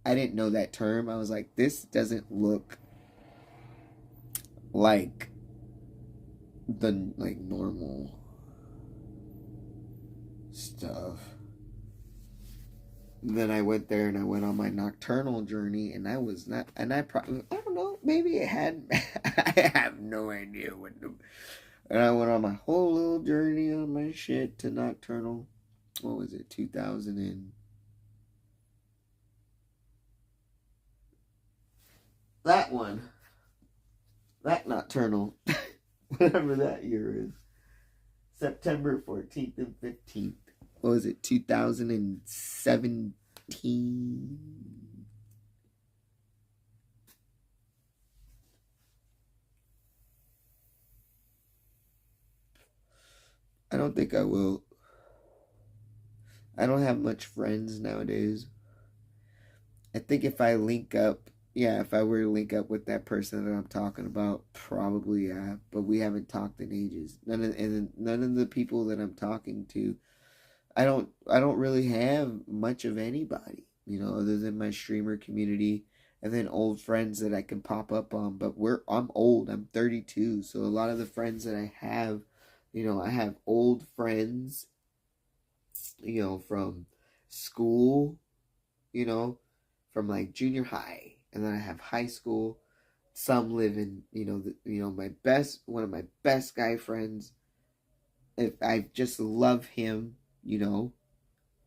that term. I was like, this doesn't look like the, like, normal stuff. Then I went there and I went on my nocturnal journey, and I don't know, maybe it had, I have no idea and I went on my whole little journey on my shit to nocturnal. What was it, 2000 and... That one. That nocturnal. Whatever that year is. September 14th and 15th. What was it, 2017? I don't think I will. I don't have much friends nowadays. I think if I link up, if I were to link up with that person that I'm talking about, probably yeah. But we haven't talked in ages. None of the people that I'm talking to, I don't really have much of anybody, you know, other than my streamer community and then old friends that I can pop up on. But I'm old. I'm 32, so a lot of the friends that I have, you know, I have old friends, you know, from school, you know, from like junior high, and then I have high school, some live in, one of my best guy friends. If I just love him,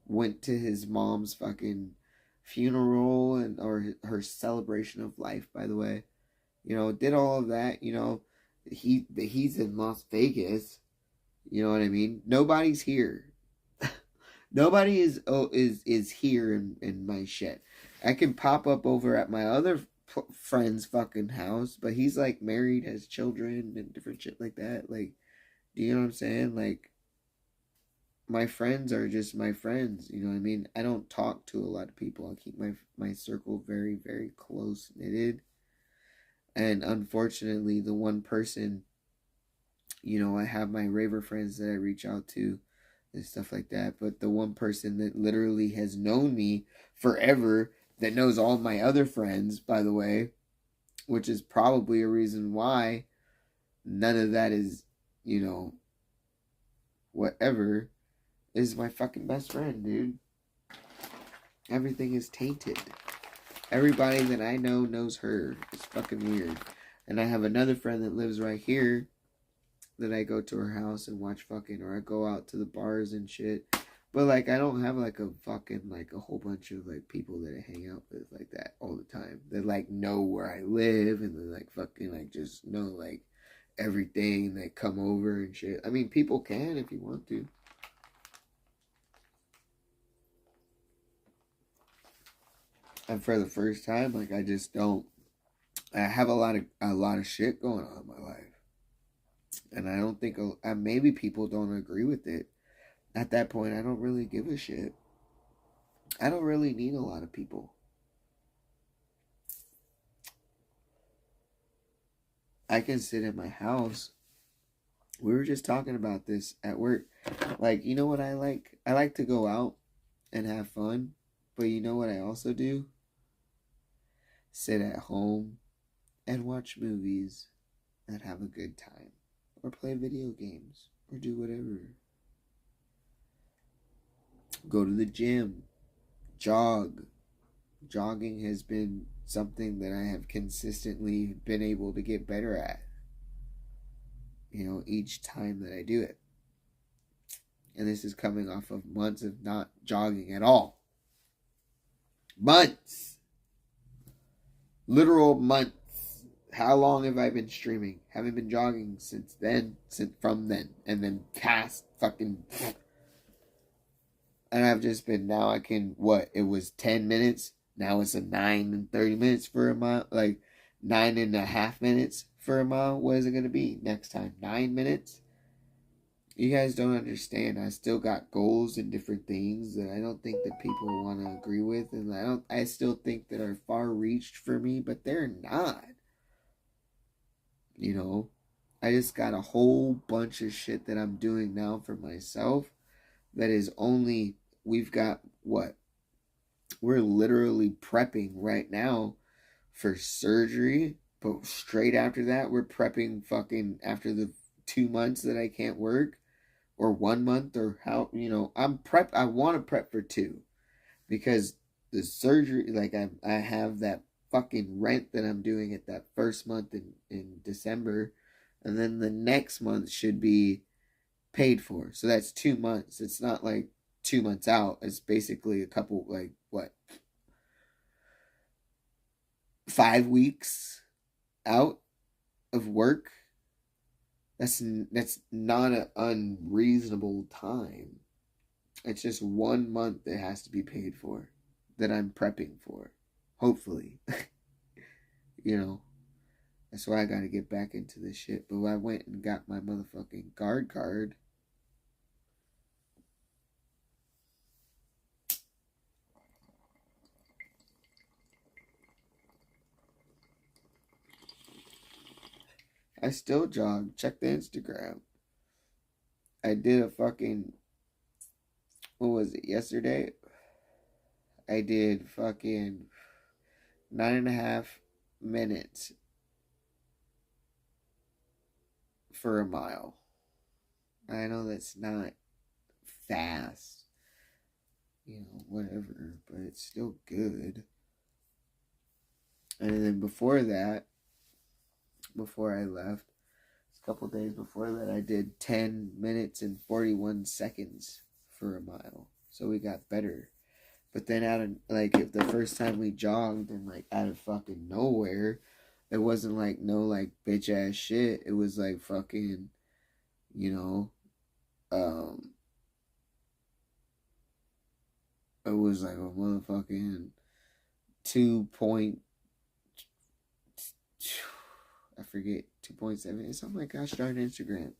went to his mom's fucking funeral or her celebration of life, by the way. Did all of that, he's in Las Vegas. You know what I mean? Nobody's here. Nobody is here in my shit. I can pop up over at my other friend's fucking house, but he's like married, has children, and different shit like that. Like, do you know what I'm saying? Like, my friends are just my friends. You know what I mean? I don't talk to a lot of people. I keep my circle very, very close knitted. And unfortunately, the one person, I have my raver friends that I reach out to and stuff like that. But the one person that literally has known me forever, that knows all my other friends, by the way, which is probably a reason why none of that is, whatever, is my fucking best friend, dude. Everything is tainted. Everybody that I know knows her. It's fucking weird. And I have another friend that lives right here that I go to her house and watch fucking, or I go out to the bars and shit. But, like, I don't have, like, a fucking, like, a whole bunch of, like, people that I hang out with like that all the time. That, like, know where I live and they, like, fucking, like, just know, like, everything. They come over and shit. I mean, people can if you want to. And for the first time, like, I just don't. I have a lot of shit going on in my life. And I don't think, maybe people don't agree with it. At that point, I don't really give a shit. I don't really need a lot of people. I can sit in my house. We were just talking about this at work. Like, you know what I like? I like to go out and have fun. But you know what I also do? Sit at home and watch movies and have a good time. Or play video games. Or do whatever. Go to the gym. Jog. Jogging has been something that I have consistently been able to get better at. Each time that I do it. And this is coming off of months of not jogging at all. Months. Literal months. How long have I been streaming? Haven't been jogging since then. From then. And then past fucking... And I've just been, now I can, it was 10 minutes. Now it's a 9 and 30 minutes for a mile. Like, 9.5 minutes for a mile. What is it going to be next time? 9 minutes? You guys don't understand. I still got goals and different things that I don't think that people want to agree with. And I still think that are far reached for me, but they're not. I just got a whole bunch of shit that I'm doing now for myself. That is only, we've got we're literally prepping right now for surgery, but straight after that, we're prepping fucking after the 2 months that I can't work, or 1 month, or how, I want to prep for 2, because the surgery, like, I have that fucking rent that I'm doing at that first month in December, and then the next month should be paid for. So that's 2 months. It's not like 2 months out. It's basically a couple, 5 weeks out of work. That's not an unreasonable time. It's just 1 month that has to be paid for, that I'm prepping for. Hopefully. That's why I gotta get back into this shit. But I went and got my motherfucking guard card. I still jog. Check the Instagram. I did a fucking... What was it? Yesterday? I did fucking 9.5 minutes for a mile. I know that's not fast, whatever, but it's still good. And then before that, before I left. A couple days before that, I did 10 minutes and 41 seconds for a mile. So we got better. But then out of, like, if the first time we jogged and, like, out of fucking nowhere, it wasn't, like, no, like, bitch-ass shit. It was, like, fucking, you know, it was, like, a motherfucking 2.7, it's on my gosh darn Instagram.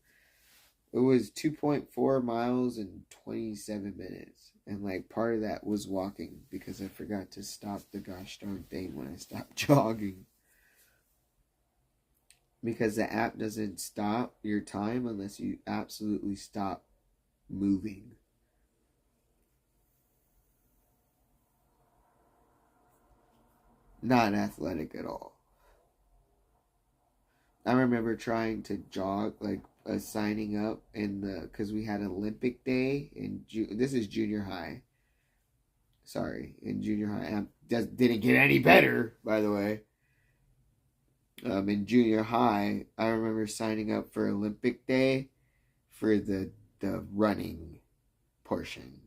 It was 2.4 miles in 27 minutes. And, like, part of that was walking because I forgot to stop the gosh darn thing when I stopped jogging. Because the app doesn't stop your time unless you absolutely stop moving. Not athletic at all. I remember trying to jog, like, signing up because we had Olympic Day in this is junior high. Sorry, in junior high. Didn't get any better, by the way. In junior high, I remember signing up for Olympic Day for the running portion.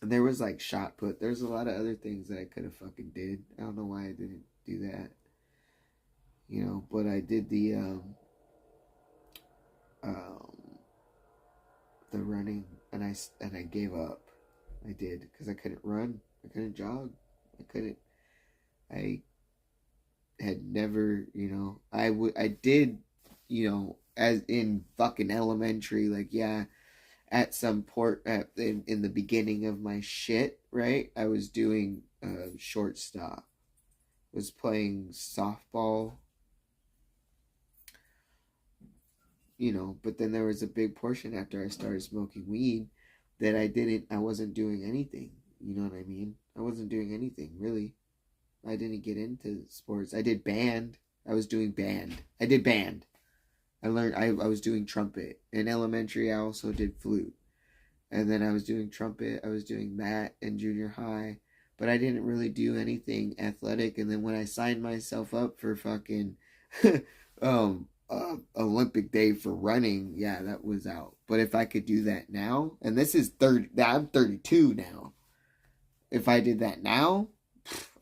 And there was, like, shot put. There's a lot of other things that I could have fucking did. I don't know why I didn't do that. You know, but I did the running, and I gave up. I did, because I couldn't run. I couldn't jog. I had never, you know, I did, you know, as in fucking elementary, like, yeah, at some in the beginning of my shit, right? I was doing shortstop. Was playing softball. You know, but then there was a big portion after I started smoking weed that I wasn't doing anything. You know what I mean? I wasn't doing anything, really. I didn't get into sports. I did band. I was doing band. I did band. I learned, I was doing trumpet. In elementary, I also did flute. And then I was doing trumpet. I was doing that in junior high. But I didn't really do anything athletic. And then when I signed myself up for fucking Olympic Day for running, yeah, that was out. But if I could do that now, and this is I'm 32 now. If I did that now,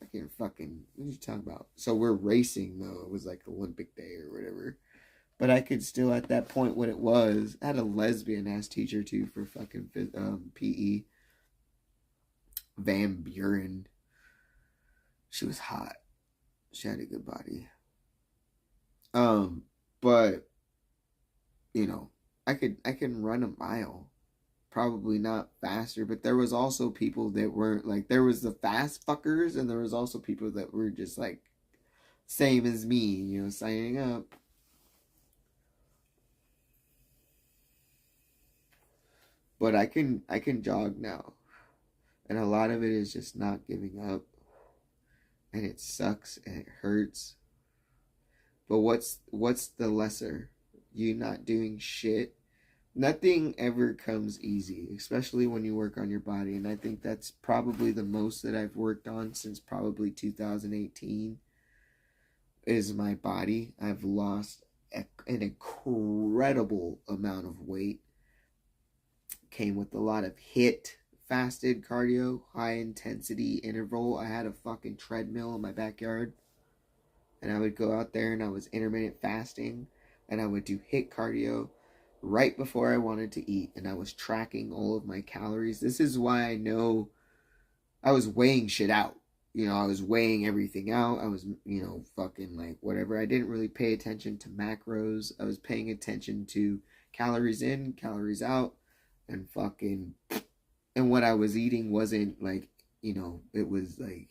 I can fucking, what are you talking about? So we're racing though. It was like Olympic Day or whatever. But I could still, at that point when it was, I had a lesbian ass teacher too for fucking PE. Van Buren. She was hot. She had a good body. But, you know, I can run a mile. Probably not faster, but there was also people that weren't, like, there was the fast fuckers, and there was also people that were just, like, same as me, you know, signing up. But I can jog now. And a lot of it is just not giving up. And it sucks and it hurts. But what's the lesser? You not doing shit. Nothing ever comes easy, especially when you work on your body. And I think that's probably the most that I've worked on since probably 2018 is my body. I've lost an incredible amount of weight. Came with a lot of HIIT, fasted cardio, high intensity interval. I had a fucking treadmill in my backyard. And I would go out there and I was intermittent fasting. And I would do HIIT cardio right before I wanted to eat. And I was tracking all of my calories. This is why I know I was weighing shit out. You know, I was weighing everything out. I was, you know, fucking like whatever. I didn't really pay attention to macros. I was paying attention to calories in, calories out. And fucking, and what I was eating wasn't like, you know, it was like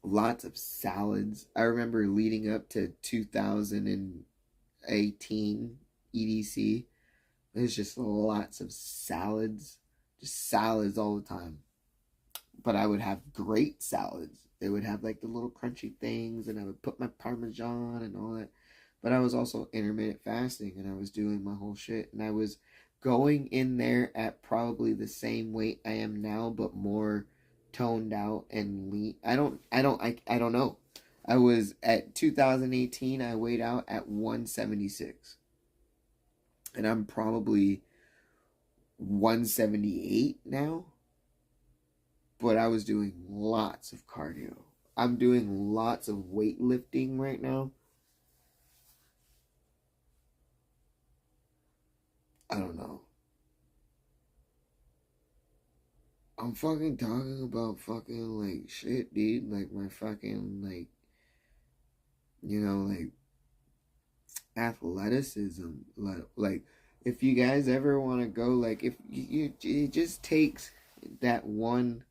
lots of salads. I remember leading up to 2018 EDC, it was just lots of salads, just salads all the time. But I would have great salads. They would have like the little crunchy things, and I would put my Parmesan and all that. But I was also intermittent fasting, and I was doing my whole shit, and I was going in there at probably the same weight I am now, but more toned out and lean. I don't know. I was at 2018, I weighed out at 176. And I'm probably 178 now. But I was doing lots of cardio. I'm doing lots of weightlifting right now. I don't know. I'm fucking talking about fucking like shit, dude. Like my fucking like, you know, like athleticism. Like if you guys ever want to go, like if you, it just takes that one,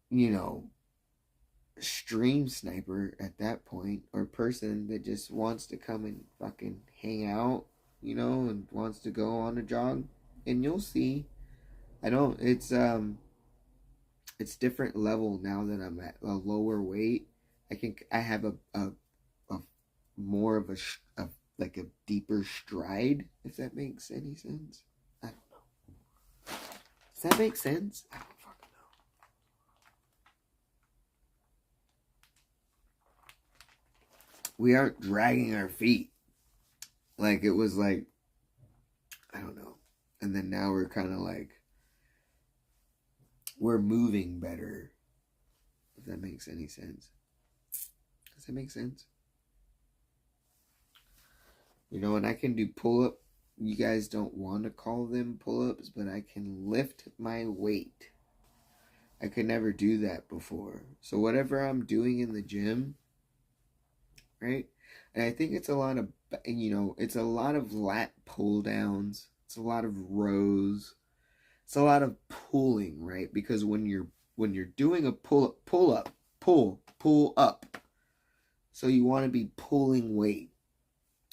you know, stream sniper at that point, or person that just wants to come and fucking hang out, you know, and wants to go on a jog, and you'll see. It's different level now that I'm at a lower weight. I have a more of a like a deeper stride, if that makes any sense. I don't know. Does that make sense? I don't fucking know. We aren't dragging our feet. Like it was like, I don't know. And then now we're kind of like, we're moving better. If that makes any sense. Does that make sense? You know, and I can do pull-up. You guys don't want to call them pull-ups, but I can lift my weight. I could never do that before. So whatever I'm doing in the gym, right? And I think it's a lot of, you know, it's a lot of lat pull downs. It's a lot of rows. It's a lot of pulling, right? Because when you're doing a pull up. So you want to be pulling weight.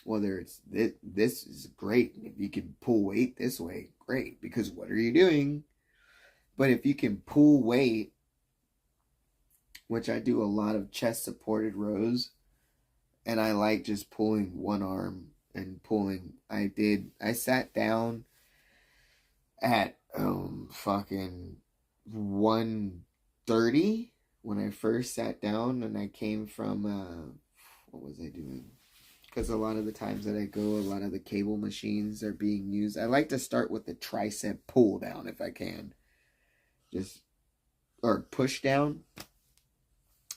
Whether it's this is great. If you can pull weight this way, great. Because what are you doing? But if you can pull weight, which I do a lot of chest supported rows, and I like just pulling one arm and pulling. I sat down at fucking 130 when I first sat down, and I came from what was I doing? Because a lot of the times that I go, a lot of the cable machines are being used. I like to start with the tricep pull down if I can. Or push down.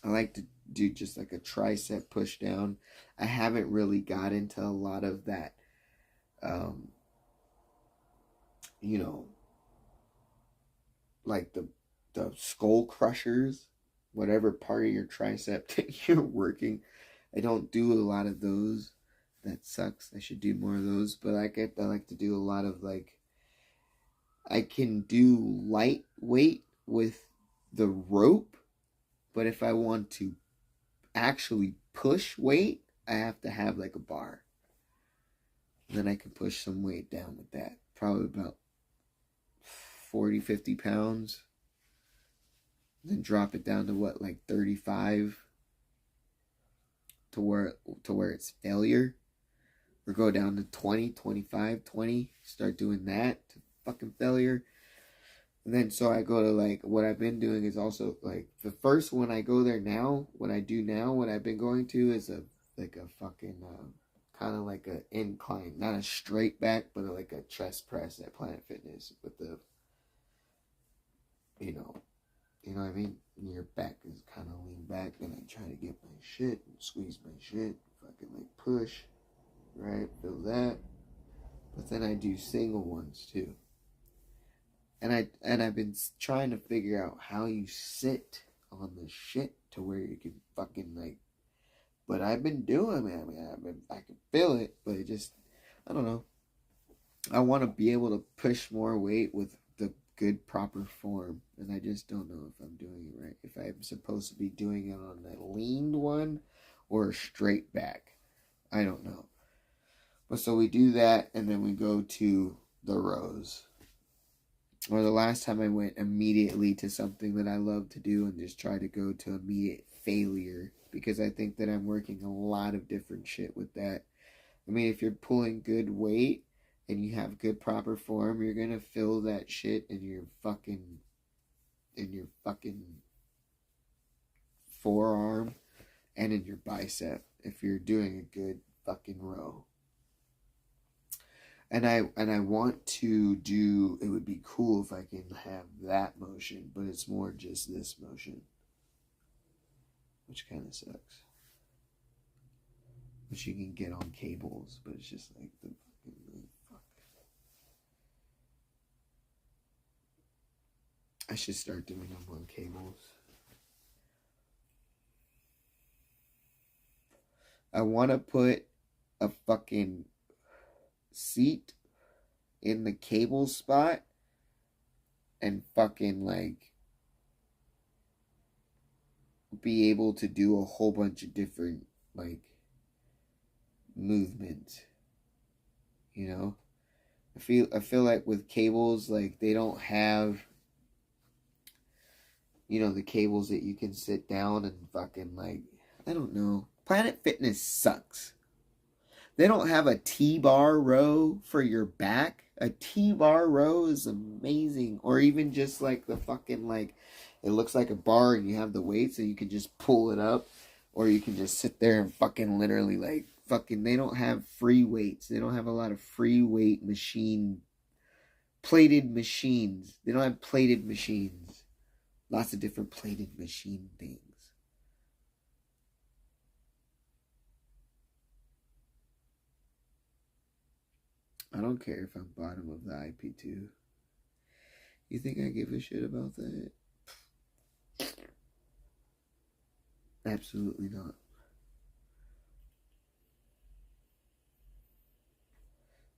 I like to do just like a tricep push down. I haven't really got into a lot of that, you know, like the skull crushers, whatever part of your tricep that you're working. I don't do a lot of those. That sucks. I should do more of those. But I like to do a lot of like, I can do lightweight with the rope, but if I want to actually push weight, I have to have like a bar. Then I can push some weight down with that. Probably about 40, 50 pounds. Then drop it down to what, like 35? To where it's failure. Or go down to 20, 25, 20. Start doing that to fucking failure. And then so I go to like, what I've been doing is also like, the first when I go there now, what I've been going to is a fucking, kind of like an incline, not a straight back, but like a chest press at Planet Fitness with the, you know what I mean? And your back is kind of lean back, and I try to get my shit, and squeeze my shit, fucking like push, right? Feel that. But then I do single ones too. And I've been trying to figure out how you sit on the shit to where you can fucking like. But I've been doing it. I mean, I can feel it, but it just, I don't know. I want to be able to push more weight with the good proper form, and I just don't know if I'm doing it right. If I'm supposed to be doing it on a leaned one or a straight back, I don't know. But so we do that, and then we go to the rows. Or the last time I went immediately to something that I love to do and just try to go to immediate failure, because I think that I'm working a lot of different shit with that. I mean, if you're pulling good weight and you have good proper form, you're gonna feel that shit in your fucking forearm and in your bicep if you're doing a good fucking row. And I want to do, it would be cool if I can have that motion, but it's more just this motion, which kind of sucks. Which you can get on cables, but it's just like the fucking fuck. I should start doing them on cables. I want to put a fucking seat in the cable spot and fucking like be able to do a whole bunch of different like movements. You know? I feel like with cables, like they don't have, you know, the cables that you can sit down and fucking like, I don't know. Planet Fitness sucks. They don't have a T-bar row for your back. A T-bar row is amazing. Or even just like the fucking like, it looks like a bar and you have the weights and you can just pull it up. Or you can just sit there and fucking literally like, fucking, they don't have free weights. They don't have a lot of free weight plated machines. They don't have plated machines. Lots of different plated machine things. I don't care if I'm bottom of the IP2. You think I give a shit about that? Absolutely not.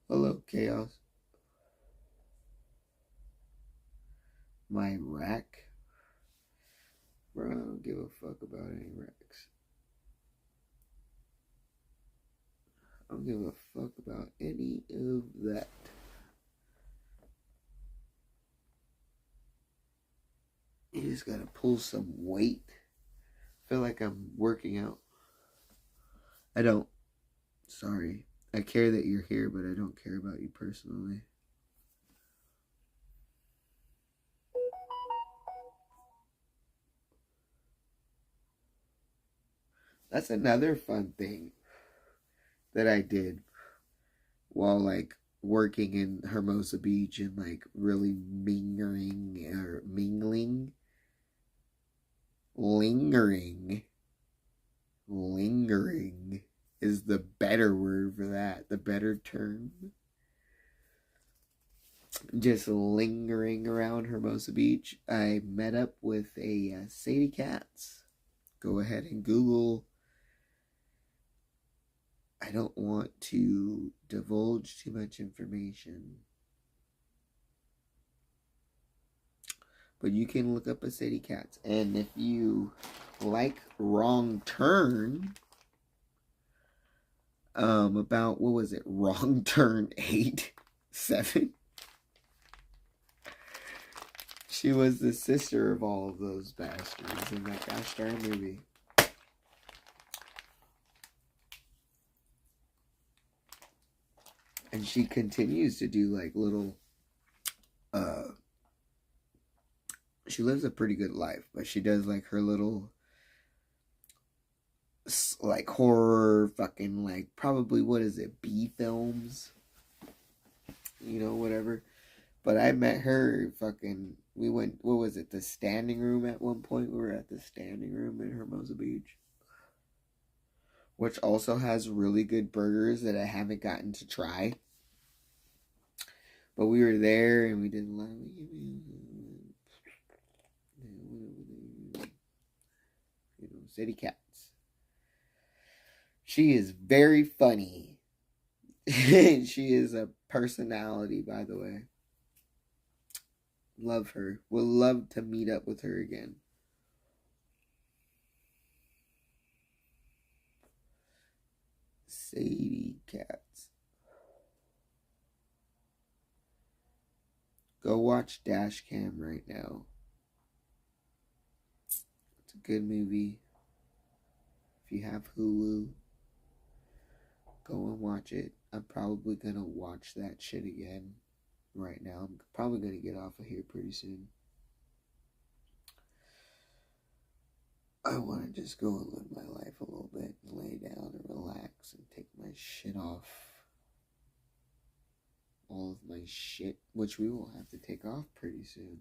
Hello, Chaos. My rack? Bro, I don't give a fuck about any racks. I don't give a fuck about any of that. You just gotta pull some weight. I feel like I'm working out. I don't. Sorry. I care that you're here, but I don't care about you personally. That's another fun thing that I did while like working in Hermosa Beach and like really lingering is the better word for that, the better term. Just lingering around Hermosa Beach, I met up with a Sadie Katz. Go ahead and Google. I don't want to divulge too much information, but you can look up a Sadie Katz. And if you like Wrong Turn, about, what was it, Wrong Turn 8, 7? She was the sister of all of those bastards in that gosh darn movie. And she continues to do like little, she lives a pretty good life, but she does like her little, like horror fucking like, probably, what is it, B films? You know, whatever. But I met her fucking, we went, what was it, the Standing Room at one point? We were at the Standing Room in Hermosa Beach, which also has really good burgers that I haven't gotten to try. But we were there and we did a lot of, you know, Sadie Katz. She is very funny. She is a personality, by the way. Love her. Would love to meet up with her again. Sadie Katz. Go watch Dashcam right now. It's a good movie. If you have Hulu, go and watch it. I'm probably gonna watch that shit again right now. I'm probably gonna get off of here pretty soon. I want to just go and live my life a little bit and lay down and relax and take my shit off. All of my shit, which we will have to take off pretty soon.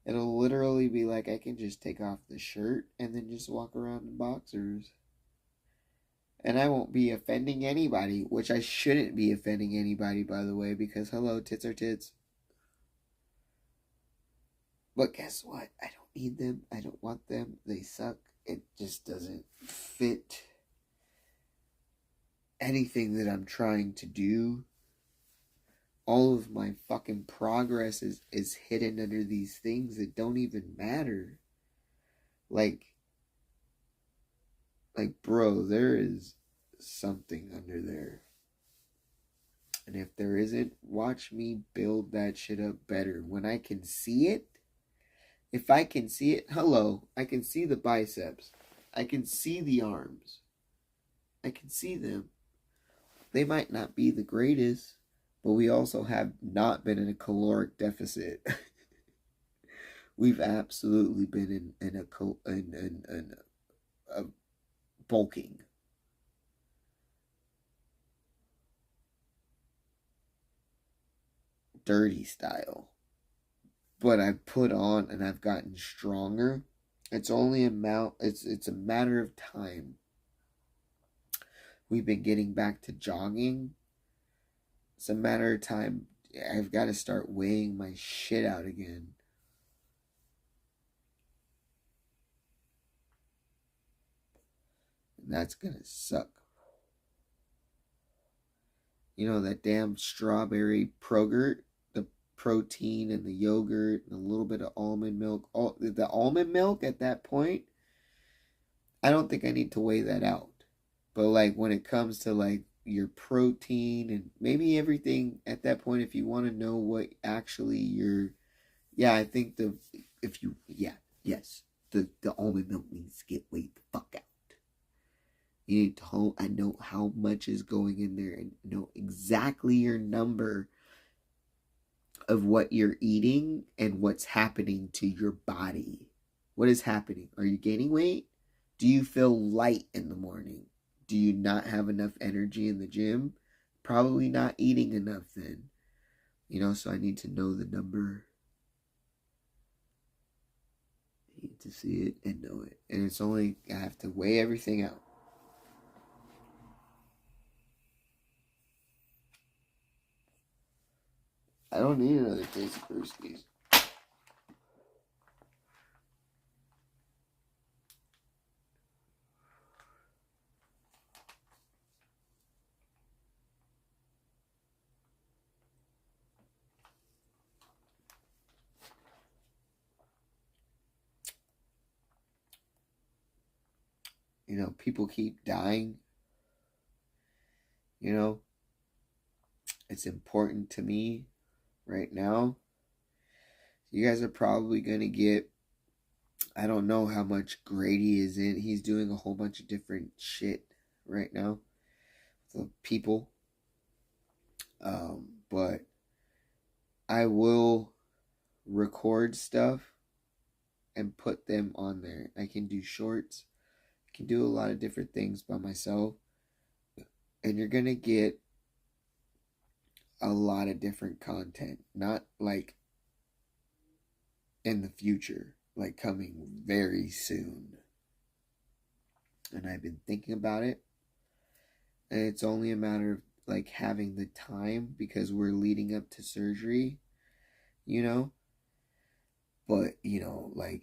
It'll literally be like I can just take off the shirt and then just walk around in boxers. And I won't be offending anybody, which I shouldn't be offending anybody, by the way, because hello, tits are tits. But guess what? I don't need them. I don't want them. They suck. It just doesn't fit anything that I'm trying to do. All of my fucking progress is hidden under these things that don't even matter. Like, bro, there is something under there. And if there isn't, watch me build that shit up better. When I can see it, if I can see it, hello, I can see the biceps. I can see the arms. I can see them. They might not be the greatest, but we also have not been in a caloric deficit. We've absolutely been in a bulking. Dirty style. But I've put on and I've gotten stronger. It's only it's a matter of time. We've been getting back to jogging. It's a matter of time. I've got to start weighing my shit out again. And that's gonna suck. You know, that damn strawberry Progurt, the protein and the yogurt and a little bit of almond milk. The almond milk at that point, I don't think I need to weigh that out. But like when it comes to like your protein and maybe everything at that point, if you want to know what actually I think the almond milk needs to get weighed the fuck out. You need to I know how much is going in there and know exactly your number of what you're eating and what's happening to your body. What is happening? Are you gaining weight? Do you feel light in the morning? Do you not have enough energy in the gym? Probably not eating enough then. So I need to know the number. I need to see it and know it. And it's only, I have to weigh everything out. I don't need another case of brewskis. People keep dying. It's important to me right now. You guys are probably going to get, I don't know how much Grady is in. He's doing a whole bunch of different shit right now. The people. But I will record stuff and put them on there. I can do shorts. I can do a lot of different things by myself. And you're going to get a lot of different content. Not like in the future. Like coming very soon. And I've been thinking about it. And it's only a matter of like having the time because we're leading up to surgery. But, like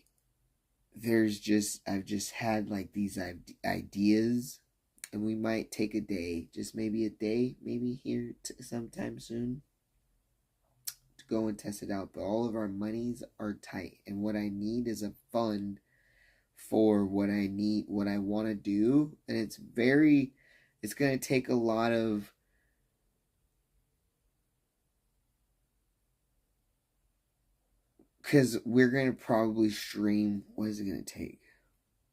I've just had like these ideas, and we might take a day, just maybe a day, maybe here sometime soon to go and test it out. But all of our monies are tight, and what I need is a fund for what I need, what I want to do. And it's going to take a lot of because we're going to probably stream. What is it going to take?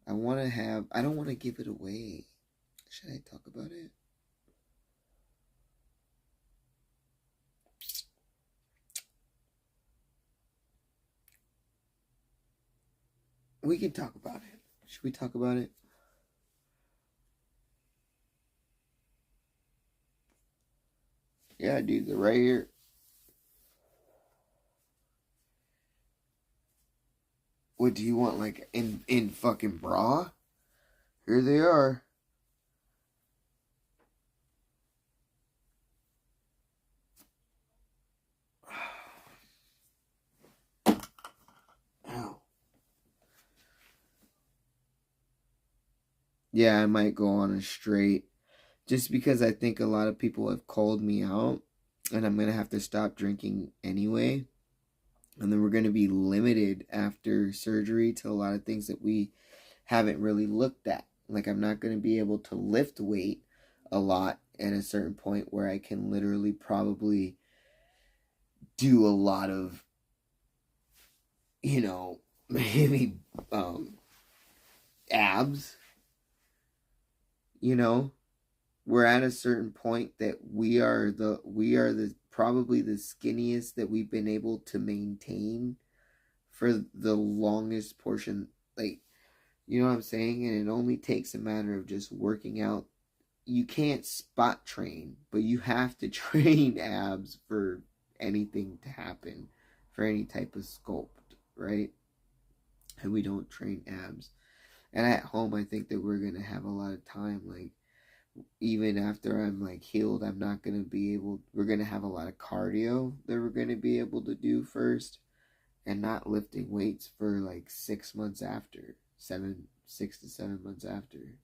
I don't want to give it away. Should I talk about it? We can talk about it. Should we talk about it? Yeah, dude, they're right here. What do you want, like, in fucking bra? Here they are. Ow. Yeah, I might go on a straight. Just because I think a lot of people have called me out. And I'm going to have to stop drinking anyway. And then we're going to be limited after surgery to a lot of things that we haven't really looked at. Like, I'm not going to be able to lift weight a lot at a certain point where I can literally probably do a lot of, you know, maybe abs. You know, we're at a certain point that we are the probably the skinniest that we've been able to maintain for the longest portion. Like, you know what I'm saying? And it only takes a matter of just working out. You can't spot train, but you have to train abs for anything to happen, for any type of sculpt, right? And we don't train abs. And at home, I think that we're going to have a lot of time. Like, even after I'm, like, healed, I'm not going to be able... We're going to have a lot of cardio that we're going to be able to do first. And not lifting weights for, like, 6 months after. 6 to 7 months after.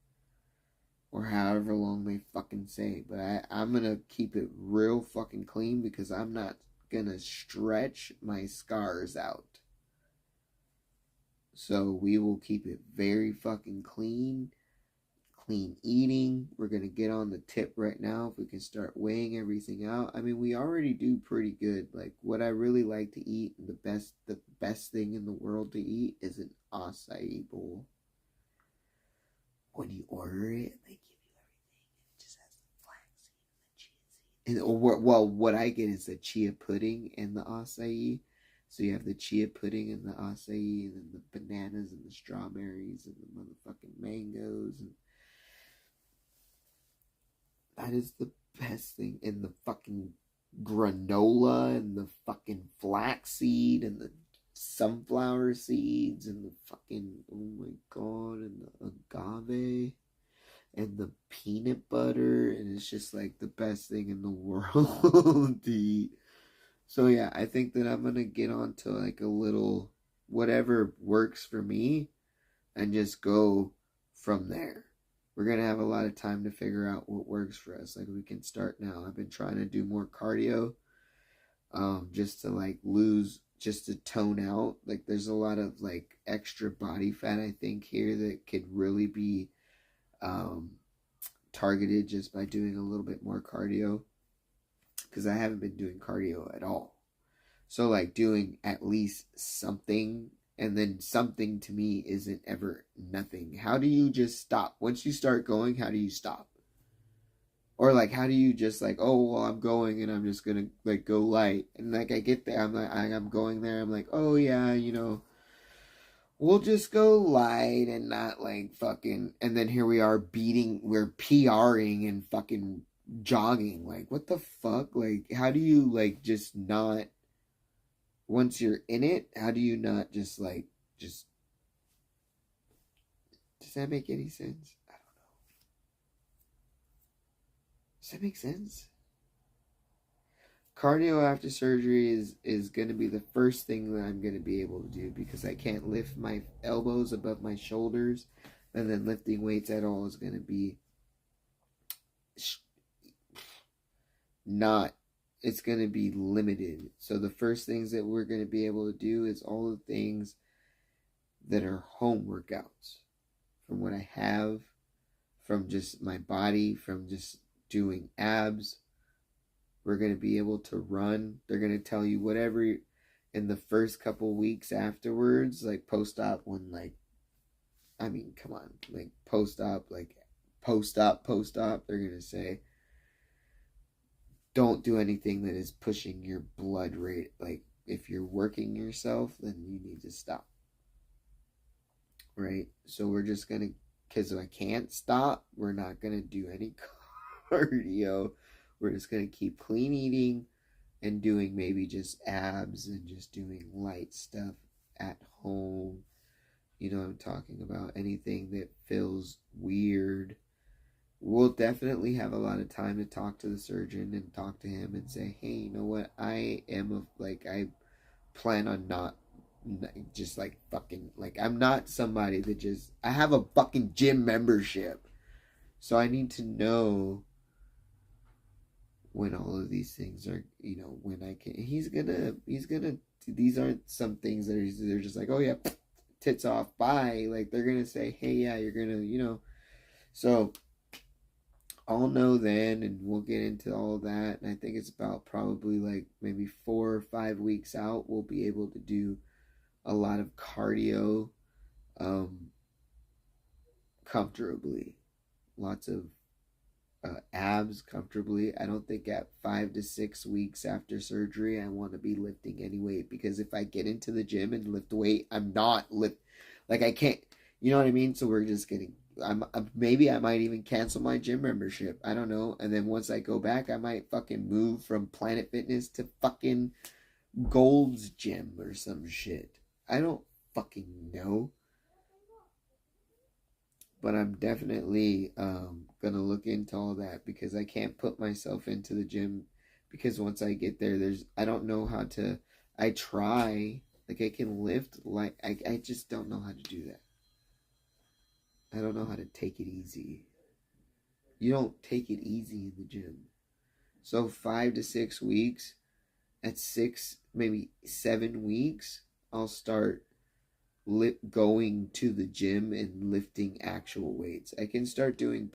Or however long they fucking say. But I'm going to keep it real fucking clean because I'm not going to stretch my scars out. So we will keep it very fucking clean. Clean eating. We're going to get on the tip right now. If we can start weighing everything out. I mean, we already do pretty good. Like, what I really like to eat, the best thing in the world to eat is an acai bowl. When you order it, they give you everything. It just has the flaxseed and the chia seed. And, well, what I get is the chia pudding and the acai. So you have the chia pudding and the acai, and then the bananas and the strawberries and the motherfucking mangoes. And that is the best thing. And the fucking granola and the fucking flaxseed and the sunflower seeds and the fucking, oh my god, and the agave and the peanut butter. And it's just like the best thing in the world to eat. So yeah, I think that I'm going to get on to like a little whatever works for me and just go from there. We're going to have a lot of time to figure out what works for us. Like, we can start now. I've been trying to do more cardio just to like lose, just to tone out. Like, there's a lot of like extra body fat, I think, here that could really be targeted just by doing a little bit more cardio. Because I haven't been doing cardio at all. So, like, doing at least something, and then something to me isn't ever nothing. How do you just stop? Once you start going, how do you stop? Or, like, how do you just, like, oh, well, I'm going, and I'm just gonna, like, go light. And, like, I get there, I'm like, I'm going there, I'm like, oh, yeah, you know, we'll just go light and not, like, fucking, and then here we are we're PRing and fucking jogging. Like, what the fuck? Like, how do you, like, just not, once you're in it, how do you not just, like, just, does that make any sense? I don't know. Does that make sense? Cardio after surgery is going to be the first thing that I'm going to be able to do, because I can't lift my elbows above my shoulders, and then lifting weights at all is going to be it's going to be limited. So the first things that we're going to be able to do is all the things that are home workouts, from what I have, from just my body, from just doing abs. We're going to be able to run. They're going to tell you whatever in the first couple weeks afterwards, like post-op, when, like, I mean, come on, like post-op, they're going to say, don't do anything that is pushing your blood rate. Like, if you're working yourself, then you need to stop. right? So we're just gonna, because I can't stop, we're not gonna do any cardio. We're just gonna keep clean eating and doing maybe just abs and just doing light stuff at home. You know what I'm talking about? Anything that feels weird. We'll definitely have a lot of time to talk to the surgeon and talk to him and say, hey, you know what? I plan on not just like fucking, like, I'm not somebody that just, I have a fucking gym membership. So I need to know when all of these things are, you know, when I can, he's gonna, these aren't some things that are, they're just like, oh yeah, tits off, bye. Like, they're gonna say, hey, yeah, you're gonna, you know, so I'll know then, and we'll get into all of that. And I think it's about probably like maybe 4 or 5 weeks out, we'll be able to do a lot of cardio, comfortably, lots of abs comfortably. I don't think at 5 to 6 weeks after surgery I want to be lifting any weight, because if I get into the gym and lift weight, I'm not like, I can't, you know what I mean? So we're just getting, maybe I might even cancel my gym membership. I don't know. And then once I go back, I might fucking move from Planet Fitness to fucking Gold's Gym or some shit. I don't fucking know. But I'm definitely gonna look into all that, because I can't put myself into the gym, because once I get there, I don't know how to, I try, like I can lift, like I just don't know how to do that. I don't know how to take it easy. You don't take it easy in the gym. So 5 to 6 weeks, at 6, maybe 7 weeks, I'll start going to the gym and lifting actual weights. I can start doing